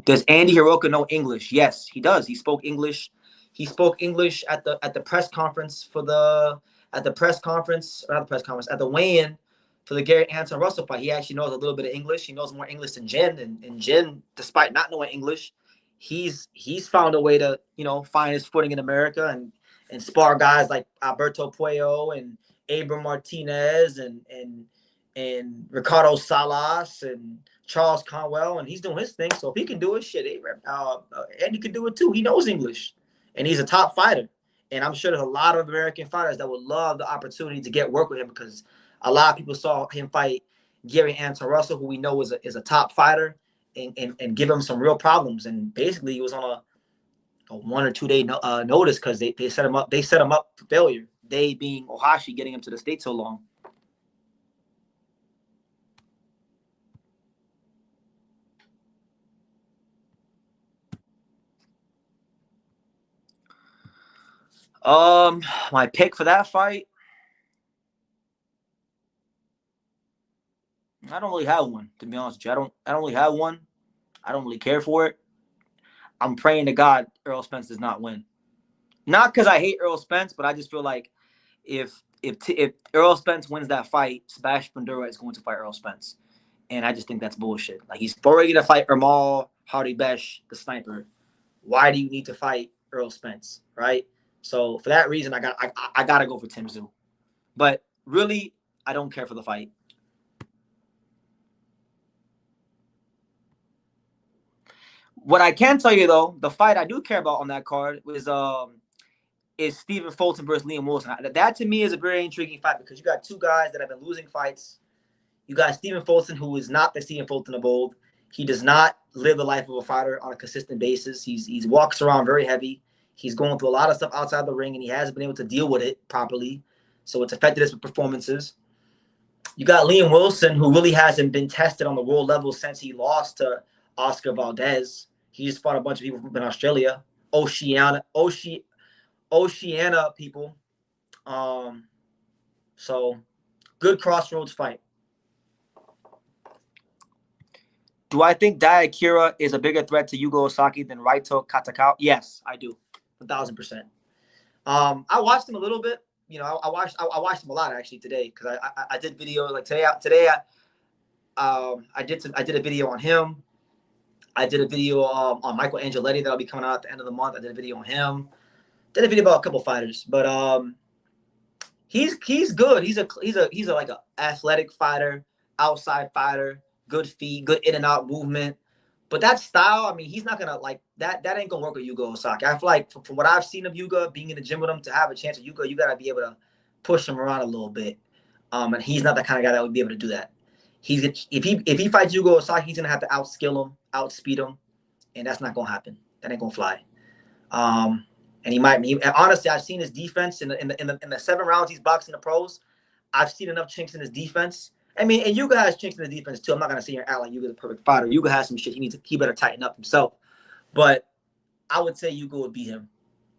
Does Andy Hiroka know English? Yes, he does. He spoke English. He spoke English at the press conference for the at the weigh-in for the Gary Anton Russell fight. He actually knows a little bit of English. He knows more English than Jin. And Jin, despite not knowing English, he's found a way to, you know, find his footing in America and spar guys like Alberto Puello and Abram Martinez and Ricardo Salas and Charles Conwell, and he's doing his thing. So if he can do it, shit, Andy can do it too. He knows English, and he's a top fighter. And I'm sure there's a lot of American fighters that would love the opportunity to get work with him, because a lot of people saw him fight Gary Anton Russell, who we know is a top fighter, and give him some real problems. And basically, he was on a 1 or 2 day notice because they set him up. They set him up for failure. They being Ohashi, getting him to the States so long. My pick for that fight, I don't really have one, to be honest with you. I don't really have one. I don't really care for it. I'm praying to God Errol Spence does not win. Not because I hate Errol Spence, but I just feel like if Errol Spence wins that fight, Sebastian Fundora is going to fight Errol Spence. And I just think that's bullshit. Like, he's already going to fight Ermal Hardy-Besh, the sniper. Why do you need to fight Errol Spence, right? So for that reason, I gotta go for Tim Tszyu. But really, I don't care for the fight. What I can tell you though, the fight I do care about on that card is Stephen Fulton versus Liam Wilson. That to me is a very intriguing fight, because you got two guys that have been losing fights. You got Stephen Fulton, who is not the Stephen Fulton of old. He does not live the life of a fighter on a consistent basis. He walks around very heavy. He's going through a lot of stuff outside the ring, and he hasn't been able to deal with it properly. So it's affected his performances. You got Liam Wilson, who really hasn't been tested on the world level since he lost to Oscar Valdez. He just fought a bunch of people from Australia, Oceania people. So good crossroads fight. Do I think Daikira is a bigger threat to Yugo Osaki than Raito Katakao? Yes, I do. 1,000%. I watched him a little bit. You know, I watched him a lot actually today, because I did video like today. I did a video on him. I did a video on Michael Angeletti that'll be coming out at the end of the month. I did a video on him. Did a video about a couple fighters, but he's good. He's a like a athletic fighter, outside fighter, good feet, good in and out movement. But that style, I mean, he's not gonna like that. That ain't gonna work with Yugo Osaki. I feel like from what I've seen of Yuga, being in the gym with him, to have a chance with Yuga, you gotta be able to push him around a little bit. And he's not the kind of guy that would be able to do that. If he fights Yugo Osaki, he's gonna have to outspeed him, and that's not gonna happen. That ain't gonna fly. And honestly, I've seen his defense in the 7 rounds he's boxing the pros. I've seen enough chinks in his defense. I mean, and Yuga has chinks in the defense too. I'm not gonna sit here and act like Yuga's a perfect fighter. Yuga has some shit he better tighten up himself. But I would say Yuga would beat him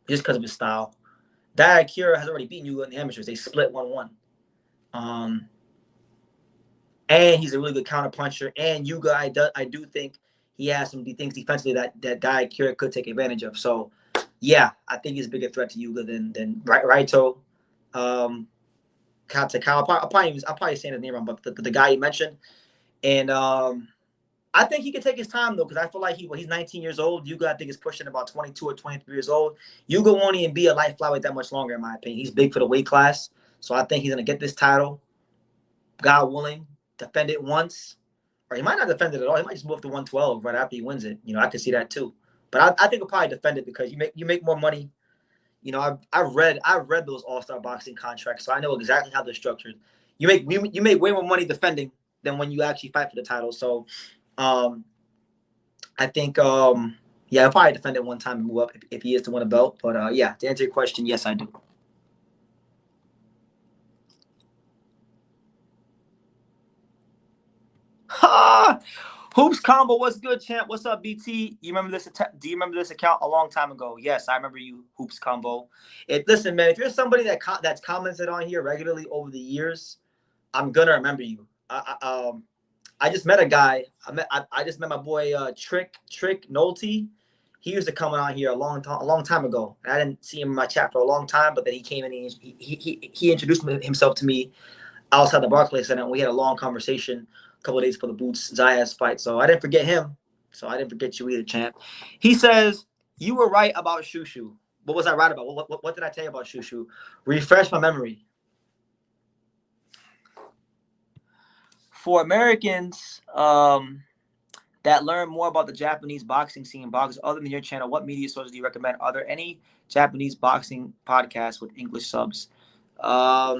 just because of his style. Daikira has already beaten Yuga in the amateurs. They split 1-1. And he's a really good counter puncher. And Yuga, I do think he has some things defensively that Daikira could take advantage of. So yeah, I think he's a bigger threat to Yuga than Raito. Katakao. I'll probably saying his name wrong, but the guy you mentioned. And I think he can take his time though, because I feel like he's 19 years old. Yuga, I think, is pushing about 22 or 23 years old. Yuga won't even be a light flyweight that much longer, in my opinion. He's big for the weight class, so I think he's gonna get this title. God willing, defend it once, or he might not defend it at all. He might just move to 112 right after he wins it. You know, I could see that too. But I think he'll probably defend it, because you make more money. You know, I've read those All-Star boxing contracts, so I know exactly how they're structured. You make way more money defending than when you actually fight for the title. So, I think Yeah, I'll probably defend it one time and move up if he is to win a belt. But yeah, to answer your question, yes, I do. Ha! Hoops Combo, what's good, champ? What's up, BT? You remember this? Do you remember this account a long time ago? Yes, I remember you, Hoops Combo. Listen, man, if you're somebody that's commented on here regularly over the years, I'm gonna remember you. I just met a guy. I just met my boy Trick Nolte. He used to come on here a long time ago. I didn't see him in my chat for a long time, but then he came in and he introduced himself to me outside the Barclays Center, and we had a long conversation a couple of days for the Boots Zayas fight. So I didn't forget him. So I didn't forget you either, champ. He says, you were right about Shushu. What was I right about? What did I tell you about Shushu? Refresh my memory. For Americans that learn more about the Japanese boxing scene, boxers other than your channel, what media sources do you recommend? Are there any Japanese boxing podcasts with English subs? Let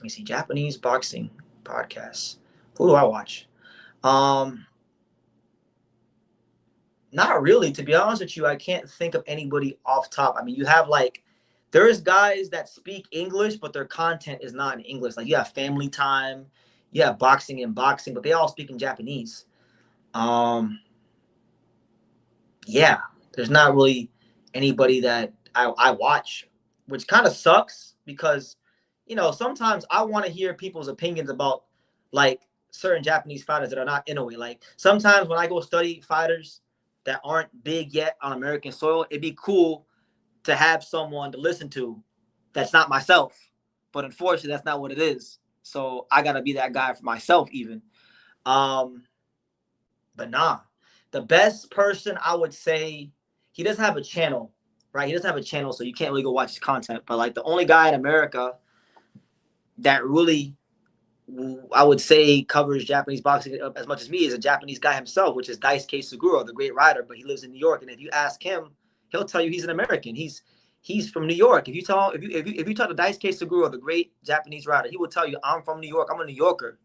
me see. Japanese boxing podcasts. Who do I watch? Not really. To be honest with you, I can't think of anybody off top. I mean, you have there's guys that speak English, but their content is not in English. Like you have Family Time, you have Boxing and Boxing, but they all speak in Japanese. Yeah, there's not really anybody that I watch, which kind of sucks because, sometimes I want to hear people's opinions about certain Japanese fighters that are not Inoue. Like sometimes when I go study fighters that aren't big yet on American soil, it'd be cool to have someone to listen to that's not myself. But unfortunately, that's not what it is. So I got to be that guy for myself even. But nah, the best person I would say, he doesn't have a channel, right? He doesn't have a channel, so you can't really go watch his content. But the only guy in America that really, I would say, covers Japanese boxing as much as me is a Japanese guy himself, which is Daisuke Suguro, the great writer, but he lives in New York. And if you ask him, he'll tell you he's an American. He's from New York. If you talk to Daisuke Suguro, the great Japanese writer, he will tell you, I'm from New York. I'm a New Yorker.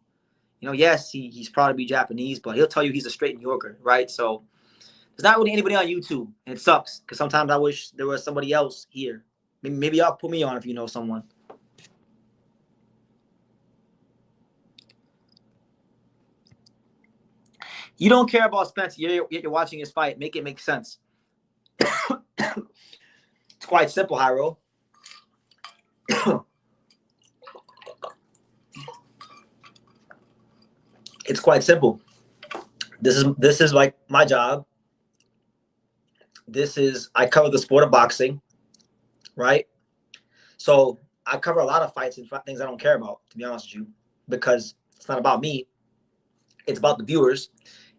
Yes, he's probably Japanese, but he'll tell you he's a straight New Yorker, right? So there's not really anybody on YouTube, and it sucks because sometimes I wish there was somebody else here. Maybe y'all put me on if you know someone. You don't care about Spence. You're watching his fight. Make it make sense. It's quite simple, Hyro. It's quite simple. This is like my job. I cover the sport of boxing, right? So I cover a lot of fights and things I don't care about, to be honest with you, because it's not about me. It's about the viewers.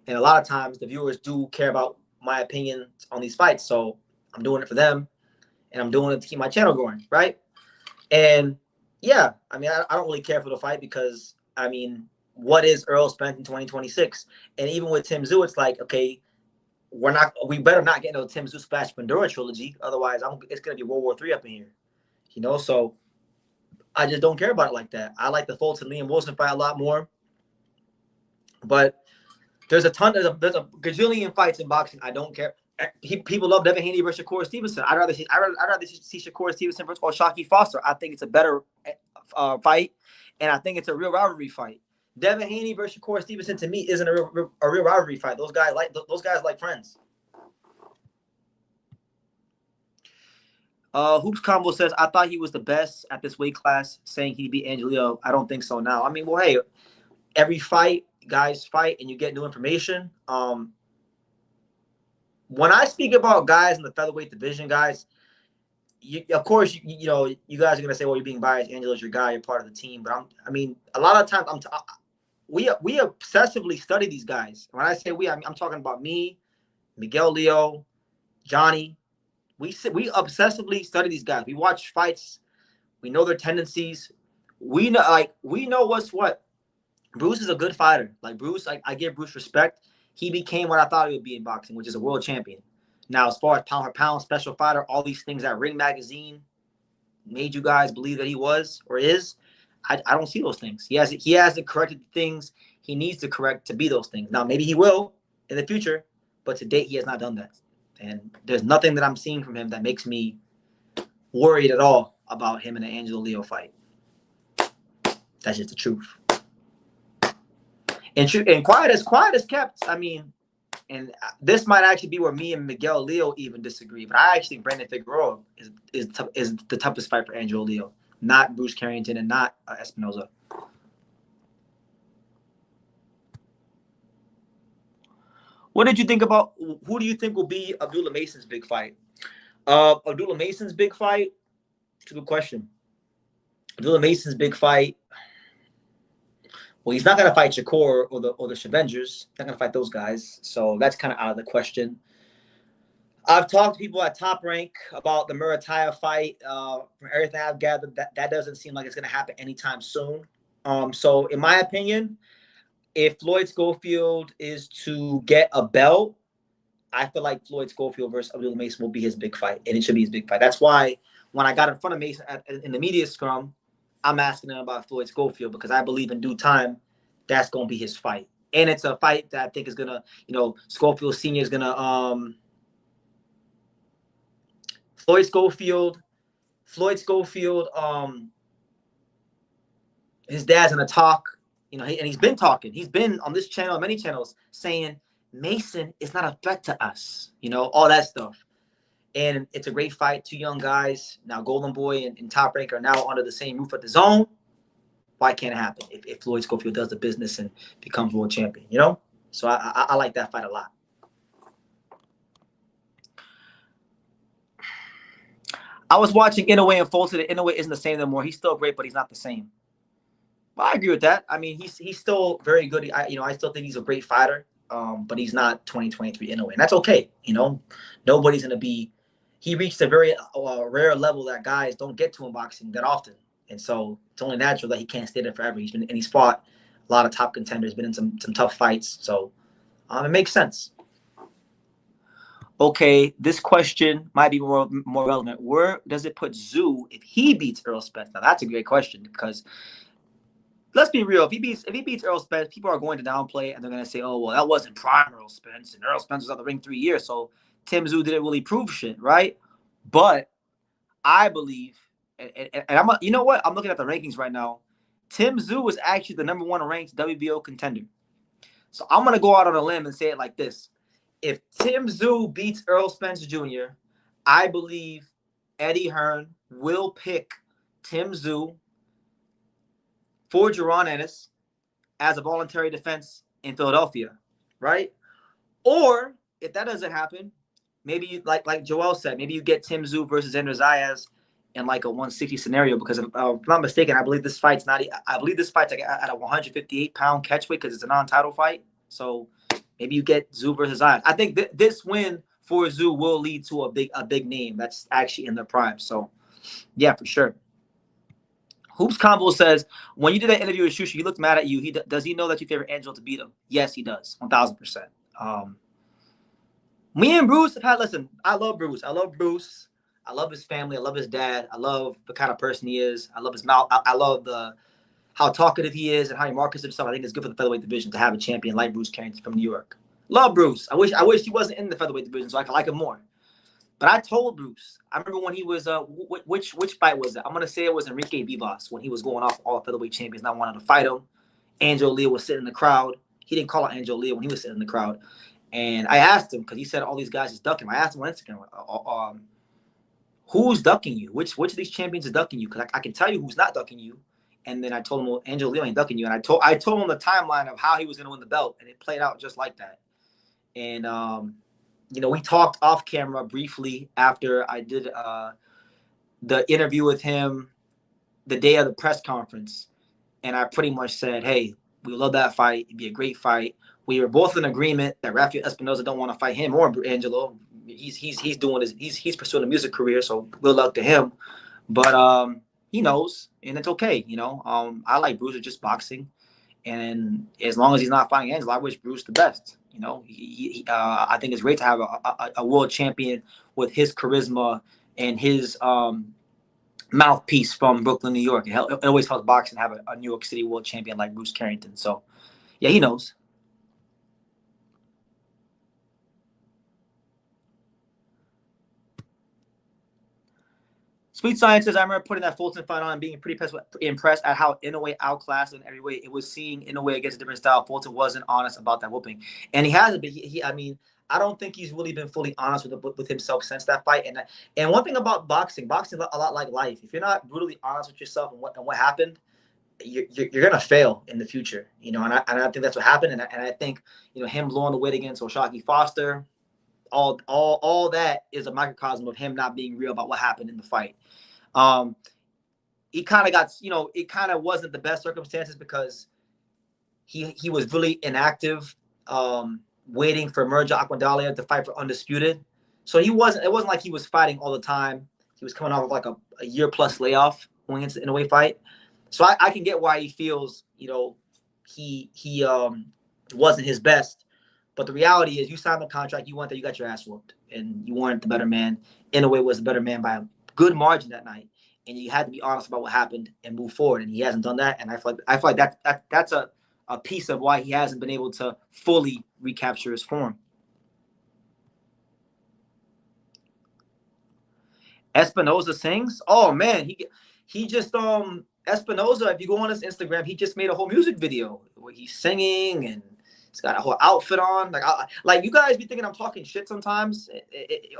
And a lot of times the viewers do care about my opinion on these fights. So I'm doing it for them and I'm doing it to keep my channel going, right? And yeah, I mean, I don't really care for the fight because, I mean, what is Errol Spence in 2026? And even with Tim Tszyu, it's like, okay, we better not get no Tim Tszyu Splash Pandora trilogy. Otherwise, it's going to be World War III up in here, So I just don't care about it like that. I like the Fulton Liam Wilson fight a lot more. But there's a gajillion fights in boxing I don't care. People love Devin Haney versus Shakur Stevenson. I'd rather see Shakur Stevenson versus O'Shaquie Foster. I think it's a better fight, and I think it's a real rivalry fight. Devin Haney versus Shakur Stevenson to me isn't a real rivalry fight. Those guys like friends. Hoops Combo says, I thought he was the best at this weight class, saying he'd beat Angelino. I don't think so now. I mean, well, hey, every fight, guys fight, and you get new information. When I speak about guys in the featherweight division, guys, of course, you guys are gonna say, "Well, you're being biased. Angelo's your guy. You're part of the team." But a lot of times, we obsessively study these guys. When I say we, I'm talking about me, Miguel Leo, Johnny. We obsessively study these guys. We watch fights. We know their tendencies. We know what's what. Bruce is a good fighter. Like Bruce, I give Bruce respect. He became what I thought he would be in boxing, which is a world champion. Now, as far as pound for pound, special fighter, all these things that Ring Magazine made you guys believe that he was or is, I don't see those things. He hasn't corrected the things he needs to correct to be those things. Now, maybe he will in the future, but to date, he has not done that. And there's nothing that I'm seeing from him that makes me worried at all about him in an Angelo Leo fight. That's just the truth. And quiet as kept, I mean, and this might actually be where me and Miguel Leo even disagree, but I actually think Brandon Figueroa is the toughest fight for Angelo Leo, not Bruce Carrington and not Espinoza. What did you think about, who do you think will be Abdullah Mason's big fight? Abdullah Mason's big fight, it's a good question. Abdullah Mason's big fight, well, he's not going to fight Shakur or the Shavengers. He's not going to fight those guys. So that's kind of out of the question. I've talked to people at Top Rank about the Murataya fight. From everything I've gathered, that doesn't seem like it's going to happen anytime soon. So in my opinion, if Floyd Schofield is to get a belt, I feel like Floyd Schofield versus Abdullah Mason will be his big fight, and it should be his big fight. That's why when I got in front of Mason in the media scrum, I'm asking him about Floyd Schofield because I believe in due time that's going to be his fight. And it's a fight that I think is going to, Schofield Sr. is going to Floyd Schofield, his dad's going to talk, and he's been talking. He's been on this channel, many channels, saying Mason is not a threat to us, all that stuff. And it's a great fight. Two young guys. Now Golden Boy and Top Rank are now under the same roof at the Zone. Why can't it happen if Floyd Schofield does the business and becomes world champion, So I like that fight a lot. I was watching Inoue and Fulton. Inoue isn't the same anymore. He's still great, but he's not the same. Well, I agree with that. I mean, he's still very good. I still think he's a great fighter, but he's not 2023 Inoue. And that's okay. Nobody's going to be – he reached a very rare level that guys don't get to in boxing that often. And so it's only natural that he can't stay there forever. He's fought a lot of top contenders, been in some tough fights. So it makes sense. Okay, this question might be more relevant. Where does it put Zoo if he beats Errol Spence? Now that's a great question because let's be real. If he beats Errol Spence, people are going to downplay it and they're going to say, "Oh, well, that wasn't prime Errol Spence, and Errol Spence was out the ring 3 years, so Tim Zoo didn't really prove shit, right?" But I believe, and I'm looking at the rankings right now. Tim Zoo is actually the #1 ranked WBO contender. So I'm going to go out on a limb and say it like this. If Tim Zoo beats Errol Spence Jr., I believe Eddie Hearn will pick Tim Zoo for Jaron Ennis as a voluntary defense in Philadelphia, right? Or if that doesn't happen, maybe you, like Joel said, maybe you get Tim Zoo versus Ender Zayas in like a 160 scenario because if I'm not mistaken, I believe this fight's like at a 158-pound catch weight because it's a non-title fight. So maybe you get Zoo versus Zayas. I think this win for Zoo will lead to a big name that's actually in their prime. So yeah, for sure. Hoops Combo says, when you did that interview with Shusha, he looked mad at you. Does he know that you favor Angelo to beat him? Yes, he does. 1,000%. Me and Bruce have had, listen, I love Bruce. I love his family. I love his dad. I love the kind of person he is. I love his mouth. I love how talkative he is and how he markets himself. I think it's good for the featherweight division to have a champion like Bruce Carrington from New York. Love Bruce. I wish he wasn't in the featherweight division so I could like him more. But I told Bruce, I remember when he was, which fight was that? I'm going to say it was Enrique Vivas when he was going off all featherweight champions not wanting to fight him. Angelo Leo was sitting in the crowd. He didn't call out Angelo Leo when he was sitting in the crowd. And I asked him, because he said all these guys is ducking him. I asked him on Instagram, who's ducking you? Which of these champions is ducking you? Because I can tell you who's not ducking you. And then I told him, well, Angelo Leo ain't ducking you. And I told him the timeline of how he was going to win the belt. And it played out just like that. And, we talked off camera briefly after I did the interview with him the day of the press conference. And I pretty much said, hey, we love that fight. It'd be a great fight. We were both in agreement that Rafael Espinoza don't want to fight him or Angelo. He's doing he's pursuing a music career, so good luck to him. But he knows, and it's okay. I like Bruce. It's just boxing, and as long as he's not fighting Angelo, I wish Bruce the best. I think it's great to have a world champion with his charisma and his mouthpiece from Brooklyn, New York. It always helps boxing to have a New York City world champion like Bruce Carrington. So, yeah, he knows. Sweet Science says, I remember putting that Fulton fight on and being pretty impressed at how Inoue outclassed in every way. It was seeing Inoue against a different style. Fulton wasn't honest about that whooping. And he hasn't been. I mean, I don't think he's really been fully honest with himself since that fight. And one thing about boxing a lot like life. If you're not brutally honest with yourself and what happened, you're gonna fail in the future. You know, and I think that's what happened. And I think, you know, him blowing the weight against Oshaki Foster, all that is a microcosm of him not being real about what happened in the fight. He kind of got, you know, it kind of wasn't the best circumstances because he was really inactive, waiting for Mirja Aquindalia to fight for Undisputed. So it wasn't like he was fighting all the time. He was coming off of like a year plus layoff going into the Inoue fight. So I can get why he feels, you know, he wasn't his best. But the reality is, you signed the contract, you went there, you got your ass whooped, and you weren't the better man. Inoue was the better man by a good margin that night, and you had to be honest about what happened and move forward. And he hasn't done that, and I feel like that's a piece of why he hasn't been able to fully recapture his form. Espinoza sings. Oh man, he just Espinoza. If you go on his Instagram, he just made a whole music video where he's singing and he's got a whole outfit on. Like you guys be thinking I'm talking shit sometimes.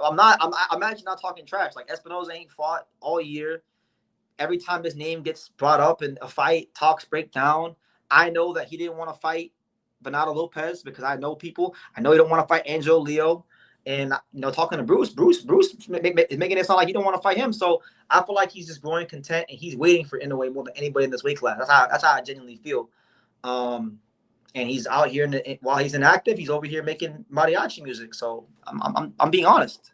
I'm not. I'm actually not talking trash. Like Espinoza ain't fought all year. Every time his name gets brought up in a fight, talks break down. I know that he didn't want to fight Bernardo Lopez because I know people. I know he don't want to fight Angelo Leo. And, you know, talking to Bruce is making it sound like he don't want to fight him. So I feel like he's just growing content and he's waiting for Inoue more than anybody in this weight class. That's how I genuinely feel. And he's out here while he's inactive, he's over here making mariachi music. So I'm being honest.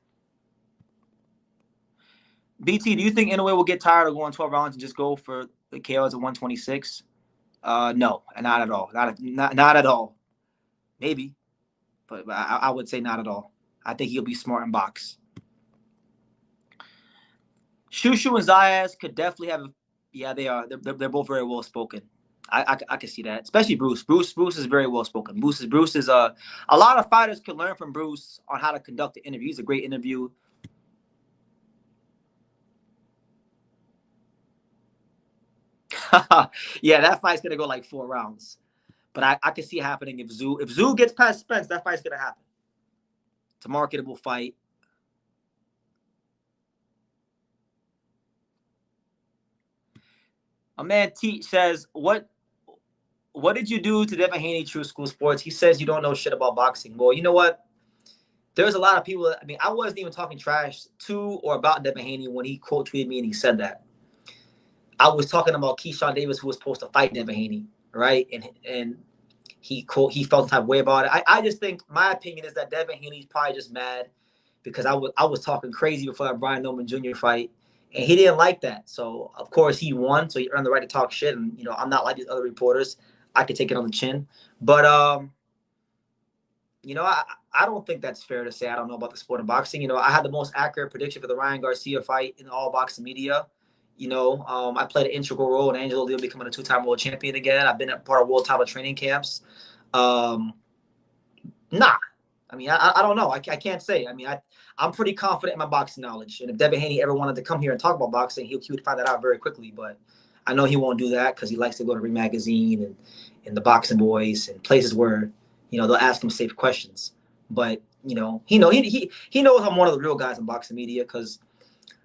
BT, do you think Inoue will get tired of going 12 rounds and just go for the KOs at 126? No, not at all. Not at all. Maybe, but I would say not at all. I think he'll be smart in box. Shushu and Zayas could definitely have. Yeah, they are. They're both very well spoken. I can see that, especially Bruce. Bruce is very well spoken. Bruce is a lot of fighters could learn from Bruce on how to conduct the interview. He's a great interview. Yeah, that fight's gonna go like 4 rounds, but I can see it happening if Zoo gets past Spence, that fight's gonna happen. It's a marketable fight. A man T says, what did you do to Devin Haney, True School Sports? He says you don't know shit about boxing. Well, you know what? There's a lot of people I mean, I wasn't even talking trash to or about Devin Haney when he quote tweeted me and he said that. I was talking about Keyshawn Davis, who was supposed to fight Devin Haney, right? And he felt the type of way about it. I just think my opinion is that Devin Haney's probably just mad because I was talking crazy before that Brian Norman Jr. fight, and he didn't like that. So of course he won, so he earned the right to talk shit. And you know, I'm not like these other reporters. I could take it on the chin, but you know, I don't think that's fair to say I don't know about the sport of boxing. You know, I had the most accurate prediction for the Ryan Garcia fight in all boxing media. You know, I played an integral role in Angelo Leo becoming a 2-time world champion again. I've been a part of world title training camps. Nah. I mean, I don't know. I can't say. I mean, I'm pretty confident in my boxing knowledge. And if Devin Haney ever wanted to come here and talk about boxing, he would find that out very quickly. But I know he won't do that because he likes to go to Ring Magazine and the Boxing Boys and places where, you know, they'll ask him safe questions. But, you know, he knows I'm one of the real guys in boxing media because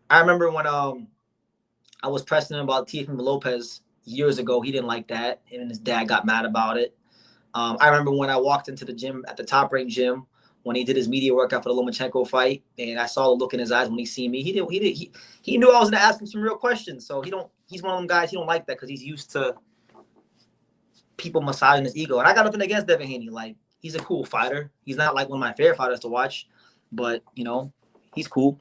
I remember when I was pressing him about Teofimo Lopez years ago. He didn't like that, and his dad got mad about it. I remember when I walked into the gym at the Top Rank gym when he did his media workout for the Lomachenko fight, and I saw the look in his eyes when he seen me. He knew I was gonna ask him some real questions. So he's one of them guys. He don't like that because he's used to people massaging his ego. And I got nothing against Devin Haney. Like, he's a cool fighter. He's not like one of my favorite fighters to watch, but you know, he's cool.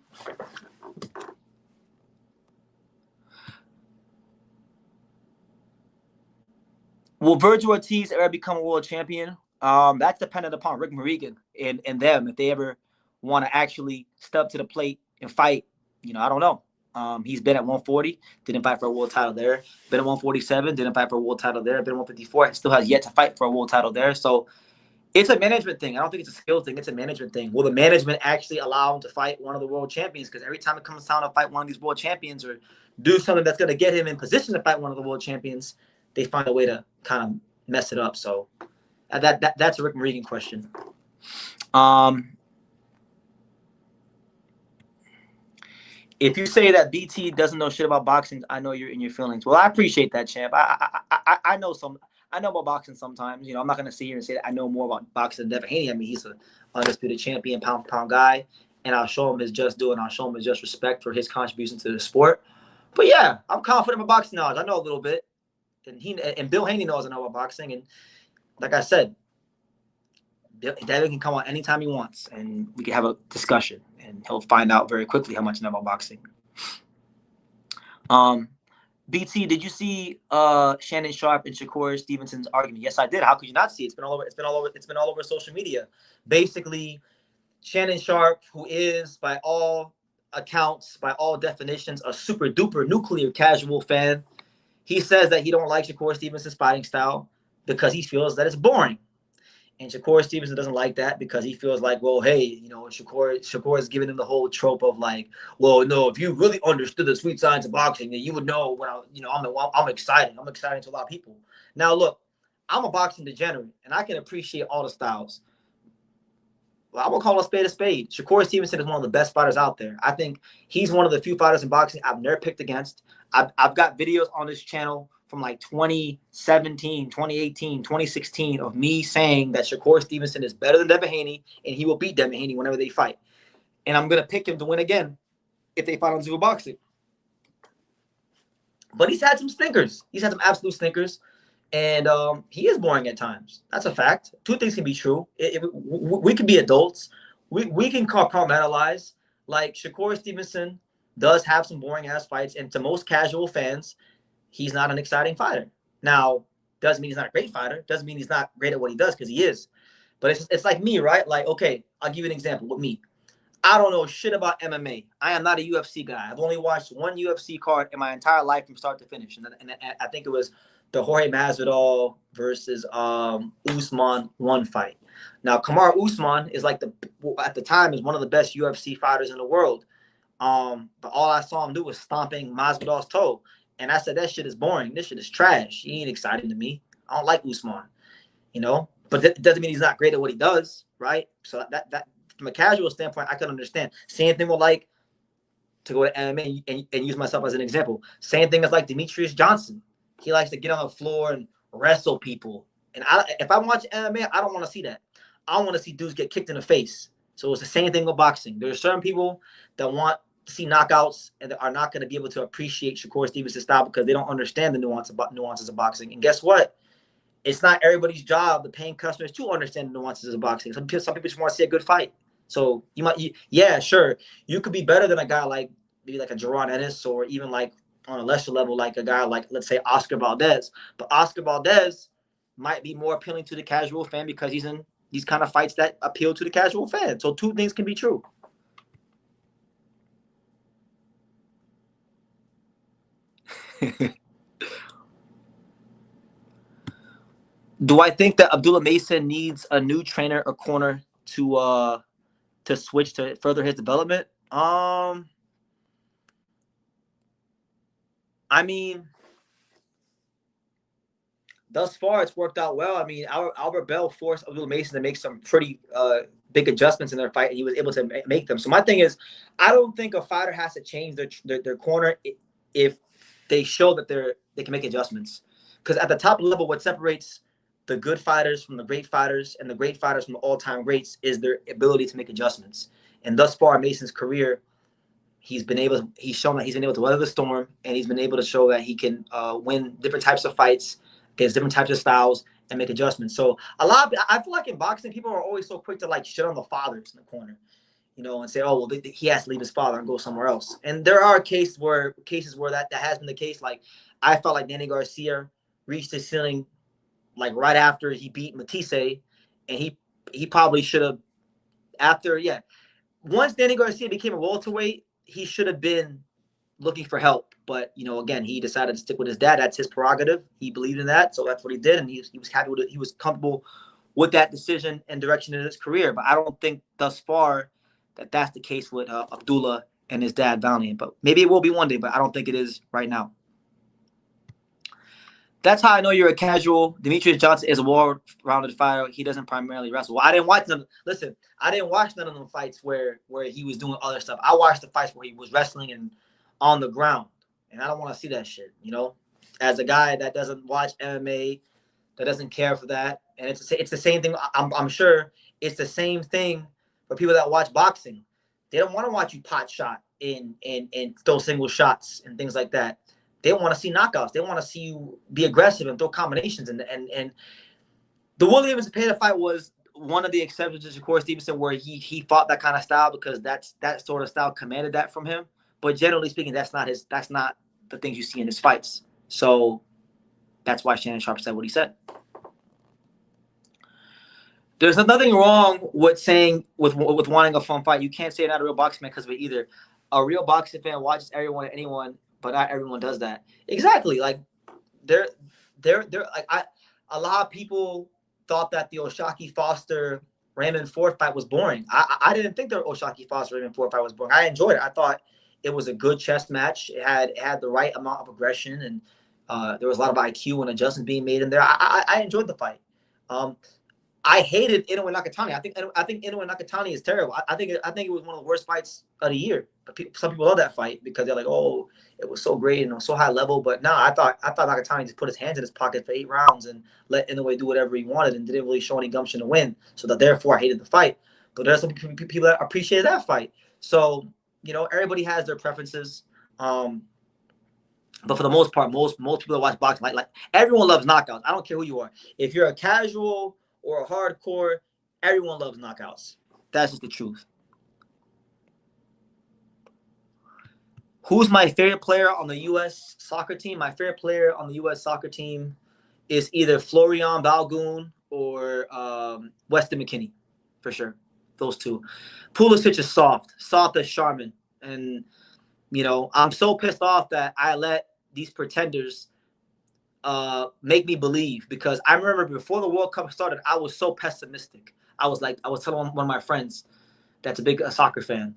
Will Virgil Ortiz ever become a world champion? That's dependent upon Rick Morrigan and them if they ever want to actually step to the plate and fight. You know, I don't know. He's been at 140, didn't fight for a world title there. Been at 147, didn't fight for a world title there. Been at 154, still has yet to fight for a world title there. So It's a management thing. I don't think it's a skill thing. It's a management thing. Will the management actually allow him to fight one of the world champions? Because every time it comes down to fight one of these world champions or do something that's going to get him in position to fight one of the world champions, they find a way to kind of mess it up. So that's a Rick Regan question. If you say that BT doesn't know shit about boxing, I know you're in your feelings. Well, I appreciate that, champ. I know some. I know about boxing sometimes. You know, I'm not gonna sit here and say that I know more about boxing than Devin Haney. I mean, he's an undisputed champion, pound for pound guy, and I'll show him his just due and I'll show him his just respect for his contribution to the sport. But yeah, I'm confident about boxing knowledge. I know a little bit, and Bill Haney knows I know about boxing. And like I said, Devin can come on anytime he wants, and we can have a discussion, and he'll find out very quickly how much I know about boxing. BT, did you see Shannon Sharp and Shakur Stevenson's argument? Yes, I did. How could you not see it? It's been all over social media. Basically, Shannon Sharp, who is by all accounts, by all definitions, a super duper nuclear casual fan, he says that he don't like Shakur Stevenson's fighting style because he feels that it's boring. And Shakur Stevenson doesn't like that because he feels like, well, hey, you know, Shakur is giving him the whole trope of like, well, no, if you really understood the sweet science of boxing, then you would know when I'm excited. I'm excited to a lot of people. Now, look, I'm a boxing degenerate, and I can appreciate all the styles. Well, I'm gonna call a spade a spade. Shakur Stevenson is one of the best fighters out there. I think he's one of the few fighters in boxing I've never picked against. I've got videos on this channel from like 2017, 2018, 2016 of me saying that Shakur Stevenson is better than Devin Haney and he will beat Devin Haney whenever they fight. And I'm going to pick him to win again if they fight on Zuffa Boxing. But he's had some stinkers. He's had some absolute stinkers. And he is boring at times. That's a fact. Two things can be true. We can be adults. We can compartmentalize. Like Shakur Stevenson does have some boring-ass fights. And to most casual fans, he's not an exciting fighter. Now, doesn't mean he's not a great fighter. Doesn't mean he's not great at what he does, because he is. But it's like me, right? Like, okay, I'll give you an example with me. I don't know shit about MMA. I am not a UFC guy. I've only watched one UFC card in my entire life from start to finish. And I think it was the Jorge Masvidal versus Usman one fight. Now, Kamaru Usman is like at the time is one of the best UFC fighters in the world. But all I saw him do was stomping Masvidal's toe. And I said, that shit is boring. This shit is trash. He ain't exciting to me. I don't like Usman, you know? But that doesn't mean he's not great at what he does, right? So that from a casual standpoint, I can understand. Same thing with like, to go to MMA and use myself as an example. Same thing as like Demetrius Johnson. He likes to get on the floor and wrestle people. And if I'm watching MMA, I don't want to see that. I want to see dudes get kicked in the face. So it's the same thing with boxing. There are certain people that want to see knockouts and are not going to be able to appreciate Shakur Stevenson's style because they don't understand the nuances of boxing. And guess what? It's not everybody's job, the paying customers, to understand the nuances of boxing. Some people just want to see a good fight. So yeah, sure, you could be better than a guy like maybe like a Jaron Ennis, or even like on a lesser level, like a guy like, let's say, Oscar Valdez. But Oscar Valdez might be more appealing to the casual fan because he's in these kind of fights that appeal to the casual fan. So two things can be true. Do I think that Abdullah Mason needs a new trainer or corner to switch to further his development? I mean, thus far it's worked out well. I mean, Albert Bell forced Abdullah Mason to make some pretty big adjustments in their fight, and he was able to make them. So my thing is, I don't think a fighter has to change their corner if they show that they can make adjustments. Because at the top level, what separates the good fighters from the great fighters and the great fighters from the all-time greats is their ability to make adjustments. And thus far in Mason's career, he's shown that he's been able to weather the storm, and he's been able to show that he can win different types of fights against different types of styles and make adjustments. So I feel like in boxing, people are always so quick to like shit on the fathers in the corner, you know, and say, oh, well, he has to leave his father and go somewhere else. And there are cases where that has been the case. Like, I felt like Danny Garcia reached his ceiling like right after he beat Matisse, and he probably should have once Danny Garcia became a welterweight, he should have been looking for help. But, you know, again, he decided to stick with his dad. That's his prerogative. He believed in that, so that's what he did, and he was happy with it. He was comfortable with that decision and direction in his career. But I don't think thus far that that's the case with Abdullah and his dad Valiant. But maybe it will be one day, but I don't think it is right now. That's how I know you're a casual. Demetrius Johnson is a well-rounded fighter. He doesn't primarily wrestle. Well, I didn't watch them. Listen, I didn't watch none of them fights where he was doing other stuff. I watched the fights where he was wrestling and on the ground, and I don't want to see that shit. You know, as a guy that doesn't watch MMA, that doesn't care for that, and it's the same thing. I'm sure it's the same thing for people that watch boxing. They don't want to watch you pot shot and throw single shots and things like that. They want to see knockouts. They want to see you be aggressive and throw combinations. And the Williams Zepeda fight was one of the exceptions to Shakur Stevenson, where he fought that kind of style because that sort of style commanded that from him. But generally speaking, that's not the things you see in his fights. So that's why Shannon Sharp said what he said. There's nothing wrong with saying with wanting a fun fight. You can't say you're not a real boxing fan because of it either. A real boxing fan watches everyone and anyone, but not everyone does that. Exactly. Like they're like a lot of people thought that the Oshaki Foster Raymond Ford fight was boring. I didn't think the Oshaki Foster Raymond Ford fight was boring. I enjoyed it. I thought it was a good chess match. It had the right amount of aggression, and there was a lot of IQ and adjustments being made in there. I enjoyed the fight. I hated Inoue Nakatani. I think Inoue Nakatani is terrible. I think it was one of the worst fights of the year. But some people love that fight because they're like, oh, it was so great and it was so high level. But no, I thought Nakatani just put his hands in his pocket for 8 rounds and let Inoue do whatever he wanted and didn't really show any gumption to win. So that therefore I hated the fight. But there's some people that appreciated that fight. So everybody has their preferences. But for the most part, most people that watch boxing like everyone loves knockouts. I don't care who you are. If you're a casual or a hardcore, everyone loves knockouts. That's just the truth. Who's my favorite player on the U.S. soccer team? My favorite player on the U.S. soccer team is either Florian Balogun or Weston McKennie, for sure. Those two. Pulisic is soft as Charmin. And, I'm so pissed off that I let these pretenders make me believe, because I remember before the World Cup started, I was so pessimistic. I was telling one of my friends that's a big soccer fan.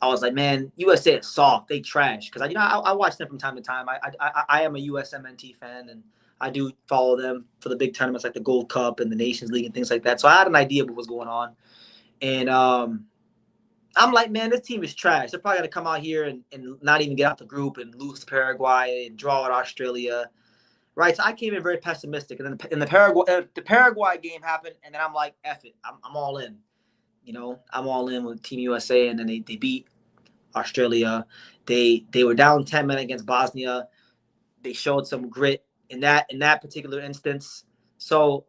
I was like, man, USA is soft. They trash. Because I watch them from time to time. I am a USMNT fan, and I do follow them for the big tournaments like the Gold Cup and the Nations League and things like that. So I had an idea of what was going on. And I'm like, man, this team is trash. They're probably going to come out here and not even get out the group and lose to Paraguay and draw at Australia. Right, so I came in very pessimistic, and then the Paraguay game happened, and then I'm like, F it, I'm all in. I'm all in with Team USA, and then they beat Australia. They were down 10 men against Bosnia. They showed some grit in that particular instance. So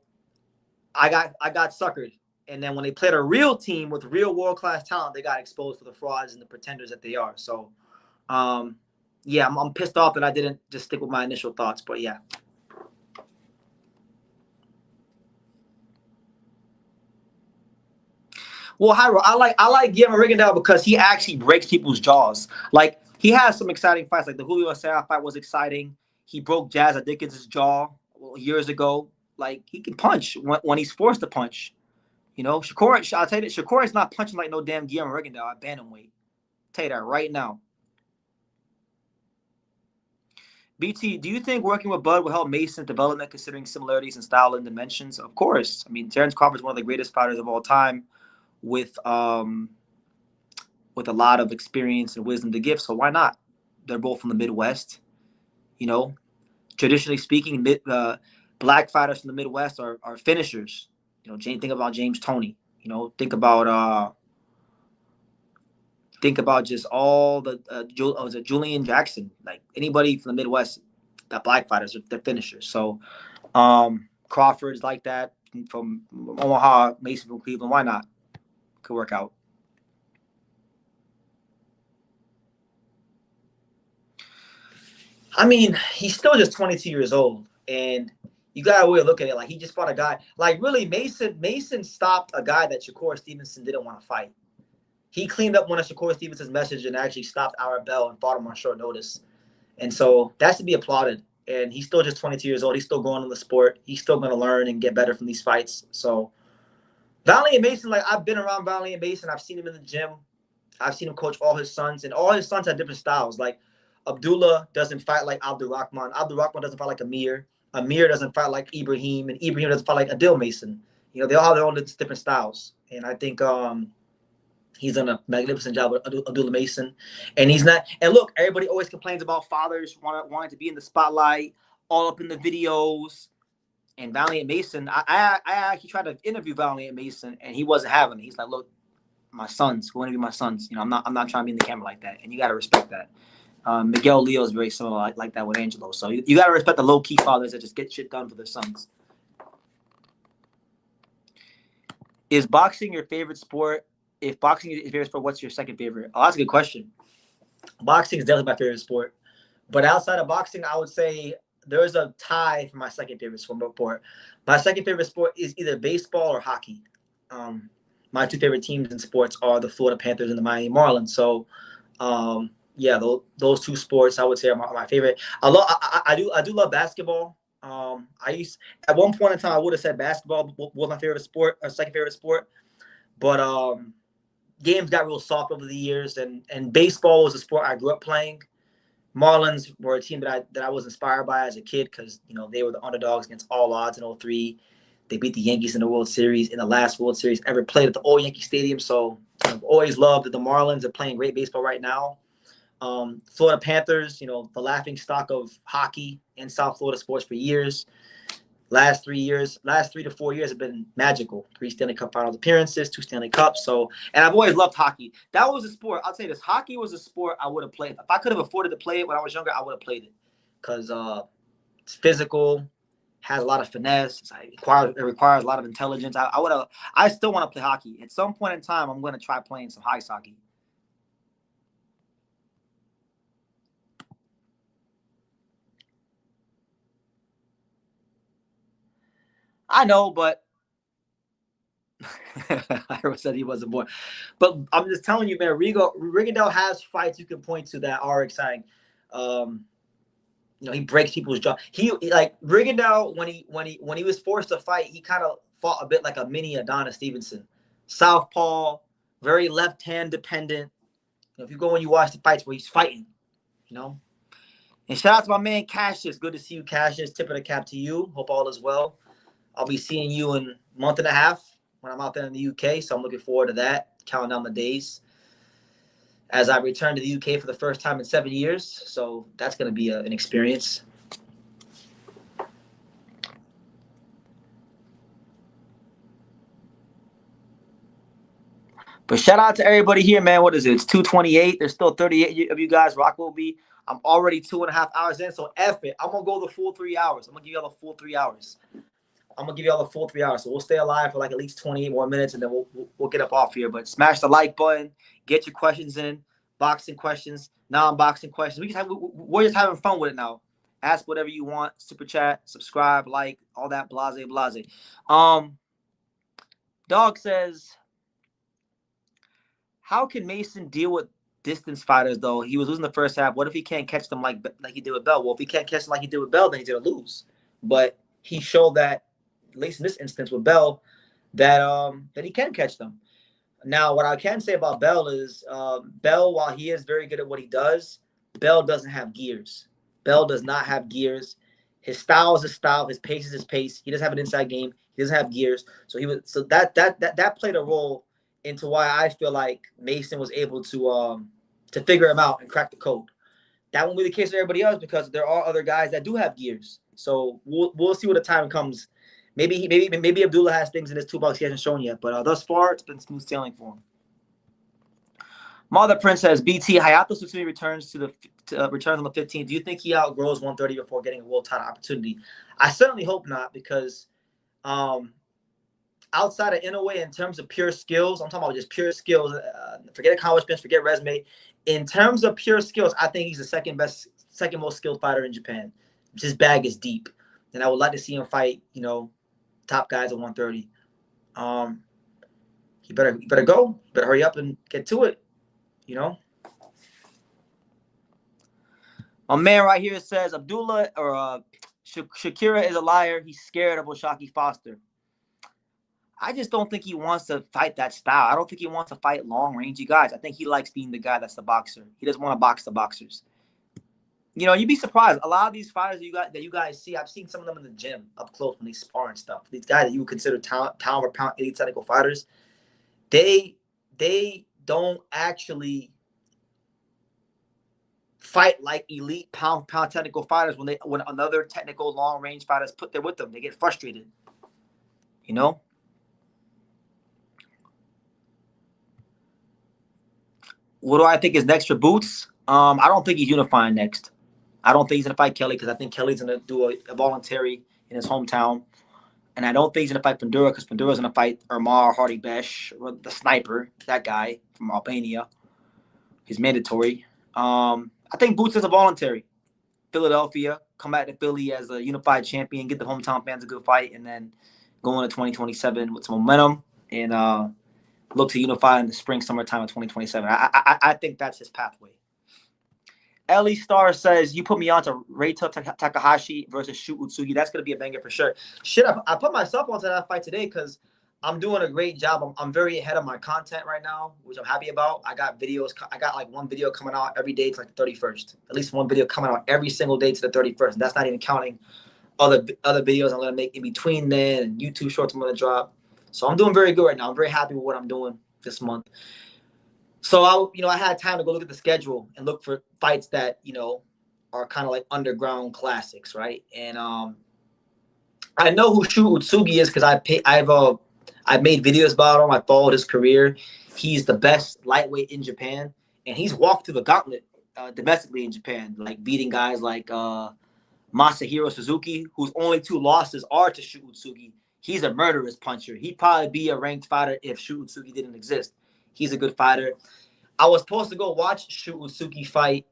I got suckered, and then when they played a real team with real world-class talent, they got exposed for the frauds and the pretenders that they are. So. Yeah, I'm pissed off that I didn't just stick with my initial thoughts, but yeah. Well, Hyro, I like Guillermo Rigondeaux because he actually breaks people's jaws. Like, he has some exciting fights. Like the Julio Serra fight was exciting. He broke Jazz Dickens' jaw years ago. Like, he can punch when he's forced to punch. Shakur, I'll tell you that Shakur is not punching like no damn Guillermo Rigondeaux at bantamweight. I'll tell you that right now. BT, do you think working with Bud will help Mason's development, considering similarities in style and dimensions? Of course. I mean, Terrence Crawford is one of the greatest fighters of all time, with a lot of experience and wisdom to give. So why not? They're both from the Midwest. Traditionally speaking, black fighters from the Midwest are finishers. Think about James Toney. Think about just all the Julian Jackson. Like anybody from the Midwest, that black fighters, they're finishers. So Crawford's like that from Omaha, Mason from Cleveland. Why not? Could work out. I mean, he's still just 22 years old, and you gotta really look at it like he just fought a guy. Like really, Mason stopped a guy that Shakur Stevenson didn't want to fight. He cleaned up one of Shakur Stevenson's message and actually stopped Arabelle and fought him on short notice. And so that's to be applauded. And he's still just 22 years old. He's still growing in the sport. He's still going to learn and get better from these fights. So Valiant Mason, like I've been around Valiant Mason. I've seen him in the gym. I've seen him coach all his sons, and all his sons have different styles. Like Abdullah doesn't fight like Abdul Rahman. Abdul Rahman doesn't fight like Amir. Amir doesn't fight like Ibrahim, and Ibrahim doesn't fight like Adil Mason. You know, they all have their own different styles, and I think he's done a magnificent job with Abdullah Mason, and he's not. And look, everybody always complains about fathers wanting to be in the spotlight, all up in the videos. And Valiant Mason, I actually tried to interview Valiant Mason, and he wasn't having it. He's like, look, my sons, who want to be my sons. You know, I'm not trying to be in the camera like that, and you got to respect that. Miguel Leo is very similar like that with Angelo. So you got to respect the low key fathers that just get shit done for their sons. Is boxing your favorite sport? If boxing is your favorite sport, what's your second favorite? Oh, that's a good question. Boxing is definitely my favorite sport, but outside of boxing, I would say there's a tie for my second favorite sport. My second favorite sport is either baseball or hockey. My two favorite teams in sports are the Florida Panthers and the Miami Marlins. So, yeah, those two sports I would say are my favorite. I do love basketball. At one point in time I would have said basketball was my favorite sport or second favorite sport, but games got real soft over the years, and baseball was a sport I grew up playing. Marlins were a team that I was inspired by as a kid because, you know, they were the underdogs against all odds in 2003. They beat the Yankees in the World Series, in the last World Series ever played at the old Yankee Stadium. So I've always loved that the Marlins are playing great baseball right now. Florida Panthers, you know, the laughing stock of hockey in South Florida sports for years. Last 3 to 4 years have been magical. 3 Stanley Cup Finals appearances, 2 Stanley Cups. So, and I've always loved hockey. That was a sport. I'll say this: hockey was a sport I would have played. If I could have afforded to play it when I was younger, I would have played it because it's physical, has a lot of finesse. It requires a lot of intelligence. I still want to play hockey. At some point in time, I'm going to try playing some ice hockey. I know, but I said he wasn't born. But I'm just telling you, man, Rigondeaux has fights you can point to that are exciting. You know, he breaks people's jaw. He like Rigondeaux when he was forced to fight, he kind of fought a bit like a mini Adonis Stevenson. Southpaw, very left hand dependent. You know, if you go and you watch the fights where he's fighting, you know. And shout out to my man Cassius. Good to see you, Cassius. Tip of the cap to you. Hope all is well. I'll be seeing you in a month and a half when I'm out there in the UK, so I'm looking forward to that, counting down the days as I return to the UK for the first time in 7 years. So that's going to be an experience. But shout out to everybody here, man. What is it? It's 2:28. There's still 38 of you guys rock with me. I'm already 2.5 hours in, so F it. I'm going to go the full 3 hours. I'm going to give y'all the full 3 hours. So we'll stay alive for like at least 28 more minutes, and then we'll get up off here. But smash the like button, get your questions in, boxing questions, non-boxing questions. We're just having fun with it now. Ask whatever you want, super chat, subscribe, like, all that blase. Dog says, how can Mason deal with distance fighters though? He was losing the first half. What if he can't catch them like he did with Bell? Well, if he can't catch them like he did with Bell, then he's gonna lose. But he showed that, at least in this instance with Bell, that he can catch them. Now, what I can say about Bell is Bell, while he is very good at what he does, Bell doesn't have gears. Bell does not have gears. His style is his style. His pace is his pace. He doesn't have an inside game. He doesn't have gears. So that played a role into why I feel like Mason was able to figure him out and crack the code. That won't be the case for everybody else because there are other guys that do have gears. So we'll see when the time comes. Maybe Abdullah has things in his toolbox he hasn't shown yet, but thus far it's been smooth sailing for him. Mother Prince says, BT Hayato Sutsumi returns on the 15th. Do you think he outgrows 130 before getting a world title opportunity? I certainly hope not, because outside of Inoue, in terms of pure skills, I'm talking about just pure skills. Forget accomplishments, forget resume. In terms of pure skills, I think he's the second most skilled fighter in Japan. His bag is deep, and I would like to see him fight, you know, top guys at 130. He better go. He better hurry up and get to it, you know. My man right here says Abdullah or Shakira is a liar. He's scared of Oshaki Foster. I just don't think he wants to fight that style. I don't think he wants to fight long rangey guys. I think he likes being the guy that's the boxer. He doesn't want to box the boxers. You know, you'd be surprised. A lot of these fighters that you guys see, I've seen some of them in the gym up close when they spar and stuff. These guys that you would consider pound for pound elite technical fighters, they don't actually fight like elite pound for pound technical fighters when another technical long range fighters put there with them. They get frustrated. You know? What do I think is next for Boots? I don't think he's unifying next. I don't think he's going to fight Kelly because I think Kelly's going to do a voluntary in his hometown. And I don't think he's going to fight Pandura because Pandura's going to fight Umar Hardy-Besh, the sniper, that guy from Albania. He's mandatory. I think Boots is a voluntary. Philadelphia, come back to Philly as a unified champion, get the hometown fans a good fight, and then go into 2027 with some momentum and look to unify in the spring, summertime of 2027. I think that's his pathway. Ellie Star says, you put me on to Reito Takahashi versus Shu Utsugi. That's going to be a banger for sure. Shit, I put myself onto that fight today because I'm doing a great job. I'm very ahead of my content right now, which I'm happy about. I got videos. I got like one video coming out every day to like the 31st. At least one video coming out every single day to the 31st. And that's not even counting other videos I'm going to make in between then and YouTube shorts I'm going to drop. So I'm doing very good right now. I'm very happy with what I'm doing this month. So I had time to go look at the schedule and look for fights that, are kind of like underground classics, right? And I know who Shu Utsugi is because I've made videos about him. I followed his career. He's the best lightweight in Japan, and he's walked through the gauntlet domestically in Japan, like beating guys like Masahiro Suzuki, whose only 2 losses are to Shu Utsugi. He's a murderous puncher. He'd probably be a ranked fighter if Shu Utsugi didn't exist. He's a good fighter. I was supposed to go watch Shu Utsugi fight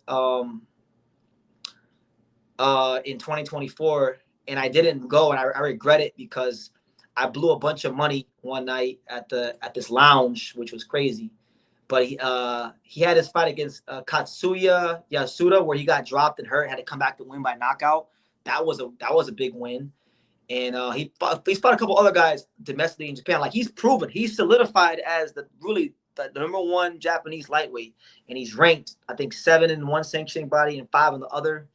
in 2024, and I didn't go, and I regret it because I blew a bunch of money one night at this lounge, which was crazy. But he had his fight against Katsuya Yasuda, where he got dropped and hurt, had to come back to win by knockout. That was a big win. And he fought a couple other guys domestically in Japan. Like, he's proven, he's solidified as the number 1 Japanese lightweight, and he's ranked, I think, 7 in one sanctioning body and 5 in the other,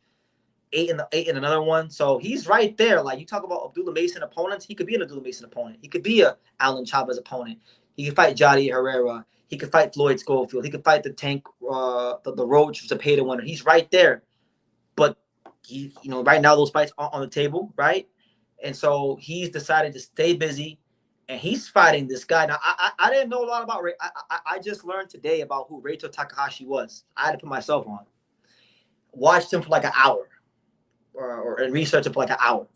8 in another one. So he's right there. Like, you talk about Abdullah Mason opponents, he could be an Abdullah Mason opponent. He could be a Alan Chavez opponent. He could fight Jadi Herrera. He could fight Floyd Schofield. He could fight the Tank, the Roach Zepeda winner. He's right there. But right now those fights are on the table, right? And so he's decided to stay busy. And he's fighting this guy. Now, I didn't know a lot about Ray. I just learned today about who Reito Takahashi was. I had to put myself on. Watched him for like an hour. And researched him for like an hour.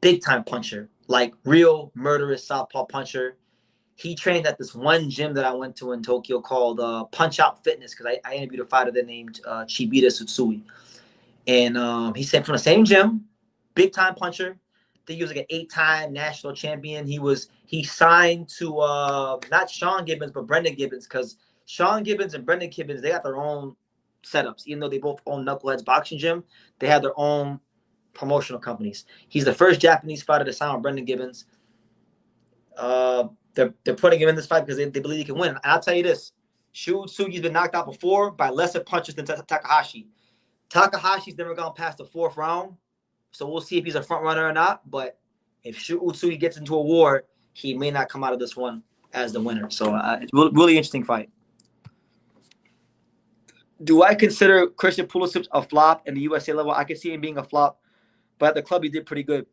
Big time puncher. Like, real murderous southpaw puncher. He trained at this one gym that I went to in Tokyo called Punch Out Fitness, because I interviewed a fighter there named Chibita Tsutsui. And he said from the same gym, big time puncher. He was like an 8-time national champion. He signed to not Sean Gibbons, but Brendan Gibbons, because Sean Gibbons and Brendan Gibbons, they got their own setups. Even though they both own Knuckleheads Boxing Gym, they have their own promotional companies. He's the first Japanese fighter to sign with Brendan Gibbons. They're putting him in this fight because they believe he can win. And I'll tell you this, Shu Utsugi's been knocked out before by lesser punches than Takahashi. Takahashi's never gone past the 4th round. So we'll see if he's a front runner or not. But if Shu Utsugi gets into a war, he may not come out of this one as the winner. So it's a really interesting fight. Do I consider Christian Pulisic a flop in the USA level? I can see him being a flop, but at the club he did pretty good.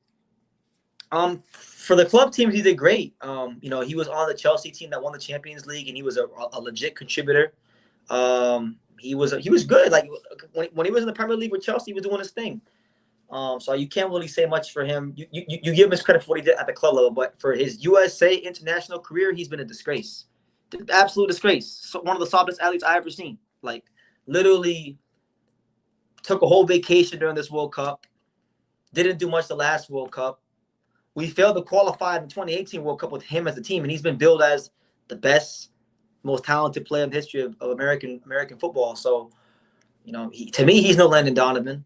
For the club teams, he did great. He was on the Chelsea team that won the Champions League, and he was a legit contributor. He was good. Like, when he was in the Premier League with Chelsea, he was doing his thing. So you can't really say much for him. You give him his credit for what he did at the club level, but for his USA international career, he's been a disgrace. Absolute disgrace. So one of the softest athletes I ever seen. Like, literally took a whole vacation during this World Cup. Didn't do much the last World Cup. We failed to qualify in the 2018 World Cup with him as the team, and he's been billed as the best, most talented player in the history of American football. So, to me, he's no Landon Donovan.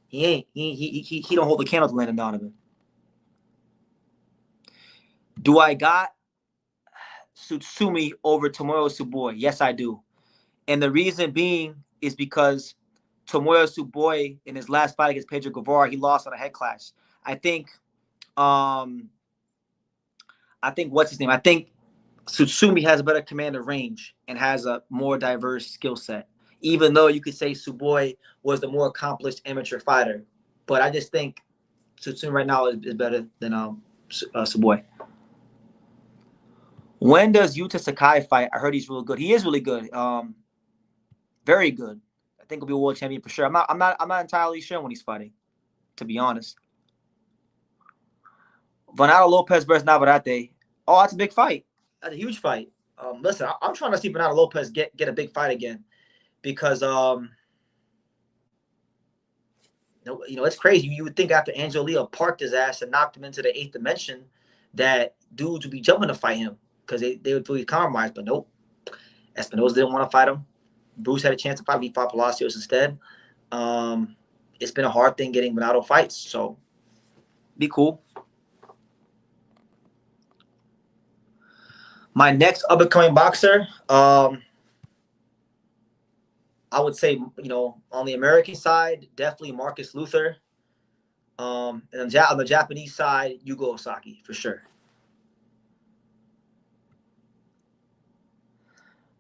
He ain't. He don't hold the candle to Landon Donovan. Do I got Tsutsumi over Tomoyo Tsuboi? Yes, I do. And the reason being is because Tomoyo Tsuboi in his last fight against Pedro Guevara, he lost on a head clash. I think what's his name? I think Tsutsumi has a better command of range and has a more diverse skill set. Even though you could say Tsuboi was the more accomplished amateur fighter, but I just think Tsutsumi right now is better than Tsuboi. When does Yuta Sakai fight? I heard he's really good. He is really good. Very good. I think he'll be a world champion for sure. I'm not entirely sure when he's fighting, to be honest. Bernardo Lopez versus Navarrete. Oh, that's a big fight. That's a huge fight. Listen, I'm trying to see Bernardo Lopez get a big fight again because it's crazy. You would think after Angel Leo parked his ass and knocked him into the 8th dimension that dudes would be jumping to fight him because they would fully compromise, but nope. Espinosa didn't want to fight him. Bruce had a chance to fight him. He fought Palacios instead. It's been a hard thing getting Bernardo fights, so be cool. My next up-and-coming boxer, I would say, on the American side, definitely Marcus Luther. And on the Japanese side, Yugo Osaki, for sure.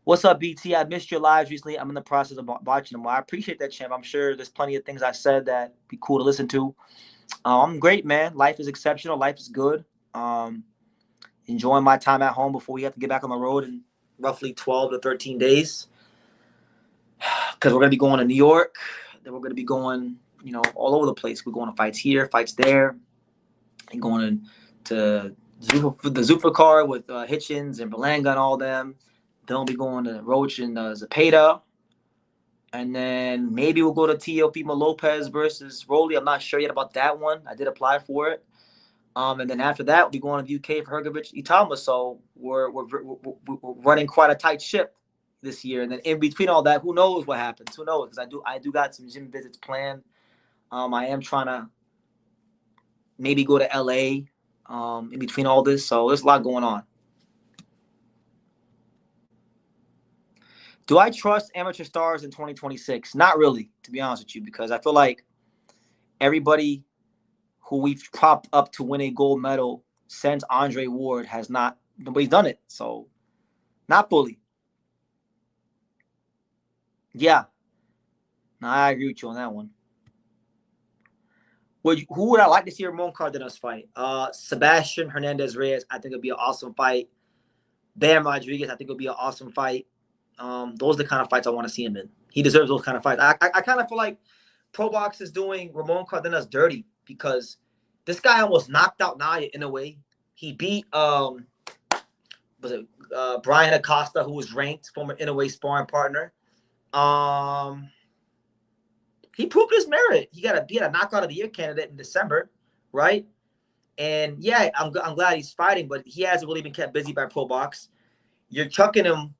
What's up, BT? I missed your lives recently. I'm in the process of watching them. Well, I appreciate that, champ. I'm sure there's plenty of things I said that be cool to listen to. I'm great, man. Life is exceptional. Life is good. Enjoying my time at home before we have to get back on the road in roughly 12 to 13 days. Because we're going to be going to New York. Then we're going to be going, all over the place. We're going to fights here, fights there. And going to Zuffa, the Zuffa card with Hitchens and Berlanga and all them. Then we'll be going to Roach and Zepeda. And then maybe we'll go to Teofimo Lopez versus Rolly. I'm not sure yet about that one. I did apply for it. And then after that, we'll be going to the UK for Hrgovic Itama. So we're running quite a tight ship this year. And then in between all that, who knows what happens? Who knows? Because I do got some gym visits planned. I am trying to maybe go to LA in between all this. So there's a lot going on. Do I trust amateur stars in 2026? Not really, to be honest with you, because I feel like everybody who we've propped up to win a gold medal since Andre Ward nobody's done it. So, not fully. Yeah. No, I agree with you on that one. Who would I like to see Ramon Cardenas fight? Sebastian Hernandez-Reyes, I think it'll be an awesome fight. Bam Rodriguez, I think it'll be an awesome fight. Those are the kind of fights I want to see him in. He deserves those kind of fights. I kind of feel like Pro Box is doing Ramon Cardenas dirty because this guy almost knocked out Naya in a way. He beat Brian Acosta, who was ranked, former Inouye sparring partner. He proved his merit. He had a knockout of the year candidate in December, right? And yeah, I'm glad he's fighting, but he hasn't really been kept busy by Pro Box. You're chucking him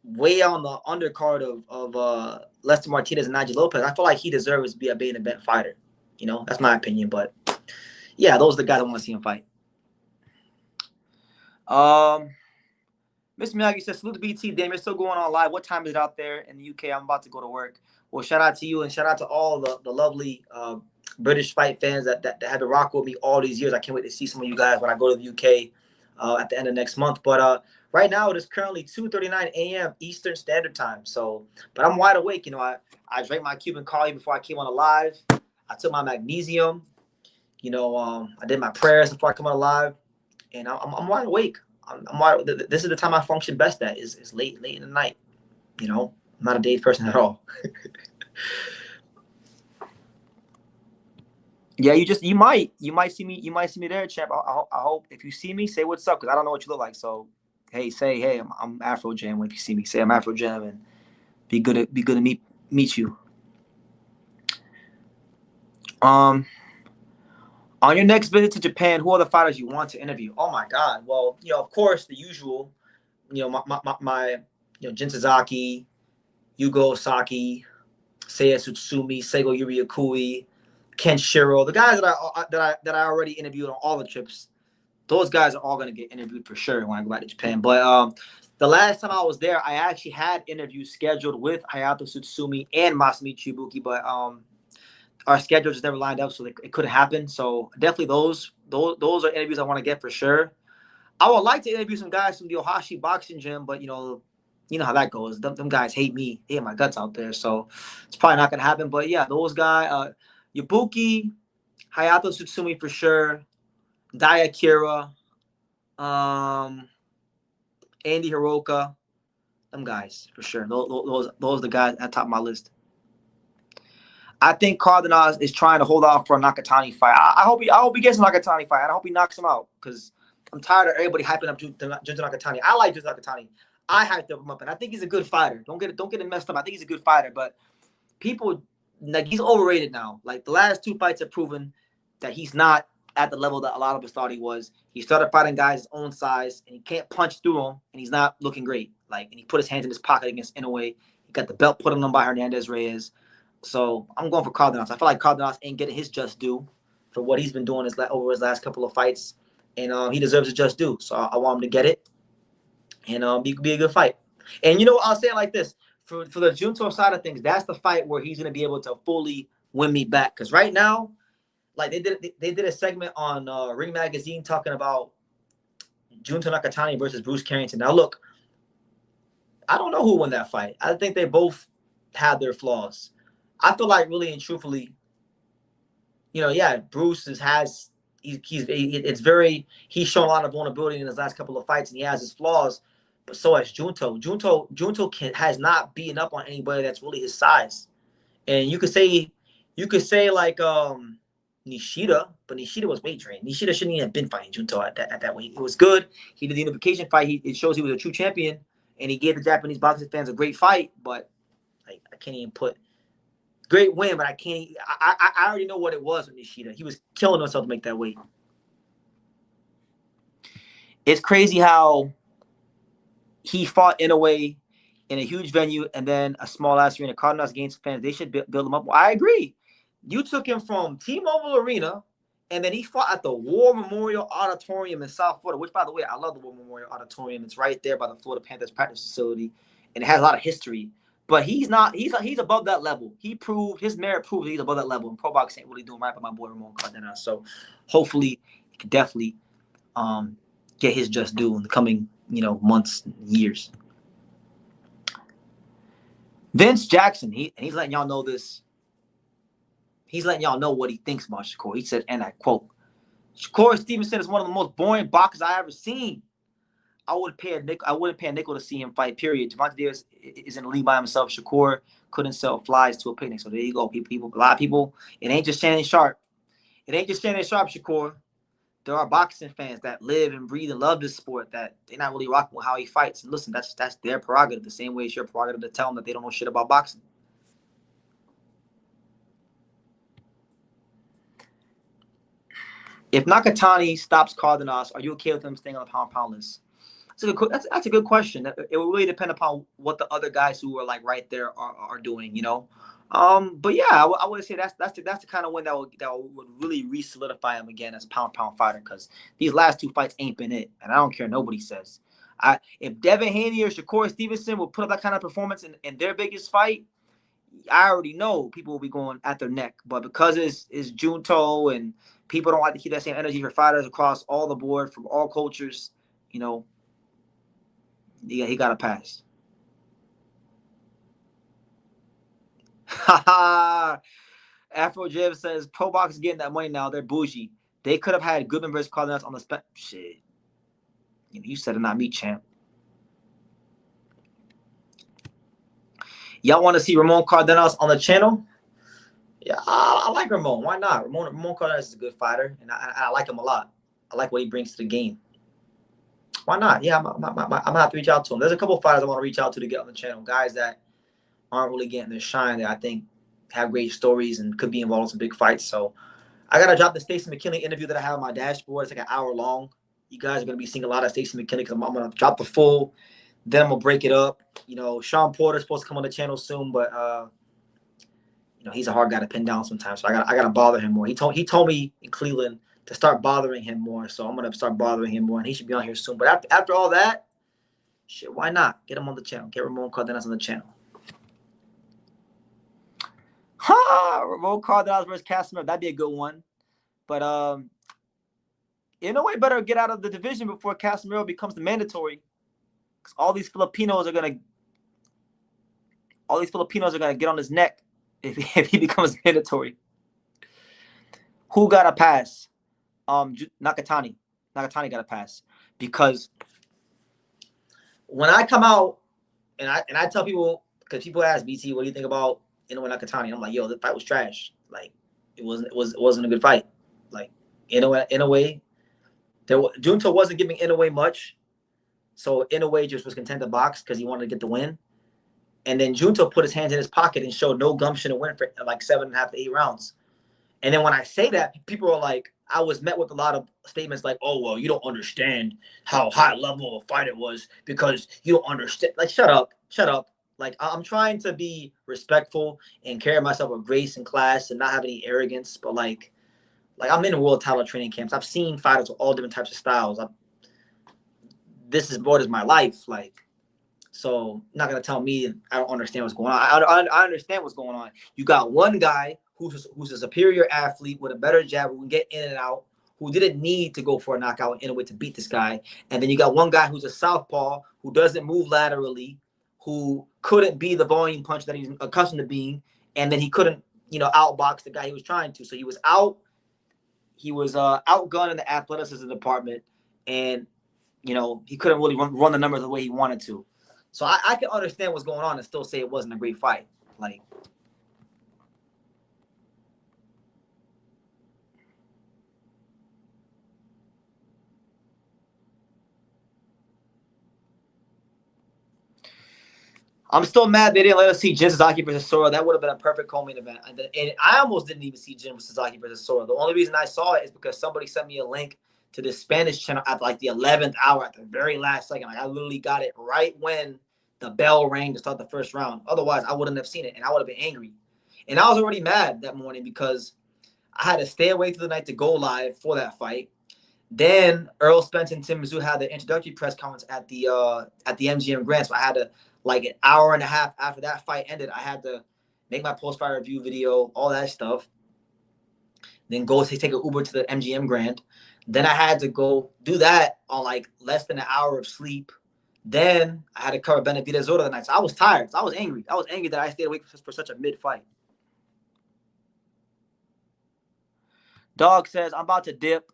way on the undercard of Lester Martinez and Nigel Lopez. I feel like he deserves to be a main event fighter. That's my opinion. But yeah, those are the guys I want to see him fight. Miss Miyagi says, salute to BT. Damn, you're still going on live. What time is it out there in the UK? I'm about to go to work. Well, shout out to you and shout out to all the lovely British fight fans that have been rocking with me all these years. I can't wait to see some of you guys when I go to the UK at the end of next month. But right now, it is currently 2:39 a.m. Eastern Standard Time. But I'm wide awake. I drank my Cuban coffee before I came on the live. I took my magnesium. I did my prayers before I come on the live. And I'm wide awake. I'm wide. This is the time I function best at. Is late in the night. I'm not a day person at all. Yeah, you might see me there, champ. I hope if you see me, say what's up because I don't know what you look like. So, hey, I'm Afro Jam. When you see me, say I'm Afro Jam, and be good to meet you. On your next visit to Japan, who are the fighters you want to interview? Oh my God! Well, of course the usual. My Jin Sasaki, Yugo Osaki, Seiya Tsutsumi, Seigo Yuriakui, Ken Shiro, the guys that I already interviewed on all the trips. those guys are all gonna get interviewed for sure when I go back to Japan. But the last time I was there, I actually had interviews scheduled with Hayato Tsutsumi and Masamichi Ibuki, but our schedule just never lined up, so it couldn't happen. So definitely those are interviews I want to get for sure. I would like to interview some guys from the Ohashi boxing gym, but you know how that goes. Them guys hate me. They hate my guts out there, so it's probably not gonna happen. But yeah, those guys, Ibuki, Hayato Tsutsumi for sure, Dai Akira, Andy Hiroka, them guys for sure. Those are the guys at top of my list. I think Cardenas is trying to hold off for a Nakatani fight. I hope he gets a Nakatani fight. I hope he knocks him out because I'm tired of everybody hyping up Junta Nakatani. I like Junta Nakatani. I hyped him up, and I think he's a good fighter. Don't get it messed up. I think he's a good fighter, but people like he's overrated now. Like the last 2 fights have proven that he's not at the level that a lot of us thought he was. He started fighting guys his own size, and he can't punch through them, and he's not looking great. Like, and he put his hands in his pocket against Inoue. He got the belt put on him by Hernandez Reyes. So I'm going for Cardenas. I feel like Cardenas ain't getting his just due for what he's been doing over his last couple of fights, and he deserves his just due. So I want him to get it, and be a good fight. And I'll say it like this: for the Junto side of things, that's the fight where he's gonna be able to fully win me back. Because right now, like they did a segment on Ring Magazine talking about Junto Nakatani versus Bruce Carrington. Now look, I don't know who won that fight. I think they both had their flaws. I feel like really and truthfully, Bruce he's shown a lot of vulnerability in his last couple of fights, and he has his flaws, but so has Junto. Junto has not beaten up on anybody that's really his size. And you could say like Nishida, but Nishida was weight trained. Nishida shouldn't even have been fighting Junto at that weight. It was good. He did the unification fight. It shows he was a true champion, and he gave the Japanese boxing fans a great fight. But I can't even put great win. But I can't. I already know what it was with Nishida. He was killing himself to make that weight. It's crazy how he fought in a way in a huge venue and then a small ass arena. Cardinals gained some fans. They should build him up. Well, I agree. You took him from T-Mobile Arena, and then he fought at the War Memorial Auditorium in South Florida, which, by the way, I love the War Memorial Auditorium. It's right there by the Florida Panthers practice facility, and it has a lot of history. But he's not. He's above that level. His merit proved he's above that level. And pro boxing ain't really doing right by my boy Ramon Cardenas. So hopefully he can definitely get his just due in the coming months, years. Vince Jackson, he's letting y'all know this. He's letting y'all know what he thinks about Shakur. He said, and I quote, Shakur Stevenson is one of the most boring boxers I ever seen. I wouldn't pay a nickel to see him fight, period. Gervonta Davis is in the league by himself. Shakur couldn't sell flies to a picnic. So there you go, people. A lot of people, it ain't just Shannon Sharp. It ain't just Shannon Sharp, Shakur. There are boxing fans that live and breathe and love this sport that they're not really rocking with how he fights. And listen, that's their prerogative. The same way it's your prerogative to tell them that they don't know shit about boxing. If Nakatani stops Cardenas, are you okay with him staying on the pound list? That's a good question. It will really depend upon what the other guys who are like right there are doing, But yeah, I would say that's the kind of win that would really re-solidify him again as a pound fighter, because these last 2 fights ain't been it, and I don't care nobody says. If Devin Haney or Shakur Stevenson will put up that kind of performance in their biggest fight, I already know people will be going at their neck. But because it's Junto and people don't like to keep that same energy for fighters across all the board from all cultures, he got to pass. Afro Jib says pro boxers getting that money now. They're bougie. They could have had Goodman versus Cardenas on the spec. Shit. You said it, not me, champ. Y'all want to see Ramon Cardenas on the channel? Yeah, I like Ramon. Why not? Ramon Cardenas is a good fighter, and I like him a lot. I like what he brings to the game. Why not? Yeah, I'm gonna have to reach out to him. There's a couple of fighters I want to reach out to get on the channel. Guys that aren't really getting their shine, that I think have great stories and could be involved in some big fights. So I gotta drop the Stacey McKinley interview that I have on my dashboard. It's like an hour long. You guys are gonna be seeing a lot of Stacey McKinley because I'm gonna drop the full, then I'm gonna break it up. Sean Porter's supposed to come on the channel soon, but he's a hard guy to pin down sometimes. So I gotta bother him more. He told me in Cleveland to start bothering him more. So I'm gonna start bothering him more, and he should be on here soon. But after all that, shit, why not get him on the channel? Get Ramon Cardenas on the channel. Ramon Cardenas versus Casimiro, that'd be a good one. But in a way, better get out of the division before Casimiro becomes the mandatory. Because all these Filipinos are gonna get on his neck if he becomes mandatory. Who got a pass? Nakatani. Nakatani got a pass because when I come out and I tell people, because people ask BT, what do you think about Inoue Nakatani? I'm like, yo, the fight was trash. Like, it wasn't a good fight. Like, Inoue, Junto wasn't giving Inoue much, so Inoue just was content to box because he wanted to get the win. And then Junto put his hands in his pocket and showed no gumption to win for like 7.5 to 8 rounds. And then when I say that, people are like, I was met with a lot of statements like, oh, well, you don't understand how high level a fight it was because you don't understand. Like, shut up. Like, I'm trying to be respectful and carry myself with grace and class and not have any arrogance. But like I'm in world title training camps. I've seen fighters with all different types of styles. This is what is my life. Like, so not going to tell me I don't understand what's going on. I understand what's going on. You got one guy who's a superior athlete with a better jab who can get in and out, who didn't need to go for a knockout in a way to beat this guy. And then you got one guy who's a southpaw who doesn't move laterally, who couldn't be the volume punch that he's accustomed to being. And then he couldn't, outbox the guy he was trying to. So he was outgunned in the athleticism department. And, he couldn't really run the numbers the way he wanted to. So I can understand what's going on and still say it wasn't a great fight. Like, I'm still mad they didn't let us see Jin Sasaki versus Sora. That would have been a perfect co-main event. And I almost didn't even see Jin Sasaki versus Sora. The only reason I saw it is because somebody sent me a link to this Spanish channel at like the 11th hour, at the very last second. Like, I literally got it right when the bell rang to start the first round. Otherwise, I wouldn't have seen it, and I would have been angry. And I was already mad that morning because I had to stay awake through the night to go live for that fight. Then Earl Spence and Tim Mizzou had the introductory press conference at the MGM Grand. So I had to, like, an hour and a half after that fight ended, I had to make my post-fight review video, all that stuff. Then go take an Uber to the MGM Grand. Then I had to go do that on like less than an hour of sleep. Then I had to cover Benavidez Zota the night. So I was tired. So I was angry. I was angry that I stayed awake for such a mid-fight. Dog says, I'm about to dip.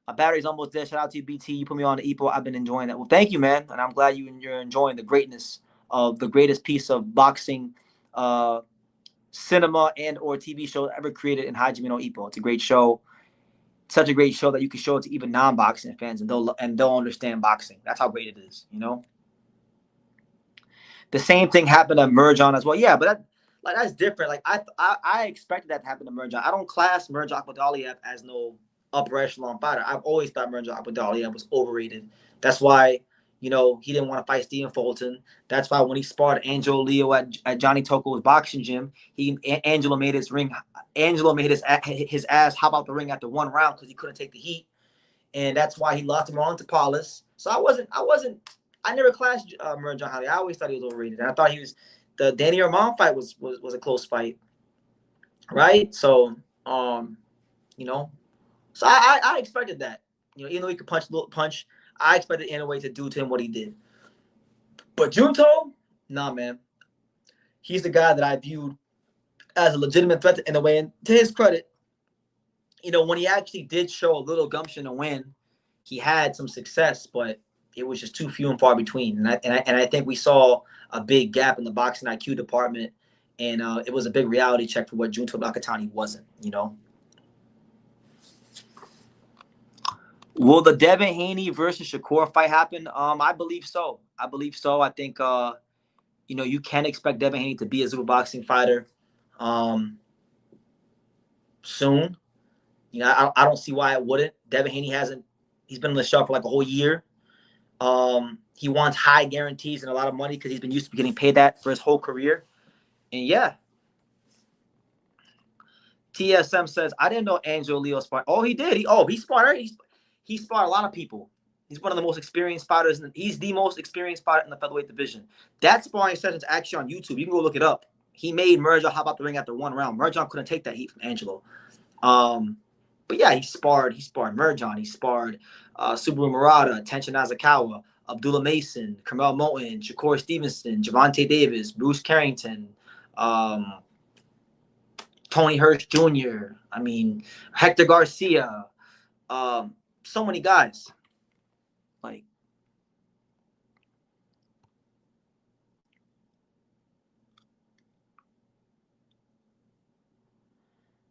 My battery's almost dead. Shout out to you, BT. You put me on the EPO. I've been enjoying that. Well, thank you, man. And I'm glad you're enjoying the greatness of the greatest piece of boxing cinema and or TV show ever created in Hajime no Ippo. It's a great show. Such a great show that you can show it to even non-boxing fans and they'll understand boxing. That's how great it is, The same thing happened to Merjan as well. Yeah, but that's different. Like I expected that to happen to Merjan. I don't class Merjan Akmadaliev as no upper echelon fighter. I've always thought Merjan Akmadaliev was overrated. That's why, he didn't want to fight Stephen Fulton. That's why when he sparred Angelo Leo at Johnny Toko's boxing gym, Angelo made his ass hop out the ring after one round because he couldn't take the heat, and that's why he lost him on to Paulus. So I never classed Merjan Hali. I always thought he was overrated. And I thought the Danny Armand fight was a close fight, right? So so I expected that. Even though he could punch, I expected Inoue to do to him what he did. But Junto, nah, man. He's the guy that I viewed as a legitimate threat to Inoue. And to his credit, when he actually did show a little gumption to win, he had some success, but it was just too few and far between. And I think we saw a big gap in the boxing IQ department, and it was a big reality check for what Junto Nakatani wasn't, Will the Devin Haney versus Shakur fight happen? I believe so. I think, you can expect Devin Haney to be a Zuffa boxing fighter soon. I don't see why it wouldn't. Devin Haney he's been in the show for like a whole year. He wants high guarantees and a lot of money because he's been used to getting paid that for his whole career. And yeah. TSM says, I didn't know Angelo Leo sparred. Oh, he did. He sparred. He sparred a lot of people. He's one of the most experienced fighters. He's the most experienced fighter in the featherweight division. That sparring session's actually on YouTube. You can go look it up. He made Merjan hop out the ring after one round. Merjan couldn't take that heat from Angelo. But yeah, he sparred Merjan. He sparred Subaru Murata, Tenshin Nasukawa, Abdullah Mason, Carmel Moten, Shakur Stevenson, Javante Davis, Bruce Carrington, Tony Hirsch Jr. I mean, Hector Garcia. So many guys. Like,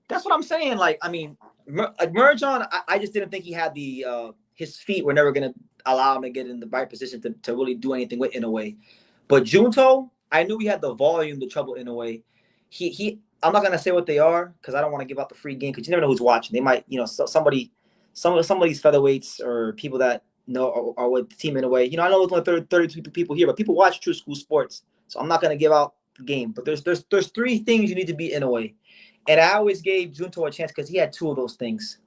that's what I'm saying. Like, I mean, Merjan, I just didn't think he had the his feet were never gonna allow him to get in the right position to really do anything with Inoue. But Junto, I knew he had the volume to trouble Inoue. I'm not gonna say what they are because I don't want to give out the free game because you never know who's watching. They might, some of these featherweights or people that know are with the team Inoue. I know it's only 32 people here, but people watch True School Sports, so I'm not gonna give out the game. But there's three things you need to be Inoue. And I always gave Junto a chance because he had two of those things.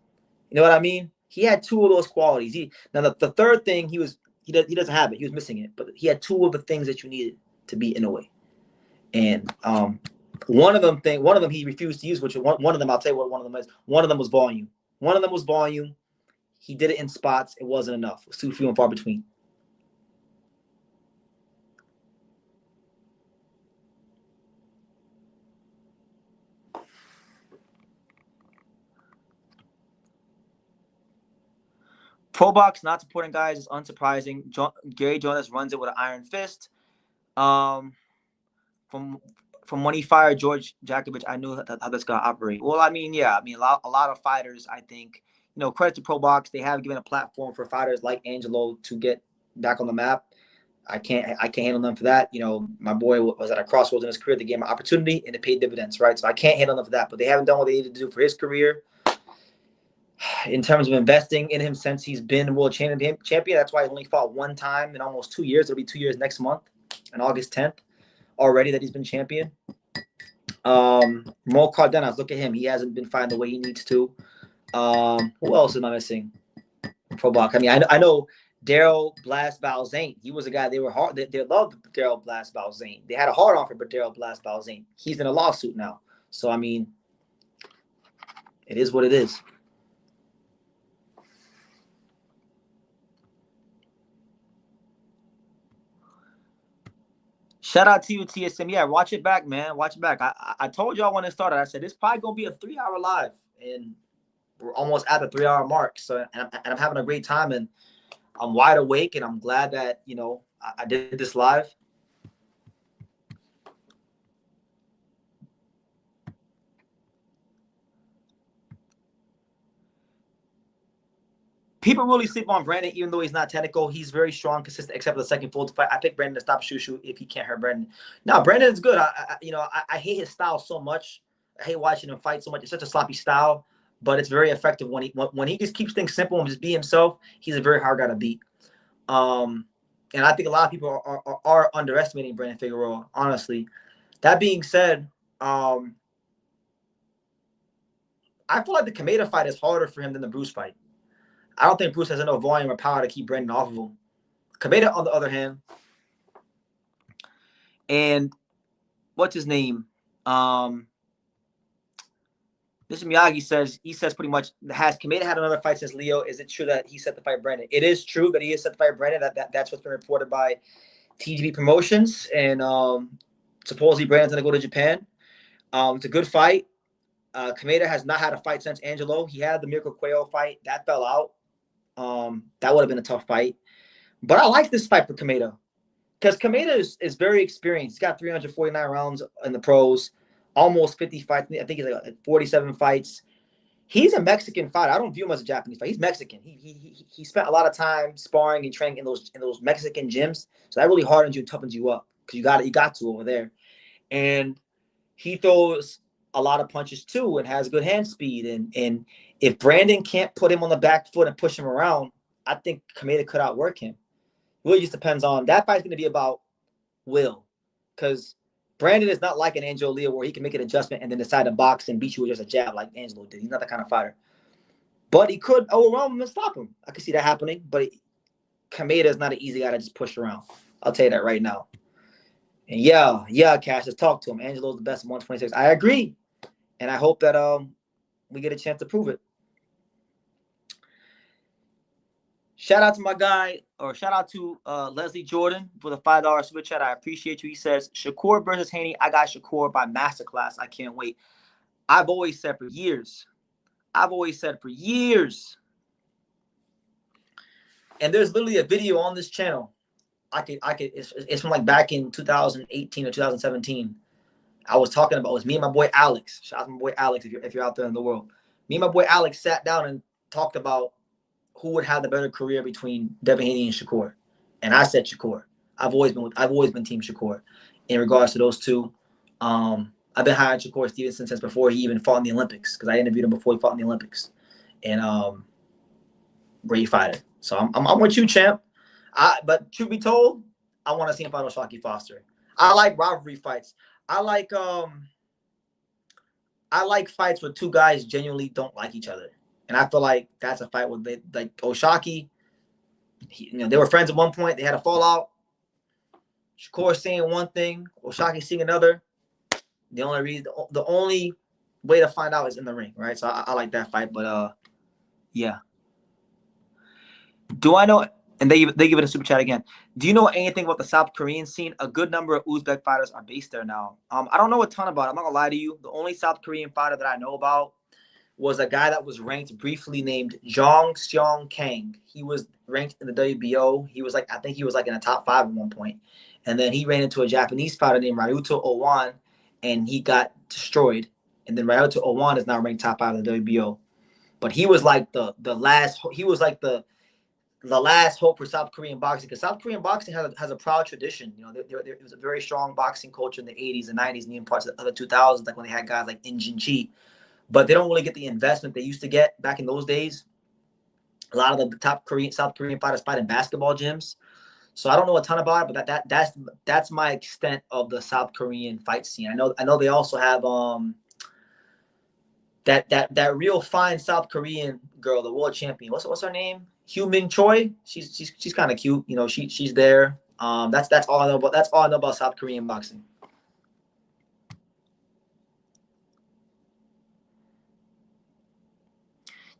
You know what I mean? He had two of those qualities. The third thing he doesn't have it. He was missing it. But he had two of the things that you needed to be Inoue. And one of them he refused to use, which one of them, I'll tell you what one of them is. One of them was volume. He did it in spots. It wasn't enough. It was too few and far between. Pro box not supporting guys is unsurprising. Gary Jonas runs it with an iron fist. From when he fired George Jakovich, I knew how that's gonna operate. Well, I mean, yeah, a lot of fighters, I think, credit to Pro Box, they have given a platform for fighters like Angelo to get back on the map. I can't handle them for that. My boy was at a crossroads in his career. They gave him an opportunity and it paid dividends, right? So I can't handle them for that. But they haven't done what they needed to do for his career in terms of investing in him since he's been world champion. That's why he only fought one time in almost 2 years. It'll be 2 years next month, on August 10th, already that he's been champion. Mo Cardenas, look at him. He hasn't been fighting the way he needs to. Who else am I missing? Pro Box. I know Daryl Blast Balzain. He was a guy they loved Daryl Blast Balzain. They had a hard on for Daryl Blast Balzain. He's in a lawsuit now. So it is what it is. Shout out to you, TSM. Yeah, watch it back, man. Watch it back. I told y'all when it started, I said, it's probably going to be a 3-hour live. And we're almost at the 3-hour mark. So, and I'm having a great time. And I'm wide awake. And I'm glad that, I did this live. People really sleep on Brandon, even though he's not technical. He's very strong, consistent, except for the second full fight. I pick Brandon to stop Shushu if he can't hurt Brandon. No, Brandon is good. I hate his style so much. I hate watching him fight so much. It's such a sloppy style, but it's very effective when he just keeps things simple and just be himself. He's a very hard guy to beat. And I think a lot of people are underestimating Brandon Figueroa, honestly. That being said, I feel like the Kameda fight is harder for him than the Bruce fight. I don't think Bruce has enough volume or power to keep Brandon off of him. Kameda, on the other hand, and what's his name? Mr. Miyagi says pretty much, has Kameda had another fight since Leo? Is it true that he set to fight Brandon? It is true that he is set to fight Brandon. That's what's been reported by TGB Promotions, and supposedly Brandon's gonna go to Japan. It's a good fight. Kameda has not had a fight since Angelo. He had the Mirko Cuello fight that fell out. That would have been a tough fight. But I like this fight for Kameda because Kameda is very experienced. He's got 349 rounds in the pros, almost 50 fights. I think he's like 47 fights. He's a Mexican fighter. I don't view him as a Japanese fighter. He's Mexican. He spent a lot of time sparring and training in those Mexican gyms. So that really hardens you and toughens you up because you got to over there. And he throws a lot of punches too and has good hand speed. And if Brandon can't put him on the back foot and push him around, I think Kameda could outwork him. Really just depends on that fight's going to be about will, because Brandon is not like an Angelo Leo where he can make an adjustment and then decide to box and beat you with just a jab like Angelo did. He's not that kind of fighter. But he could overwhelm him and stop him. I could see that happening. But Kameda is not an easy guy to just push around. I'll tell you that right now. And yeah, Cash, just talk to him. Angelo's the best at 126. I agree. And I hope that we get a chance to prove it. Shout out to my guy, or shout out to Leslie Jordan for the $5 super chat. I appreciate you. He says, Shakur versus Haney. I got Shakur by masterclass. I can't wait. I've always said for years. And there's literally a video on this channel. It's from like back in 2018 or 2017. I was talking about, it was me and my boy Alex. Shout out to my boy Alex if you're out there in the world. Me and my boy Alex sat down and talked about who would have the better career between Devin Haney and Shakur. And I said Shakur. I've always been team Shakur in regards to those two. I've been high on Shakur Stevenson since before he even fought in the Olympics, because I interviewed him before he fought in the Olympics. And great fighter. So I'm with you, champ. But truth be told, I want to see him fight O'Shaquie Foster. I like rivalry fights. I like fights where two guys genuinely don't like each other. And I feel like that's a fight where they, like O'Shaquie, they were friends at one point. They had a fallout. Shakur saying one thing, O'Shaquie saying another. The only way to find out is in the ring, right? So I like that fight. But yeah. Do I know? And they give it a super chat again. Do you know anything about the South Korean scene? A good number of Uzbek fighters are based there now. I don't know a ton about it. I'm not gonna lie to you. The only South Korean fighter that I know about was a guy that was ranked briefly named Jong Seong Kang. He was ranked in the WBO. He was I think he was in the top 5 at one point. And then he ran into a Japanese fighter named Ryuto Owan, and he got destroyed. And then Ryuto Owan is now ranked top 5 of the WBO. But he was like the last. He was like the last hope for South Korean boxing, because South Korean boxing has a proud tradition. There was a very strong boxing culture in the 80s and 90s and even parts of the 2000s, like when they had guys like Injin Chi. But they don't really get the investment they used to get back in those days. A lot of the top South Korean fighters fight in basketball gyms. So I don't know a ton about it, but that's my extent of the South Korean fight scene. I know they also have that real fine South Korean girl, the world champion. What's her name? Hyu-Min Choi. She's kind of cute. She's there. That's all I know about. That's all I know about South Korean boxing.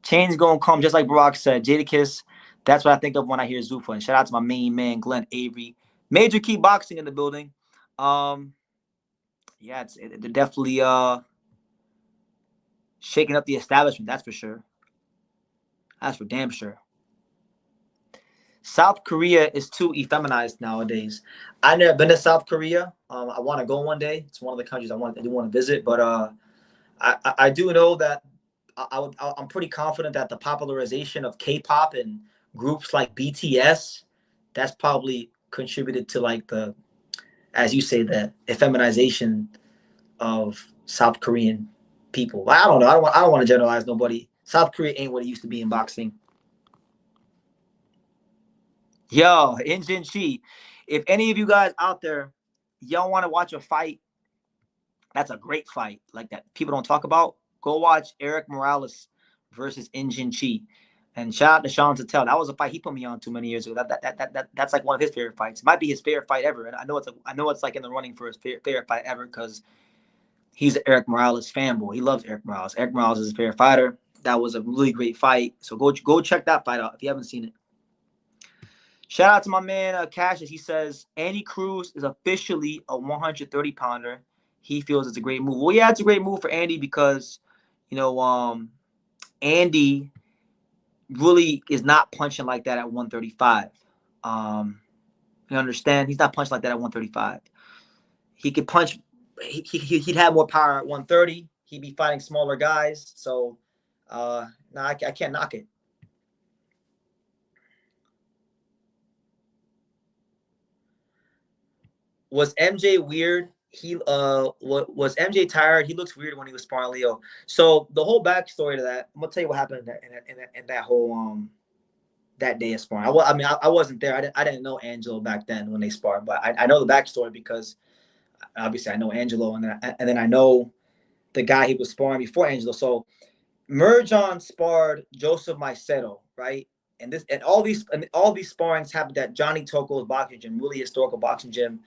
Change gonna come, just like Barack said. Jadakiss, that's what I think of when I hear Zuffa. And shout out to my main man, Glenn Avery. Major Key Boxing in the building. Yeah, they're definitely shaking up the establishment. That's for sure. That's for damn sure. South Korea is too effeminized nowadays. I've never been to South Korea. I want to go one day. It's one of the countries I do want to visit. But I do know that I'm pretty confident that the popularization of K-pop and groups like BTS, that's probably contributed to the, as you say, the effeminization of South Korean people. I don't know. I don't want to generalize nobody. South Korea ain't what it used to be in boxing. Yo, Injin Chi. If any of you guys out there, y'all want to watch a fight, that's a great fight like that people don't talk about, go watch Eric Morales versus Injin Chi. And shout out to Sean Tatel. That was a fight he put me on too many years ago. That's like one of his favorite fights. It might be his favorite fight ever. And I know it's like in the running for his favorite fight ever, because he's an Eric Morales fanboy. He loves Eric Morales. Eric Morales is his favorite fighter. That was a really great fight. So go check that fight out if you haven't seen it. Shout out to my man Cassius. He says Andy Cruz is officially a 130 pounder. He feels it's a great move. Well, yeah, it's a great move for Andy because, Andy really is not punching like that at 135. You understand? He's not punching like that at 135. He could punch. He'd have more power at 130. He'd be fighting smaller guys. So, I can't knock it. Was MJ weird? Was MJ tired? He looks weird when he was sparring Leo. So the whole backstory to that, I'm gonna tell you what happened in that whole that day of sparring. I wasn't there. I didn't know Angelo back then when they sparred, but I know the backstory because obviously I know Angelo, and then I know the guy he was sparring before Angelo. So Merjan sparred Joseph Maicedo, right? And all these sparrings happened at Johnny Toko's boxing gym, really historical boxing gym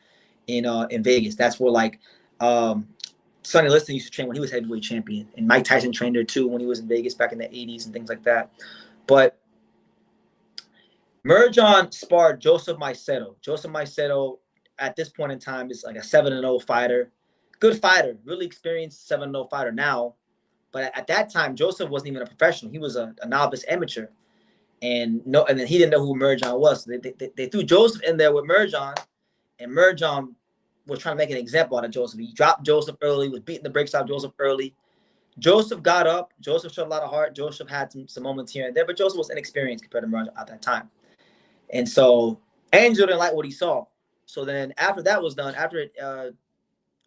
in Vegas. That's where like Sonny Liston used to train when he was heavyweight champion, and Mike Tyson trained there too when he was in Vegas back in the 80s and things like that. But Merjan sparred Joseph Maicedo. Joseph Maicedo at this point in time is like a 7-0 fighter, good fighter, really experienced 7-0 fighter now. But at that time, Joseph wasn't even a professional. He was a novice amateur. And then he didn't know who Merjan was. So they threw Joseph in there with Merjan, and Merjan was trying to make an example out of Joseph. He dropped Joseph early, was beating the brakes out of Joseph early. Joseph got up. Joseph showed a lot of heart. Joseph had some moments here and there, but Joseph was inexperienced compared to Merjan at that time. And so Angel didn't like what he saw. So then after that was done, after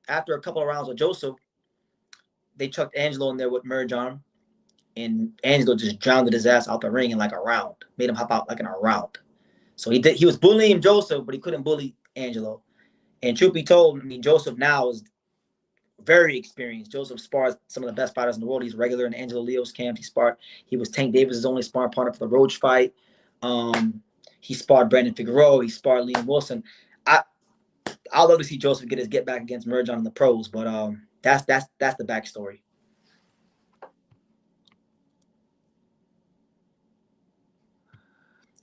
a couple of rounds with Joseph, they chucked Angelo in there with Merjan. And Angelo just drowned his ass out the ring in like a round, made him hop out like in a round. So he was bullying Joseph, but he couldn't bully Angelo. And truth be told, I mean, Joseph now is very experienced. Joseph spars some of the best fighters in the world. He's regular in Angelo Leo's camp. He was Tank Davis' only sparring partner for the Roach fight. He sparred Brandon Figueroa. He sparred Liam Wilson. I'd love to see Joseph get back against Merjan in the pros, but that's the backstory.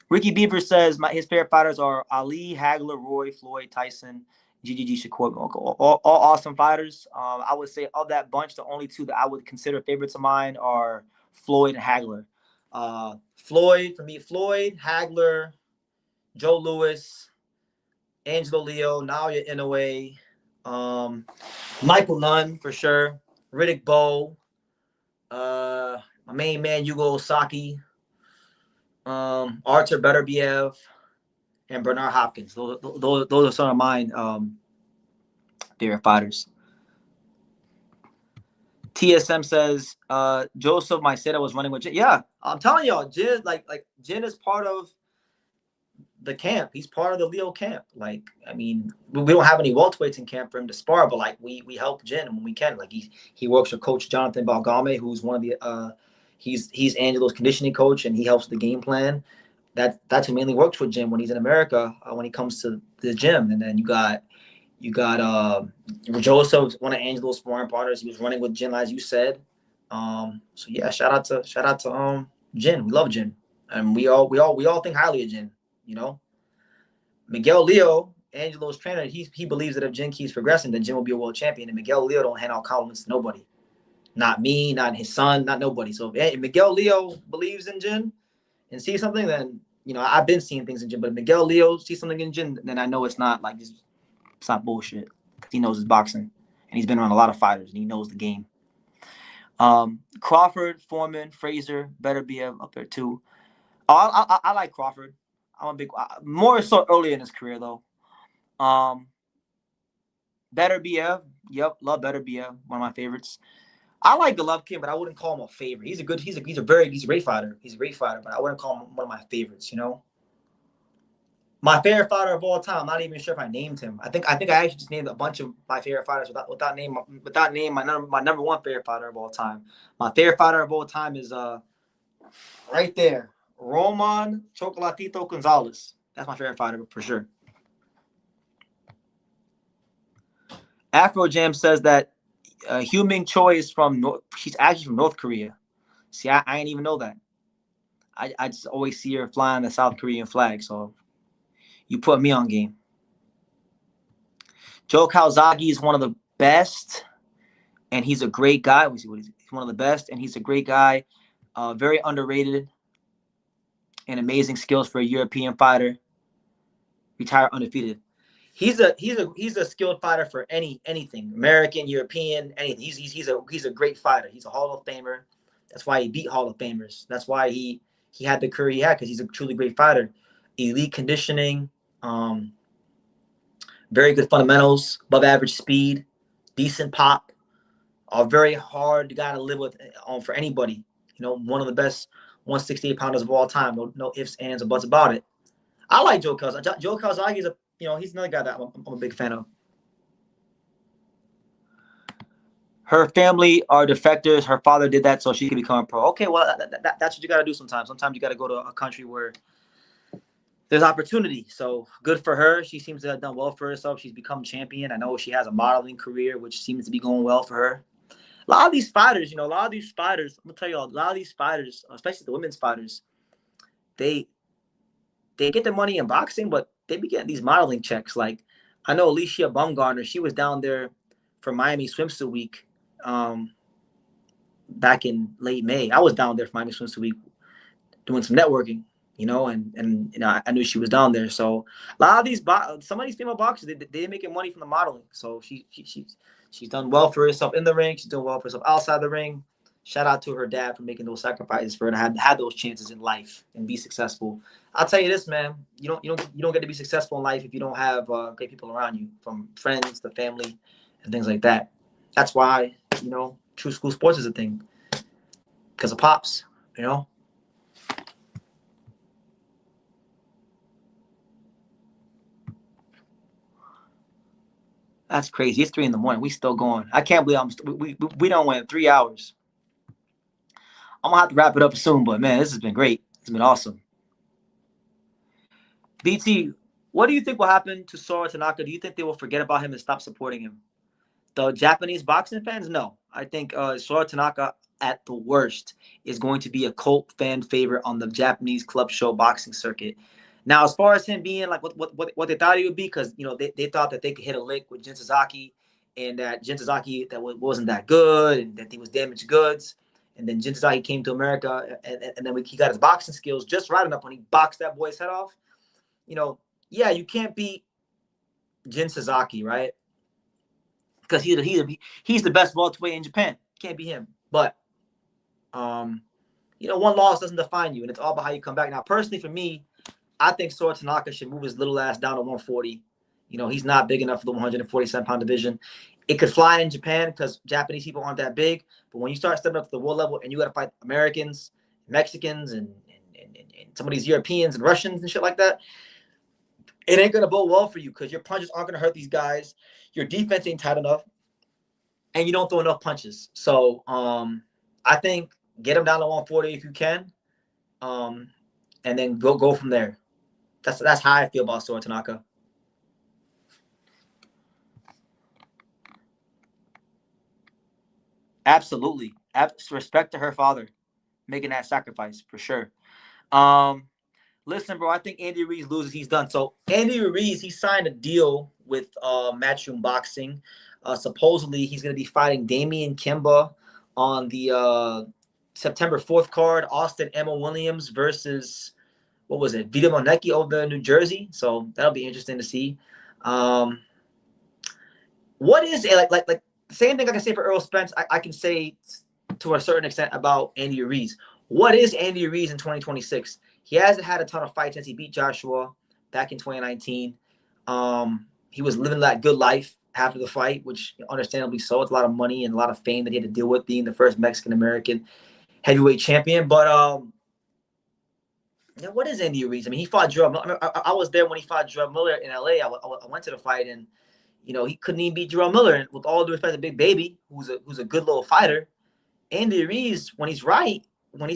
Ricky Beaver says his favorite fighters are Ali, Hagler, Roy, Floyd, Tyson, GGG, Shakur. All awesome fighters. I would say of that bunch, the only two that I would consider favorites of mine are Floyd and Hagler. Floyd, Hagler, Joe Louis, Angelo Leo, Naoya Inoue, Michael Nunn for sure, Riddick Bowe, my main man Yugo Osaki, Artur Beterbiev, and Bernard Hopkins. Those are some of mine favorite fighters. TSM says Joseph Maicedo was running with Jin. Yeah, I'm telling y'all, Jin Jin is part of the camp. He's part of the Leo camp. Like, I mean, we don't have any welterweights in camp for him to spar, but like we help Jin when we can. Like he works with Coach Jonathan Balgame, who's one of the he's Angelo's conditioning coach, and he helps the game plan. That's who mainly works with Jin when he's in America, when he comes to the gym. And then you got Joseph, one of Angelo's sparring partners. He was running with Jin, as you said. So yeah, shout out to Jin. We love Jin, and we all think highly of Jin. You know, Miguel Leo, Angelo's trainer, he believes that if Jin keeps progressing, then Jin will be a world champion. And Miguel Leo don't hand out compliments to nobody, not me, not his son, not nobody. So if Miguel Leo believes in Jin and sees something, then I've been seeing things in Jin. But if Miguel Leo sees something in Jin, then I know it's not like this. It's not bullshit, because he knows his boxing, and he's been around a lot of fighters, and he knows the game. Crawford, Foreman, Fraser, Beterbiev up there too. I like Crawford. I'm a big, more so early in his career though. Beterbiev, yep, love Beterbiev, one of my favorites. I like Golovkin, but I wouldn't call him a favorite. He's a great fighter. He's a great fighter, but I wouldn't call him one of my favorites. My favorite fighter of all time. I'm not even sure if I named him. I think I actually just named a bunch of my favorite fighters without name my number one favorite fighter of all time. My favorite fighter of all time is right there, Roman Chocolatito Gonzalez. That's my favorite fighter for sure. Afro Jam says that Hu-Ming Choi is she's actually from North Korea. See, I didn't even know that. I just always see her flying the South Korean flag, so you put me on game. Joe Calzaghe is one of the best, and he's a great guy. He's one of the best, and he's a great guy. Very underrated, and amazing skills for a European fighter. Retired undefeated. He's a skilled fighter for anything, American, European, anything. He's a great fighter. He's a Hall of Famer. That's why he beat Hall of Famers. That's why he had the career he had, because he's a truly great fighter. Elite conditioning, very good fundamentals, above average speed, decent pop. A very hard guy to live with for anybody. One of the best 168 pounders of all time. No ifs, ands, or buts about it. I like Joe Calzaghe. Joe Calzaghe is he's another guy that I'm a big fan of. her family are defectors. Her father did that so she could become a pro. Okay, well, that's what you got to do sometimes. Sometimes you got to go to a country where there's opportunity. So good for her. She seems to have done well for herself. She's become champion. I know she has a modeling career, which seems to be going well for her. A lot of these fighters, I'm gonna tell you all, a lot of these fighters, especially the women's fighters, they get their money in boxing, but they be getting these modeling checks. Like I know Alicia Bumgarner, she was down there for Miami Swimsuit Week back in late May. I was down there for Miami Swimsuit Week doing some networking, and I knew she was down there. So a lot of these, some of these female boxers, they're making money from the modeling. So she's done well for herself in the ring. She's doing well for herself outside the ring. Shout out to her dad for making those sacrifices for her to have those chances in life and be successful. I'll tell you this, man. You don't get to be successful in life if you don't have great people around you, from friends to family and things like that. That's why true school sports is a thing, because of pops. That's crazy. It's 3 a.m. We still going. I can't believe we don't win 3 hours. I'm gonna have to wrap it up soon, but man, this has been great. It's been awesome. BT, what do you think will happen to Sora Tanaka? Do you think they will forget about him and stop supporting him? The Japanese boxing fans, no. I think Sora Tanaka, at the worst, is going to be a cult fan favorite on the Japanese club show boxing circuit. Now, as far as him being like what they thought he would be, because they thought that they could hit a lick with Jin Sasaki, and that Jin Sasaki wasn't that good, and that he was damaged goods. And then Jin Sasaki came to America, and then he got his boxing skills just right enough when he boxed that boy's head off. Yeah, you can't beat Jin Sasaki, right? Because he's the best welterweight in Japan. Can't be him. But one loss doesn't define you, and it's all about how you come back. Now, personally, for me, I think Sora Tanaka should move his little ass down to 140. He's not big enough for the 147-pound division. It could fly in Japan because Japanese people aren't that big. But when you start stepping up to the world level and you got to fight Americans, Mexicans, and some of these Europeans and Russians and shit like that, it ain't going to bode well for you, because your punches aren't going to hurt these guys. Your defense ain't tight enough, and you don't throw enough punches. So I think get him down to 140 if you can, and then go from there. That's how I feel about Sora Tanaka. Absolutely. Respect to her father making that sacrifice, for sure. Listen, bro, I think Andy Ruiz loses. He's done. So Andy Ruiz, he signed a deal with Matchroom Boxing. Supposedly, he's going to be fighting Damian Kimba on the September 4th card. Austin Emma Williams versus, what was it, Vita Monecki over New Jersey. So that'll be interesting to see. What is it like? Same thing I can say for Earl Spence, I can say to a certain extent about Andy Ruiz. What is Andy Ruiz in 2026? He hasn't had a ton of fights since he beat Joshua back in 2019. He was living that good life after the fight, which understandably so. It's a lot of money and a lot of fame that he had to deal with, being the first Mexican-American heavyweight champion. But what is Andy Ruiz? I mean, he fought Drew. I was there when he fought Drew Miller in LA. I went to the fight, and he couldn't even beat Drew Miller. And with all due respect to Big Baby, who's a good little fighter, Andy Ruiz, when he's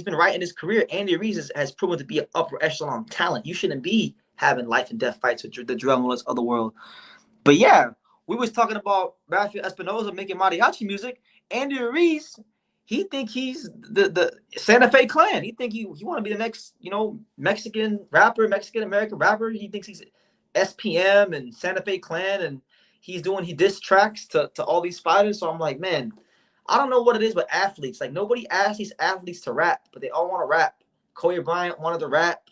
been right in his career, Andy Ruiz has proven to be an upper echelon talent. You shouldn't be having life and death fights with the Drew Millers of the world. But yeah, we was talking about Rafael Espinoza making mariachi music. Andy Ruiz, he think he's the Santa Fe Clan. He think he want to be the next, Mexican rapper, Mexican American rapper. He thinks he's SPM and Santa Fe Clan, and he diss tracks to all these fighters. So I'm like, man, I don't know what it is with athletes. Like, nobody asked these athletes to rap, but they all want to rap. Kobe Bryant wanted to rap.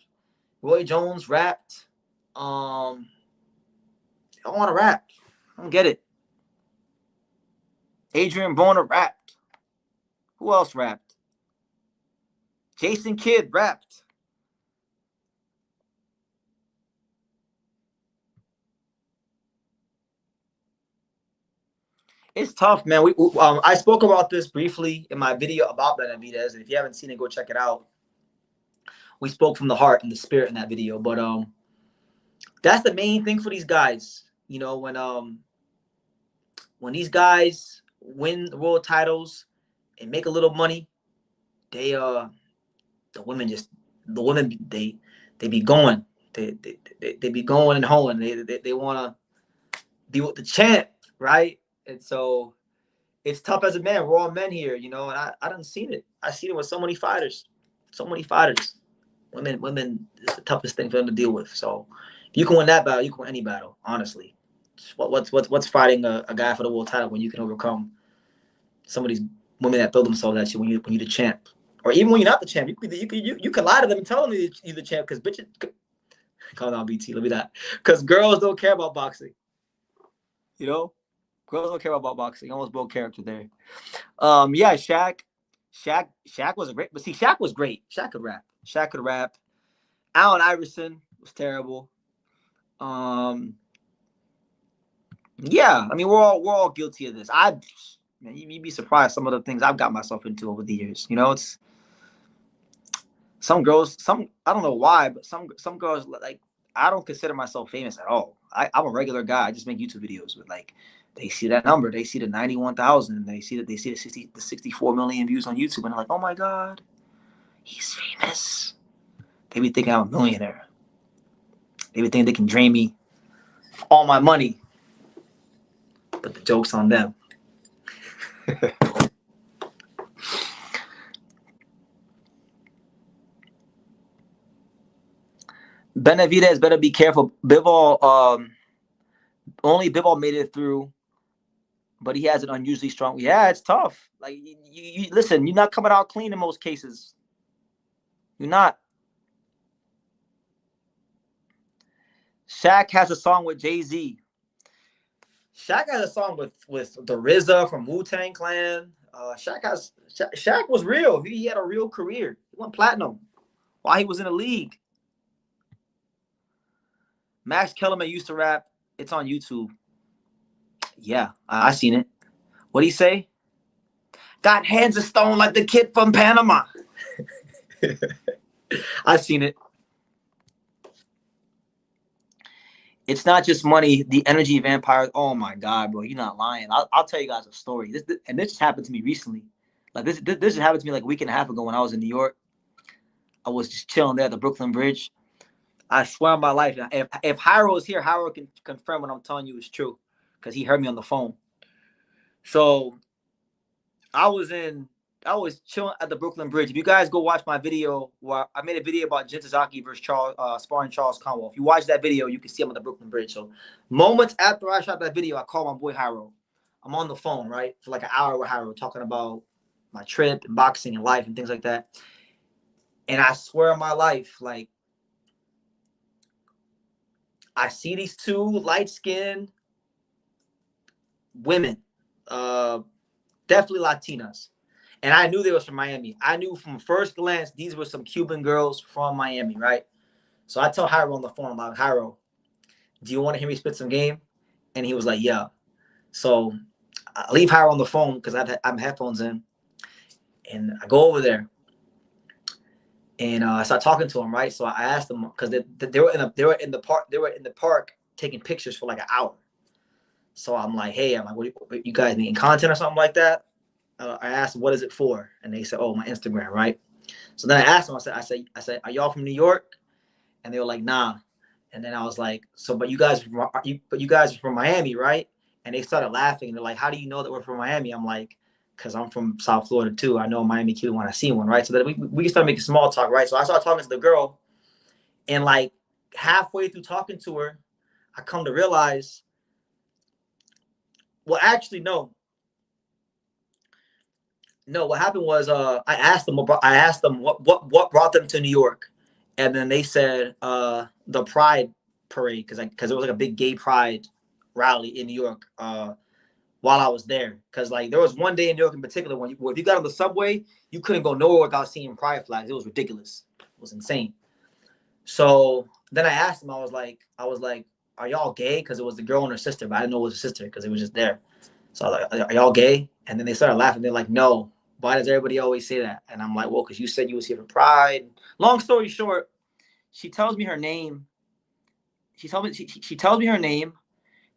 Roy Jones rapped. They all want to rap. I don't get it. Adrian Broner rapped. Who else rapped? Jason Kidd rapped. It's tough, man. I spoke about this briefly in my video about Benavidez, and if you haven't seen it, go check it out. We spoke from the heart and the spirit in that video, but that's the main thing for these guys. When these guys, win world titles and make a little money, they the women they be going. They be going and hoeing. They want to be with the champ, right? And so it's tough as a man. We're all men here, you know, and I done seen it. I seen it with so many fighters. So many fighters. Women is the toughest thing for them to deal with. So if you can win that battle, you can win any battle, honestly. What's fighting a guy for the world title when you can overcome some of these women that throw themselves at you when you're the champ? Or even when you're not the champ, you can lie to them and tell them you're the champ, because bitches calm down, BT, let me not. Because girls don't care about boxing. You know? Girls don't care about boxing. Almost broke character there. Yeah, Shaq was a great, but see, Shaq was great. Shaq could rap. Allen Iverson was terrible. Yeah, I mean, we're all guilty of this. Man, you'd be surprised some of the things I've got myself into over the years. You know, it's some girls, I don't know why, but some girls, like, I don't consider myself famous at all. I'm a regular guy. I just make YouTube videos with, like, they see that number, they see the 91,000, they see the 64 million views on YouTube, and they're like, oh my God, he's famous. They be thinking I'm a millionaire. They be thinking they can drain me all my money. But the joke's on them. Benavidez better be careful. Bivol, only Bivol made it through, but he has an unusually strong. Yeah, it's tough. Like, you listen, you're not coming out clean in most cases. You're not. Shaq has a song with Jay-Z. Shaq has a song with the RZA from Wu-Tang Clan. Shaq was real. He had a real career. He went platinum while he was in the league. Max Kellerman used to rap. It's on YouTube. Yeah, I seen it. What'd he say? Got hands of stone like the kid from Panama. I seen it. It's not just money. The energy vampires. Oh my God, bro, you're not lying. I'll tell you guys a story. This just happened to me recently. Like this just happened to me like a week and a half ago when I was in New York. I was just chilling there at the Brooklyn Bridge. I swear on my life, if Hyro is here, Hyro can confirm what I'm telling you is true, because he heard me on the phone. So I was chilling at the Brooklyn Bridge. If you guys go watch my video, where I made a video about Jin Tazaki versus sparring Charles Conwell. If you watch that video, you can see him at the Brooklyn Bridge. So moments after I shot that video, I called my boy Hyro. I'm on the phone, right, for like an hour with Hyro, talking about my trip and boxing and life and things like that. And I swear on my life, like, I see these two light-skinned women, definitely Latinas. And I knew they was from Miami. I knew from first glance these were some Cuban girls from Miami, right? So I tell Hyro on the phone, I'm like, Hyro, do you want to hear me spit some game? And he was like, yeah. So I leave Hyro on the phone because I have headphones in. And I go over there. And I start talking to him, right? So I asked them, because they were in the park taking pictures for like an hour. So I'm like, hey, what you guys making content or something like that? I asked them, what is it for? And they said, oh, my Instagram, right? So then I asked them, I said, are y'all from New York? And they were like, nah. And then I was like, but you guys are from Miami, right? And they started laughing. They're like, how do you know that we're from Miami? I'm like, because I'm from South Florida too. I know Miami Cuban when I see one, right? So that we started making small talk, right? So I started talking to the girl, and like halfway through talking to her, I come to realize, well, actually, no. What happened was I asked them what brought them to New York, and then they said the Pride Parade, because it was like a big gay pride rally in New York while I was there. Because like there was one day in New York in particular when if you got on the subway, you couldn't go nowhere without seeing pride flags. It was ridiculous. It was insane. So then I asked them, I was like, are y'all gay? Because it was the girl and her sister, but I didn't know it was a sister because it was just there. So I was like, are y'all gay? And then they started laughing. They're like, no. Why does everybody always say that? And I'm like, well, because you said you was here for pride. Long story short, she tells me her name. She tells me her name.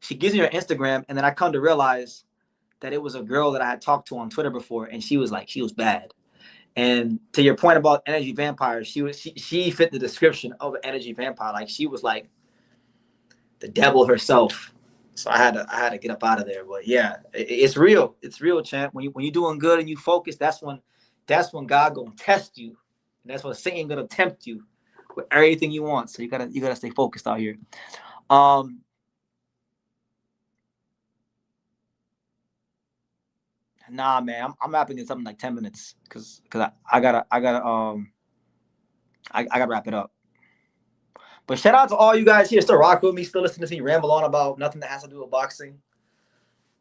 She gives me her Instagram, and then I come to realize that it was a girl that I had talked to on Twitter before, and she was bad. And to your point about energy vampire, she fit the description of an energy vampire. Like she was like the devil herself. So I had to get up out of there. But yeah, it's real. It's real, champ. When you're doing good and you focus, that's when God gonna test you, and that's when Satan gonna tempt you with everything you want. So you gotta stay focused out here. Nah, man, I'm wrapping in something like 10 minutes because I gotta wrap it up. But shout out to all you guys here still rock with me, still listening to me ramble on about nothing that has to do with boxing.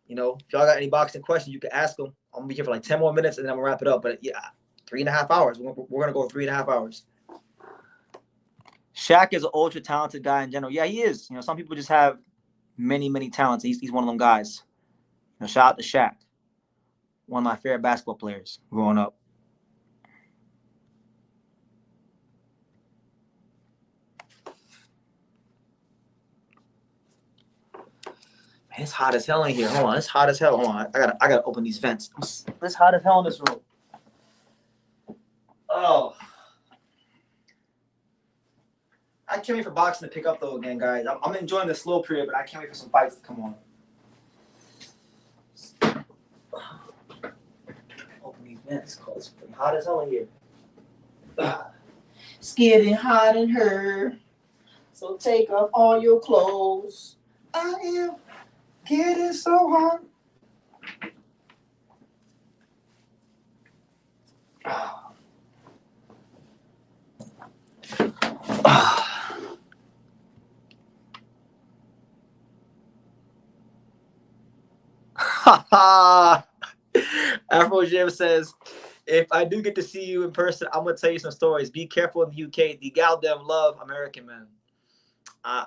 You know, if y'all got any boxing questions, you can ask them. I'm gonna be here for like 10 more minutes and then I'm gonna wrap it up. But yeah, 3.5 hours. We're gonna go 3.5 hours. Shaq is an ultra talented guy in general. Yeah, he is. You know, some people just have many, many talents. He's one of them guys. You know, shout out to Shaq, one of my favorite basketball players growing up. Man, it's hot as hell in here. Hold on, it's hot as hell. Hold on, I gotta open these vents. It's hot as hell in this room. Oh, I can't wait for boxing to pick up though again, guys. I'm enjoying the slow period, but I can't wait for some fights to come on. Open these vents, cause it's pretty hot as hell in here. It's getting hot in here, so take off all your clothes. I am getting so hot. Afro Jim says, if I do get to see you in person, I'm gonna tell you some stories. Be careful in the UK. The gal them love American men. I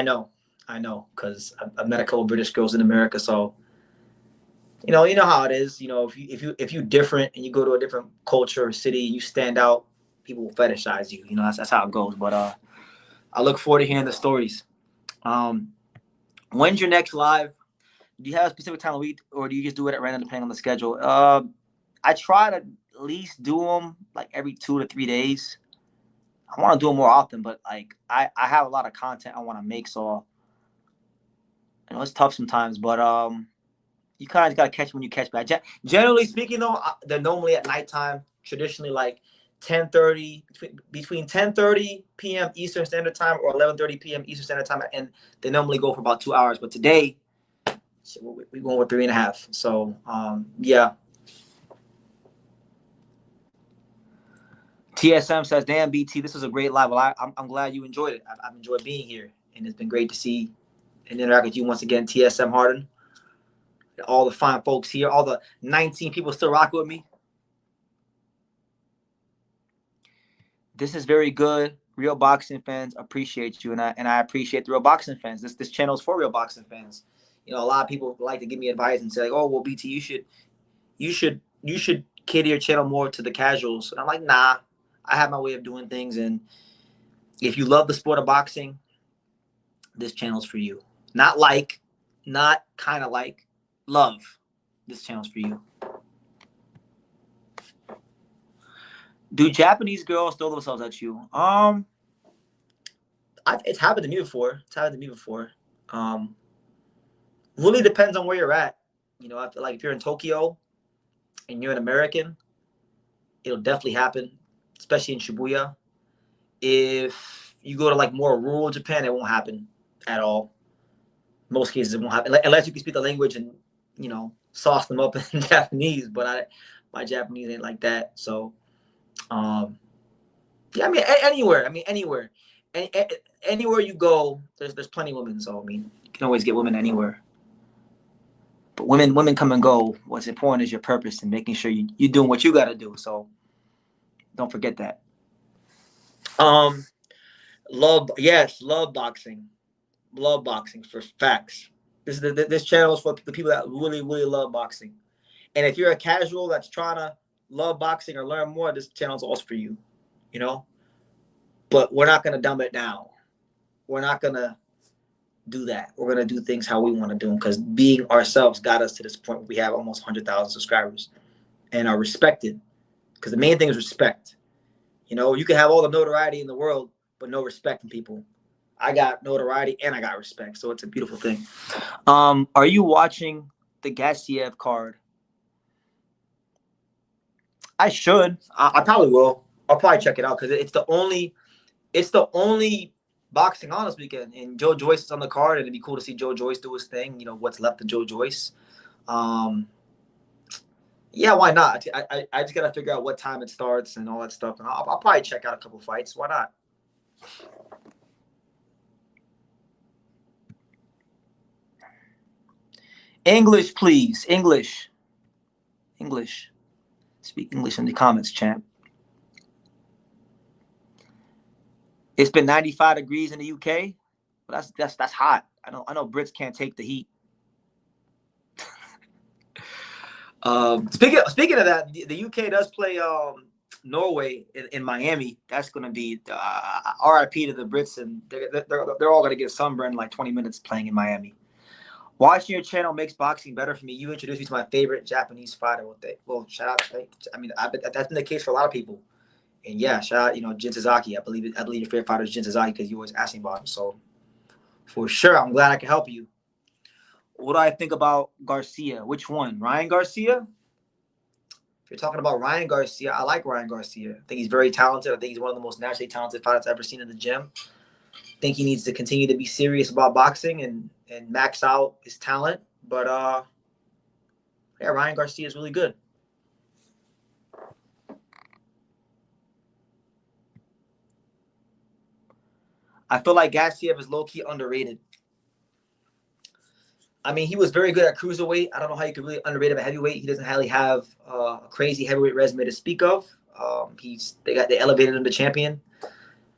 know, because I've met a couple British girls in America. So, you know how it is. You know, if you different and you go to a different culture or city, you stand out, people will fetishize you. You know, that's how it goes. But I look forward to hearing the stories. When's your next live? Do you have a specific time of week, or do you just do it at random depending on the schedule? I try to at least do them like every 2 to 3 days. I want to do them more often, but like I have a lot of content I want to make, so I know it's tough sometimes. But you kind of got to catch when you catch me. Generally speaking, though, they're normally at nighttime. Traditionally, like 10:30 between 10:30 p.m. Eastern Standard Time or 11:30 p.m. Eastern Standard Time, and they normally go for about 2 hours. But today, we're going with 3.5. So yeah. TSM says, "Damn, BT, this was a great live. Well, I'm glad you enjoyed it. I've enjoyed being here, and it's been great to see and interact with you once again, TSM Harden. All the fine folks here, all the 19 people still rock with me. This is very good. Real boxing fans appreciate you, and I appreciate the real boxing fans. This channel is for real boxing fans. You know, a lot of people like to give me advice and say, like, oh, well, BT, you should cater your channel more to the casuals. And I'm like, nah. I have my way of doing things, and if you love the sport of boxing, this channel's for you. Not kind of like, love. This channel's for you. Do Japanese girls throw themselves at you? It's happened to me before. Really depends on where you're at. You know, I feel like if you're in Tokyo and you're an American, it'll definitely happen, especially in Shibuya. If you go to like more rural Japan, it won't happen at all. Most cases it won't happen unless you can speak the language and, you know, sauce them up in Japanese. But my Japanese ain't like that. So, yeah, I mean anywhere. Anywhere you go, there's plenty of women. So I mean, you can always get women anywhere. But women come and go. What's important is your purpose and making sure you're doing what you got to do. So don't forget that. Love boxing. Love boxing for facts. This channel is for the people that really, really love boxing. And if you're a casual that's trying to love boxing or learn more, this channel is also for you. You know? But we're not gonna dumb it down. We're not gonna do that. We're gonna do things how we want to do them because being ourselves got us to this point where we have almost 100,000 subscribers and are respected. Because the main thing is respect. You know, you can have all the notoriety in the world, but no respect from people. I got notoriety and I got respect, so it's a beautiful thing. Are you watching the Gassiev card? I should. I probably will. I'll probably check it out because it's the only boxing on this weekend, and Joe Joyce is on the card, and it'd be cool to see Joe Joyce do his thing. You know, what's left of Joe Joyce. Yeah, why not? I just gotta figure out what time it starts and all that stuff, and I'll probably check out a couple fights. Why not? English, please. English. Speak English in the comments, champ. It's been 95 degrees in the UK. But that's hot. I know Brits can't take the heat. Speaking of that, the UK does play Norway in Miami. That's going to be RIP to the Brits, and they're all going to get sunburned like 20 minutes playing in Miami. Watching your channel makes boxing better for me. You introduced me to my favorite Japanese fighter. Well, shout out. I mean, that's been the case for a lot of people. And yeah, shout out, Jin Sasaki. I believe your favorite fighter is Jin Sasaki because you always asking about him. So for sure, I'm glad I can help you. What do I think about Garcia? Which one? Ryan Garcia? If you're talking about Ryan Garcia, I like Ryan Garcia. I think he's very talented. I think he's one of the most naturally talented fighters I've ever seen in the gym. I think he needs to continue to be serious about boxing and max out his talent. But yeah, Ryan Garcia is really good. I feel like Gassiev is low-key underrated. I mean, he was very good at cruiserweight. I don't know how you could really underrate him at heavyweight. He doesn't really have a crazy heavyweight resume to speak of. They elevated him to champion.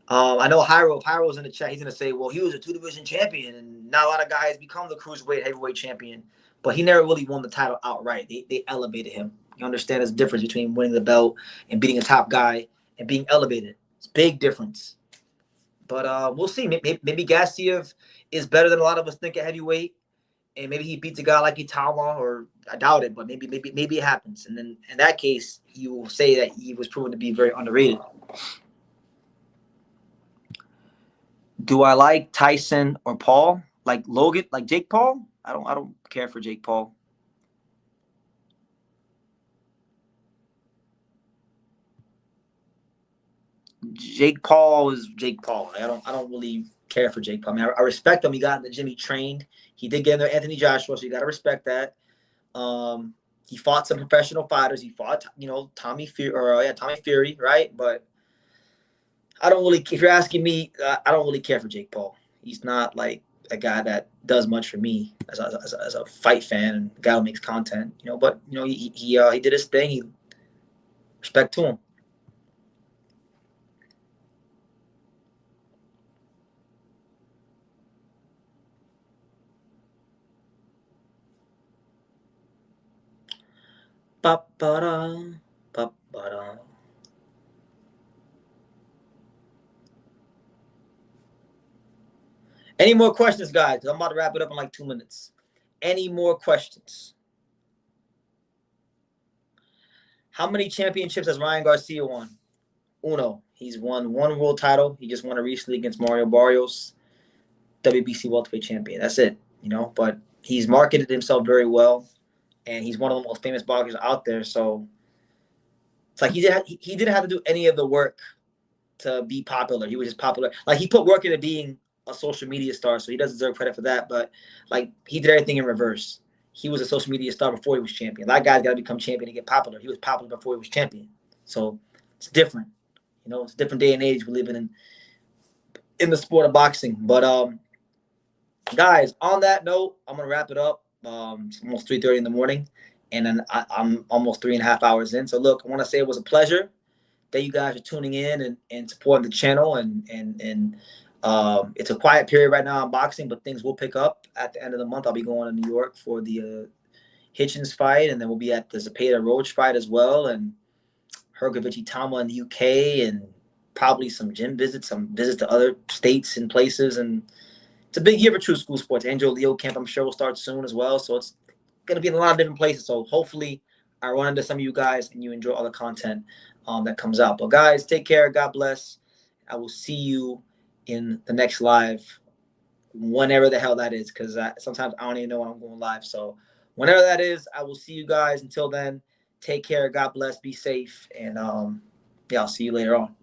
I know Hyro. If Hyro's in the chat, he's gonna say, "Well, he was a 2-division champion, and not a lot of guys become the cruiserweight heavyweight champion." But he never really won the title outright. They elevated him. You understand there's a difference between winning the belt and beating a top guy and being elevated. It's a big difference. But we'll see. Maybe Gassiev is better than a lot of us think at heavyweight. And maybe he beats a guy like Itama, or I doubt it, but maybe it happens. And then in that case, you will say that he was proven to be very underrated. Do I like Tyson or Paul? Like Logan, like Jake Paul? I don't care for Jake Paul. Jake Paul is Jake Paul. I don't really care for Jake Paul. I mean, I respect him. He got in the gym. He trained. He did get in there Anthony Joshua, so you got to respect that. He fought some professional fighters. He fought, Tommy Fury, right? But I don't really. If you're asking me, I don't really care for Jake Paul. He's not like a guy that does much for me as a fight fan and a guy who makes content. But he did his thing. He respect to him. Ba-ba-da, ba-ba-da. Any more questions, guys? I'm about to wrap it up in like 2 minutes. Any more questions? How many championships has Ryan Garcia won? Uno. He's won one world title. He just won it recently against Mario Barrios, WBC welterweight champion. That's it, But he's marketed himself very well, and he's one of the most famous boxers out there. So it's like he didn't have to do any of the work to be popular. He was just popular. Like, he put work into being a social media star, so he doesn't deserve credit for that. But like, he did everything in reverse. He was a social media star before he was champion. That guy's got to become champion to get popular. He was popular before he was champion. So it's different. It's a different day and age we're living in the sport of boxing. But guys, on that note, I'm gonna wrap it up. It's almost 3:30 in the morning, and then I'm almost 3.5 hours in. So look, I want to say it was a pleasure that you guys are tuning in and supporting the channel. And it's a quiet period right now in boxing, but things will pick up at the end of the month. I'll be going to New York for the Hitchens fight, and then we'll be at the Zepeda Roach fight as well, and Hrgovic Itama in the UK, and probably some gym visits, some visits to other states and places, and it's a big year for True School Sports. Angel Leo camp, I'm sure, will start soon as well. So it's gonna be in a lot of different places. So hopefully, I run into some of you guys and you enjoy all the content that comes out. But guys, take care. God bless. I will see you in the next live, whenever the hell that is, because sometimes I don't even know when I'm going live. So whenever that is, I will see you guys. Until then, take care. God bless. Be safe. And yeah, I'll see you later on.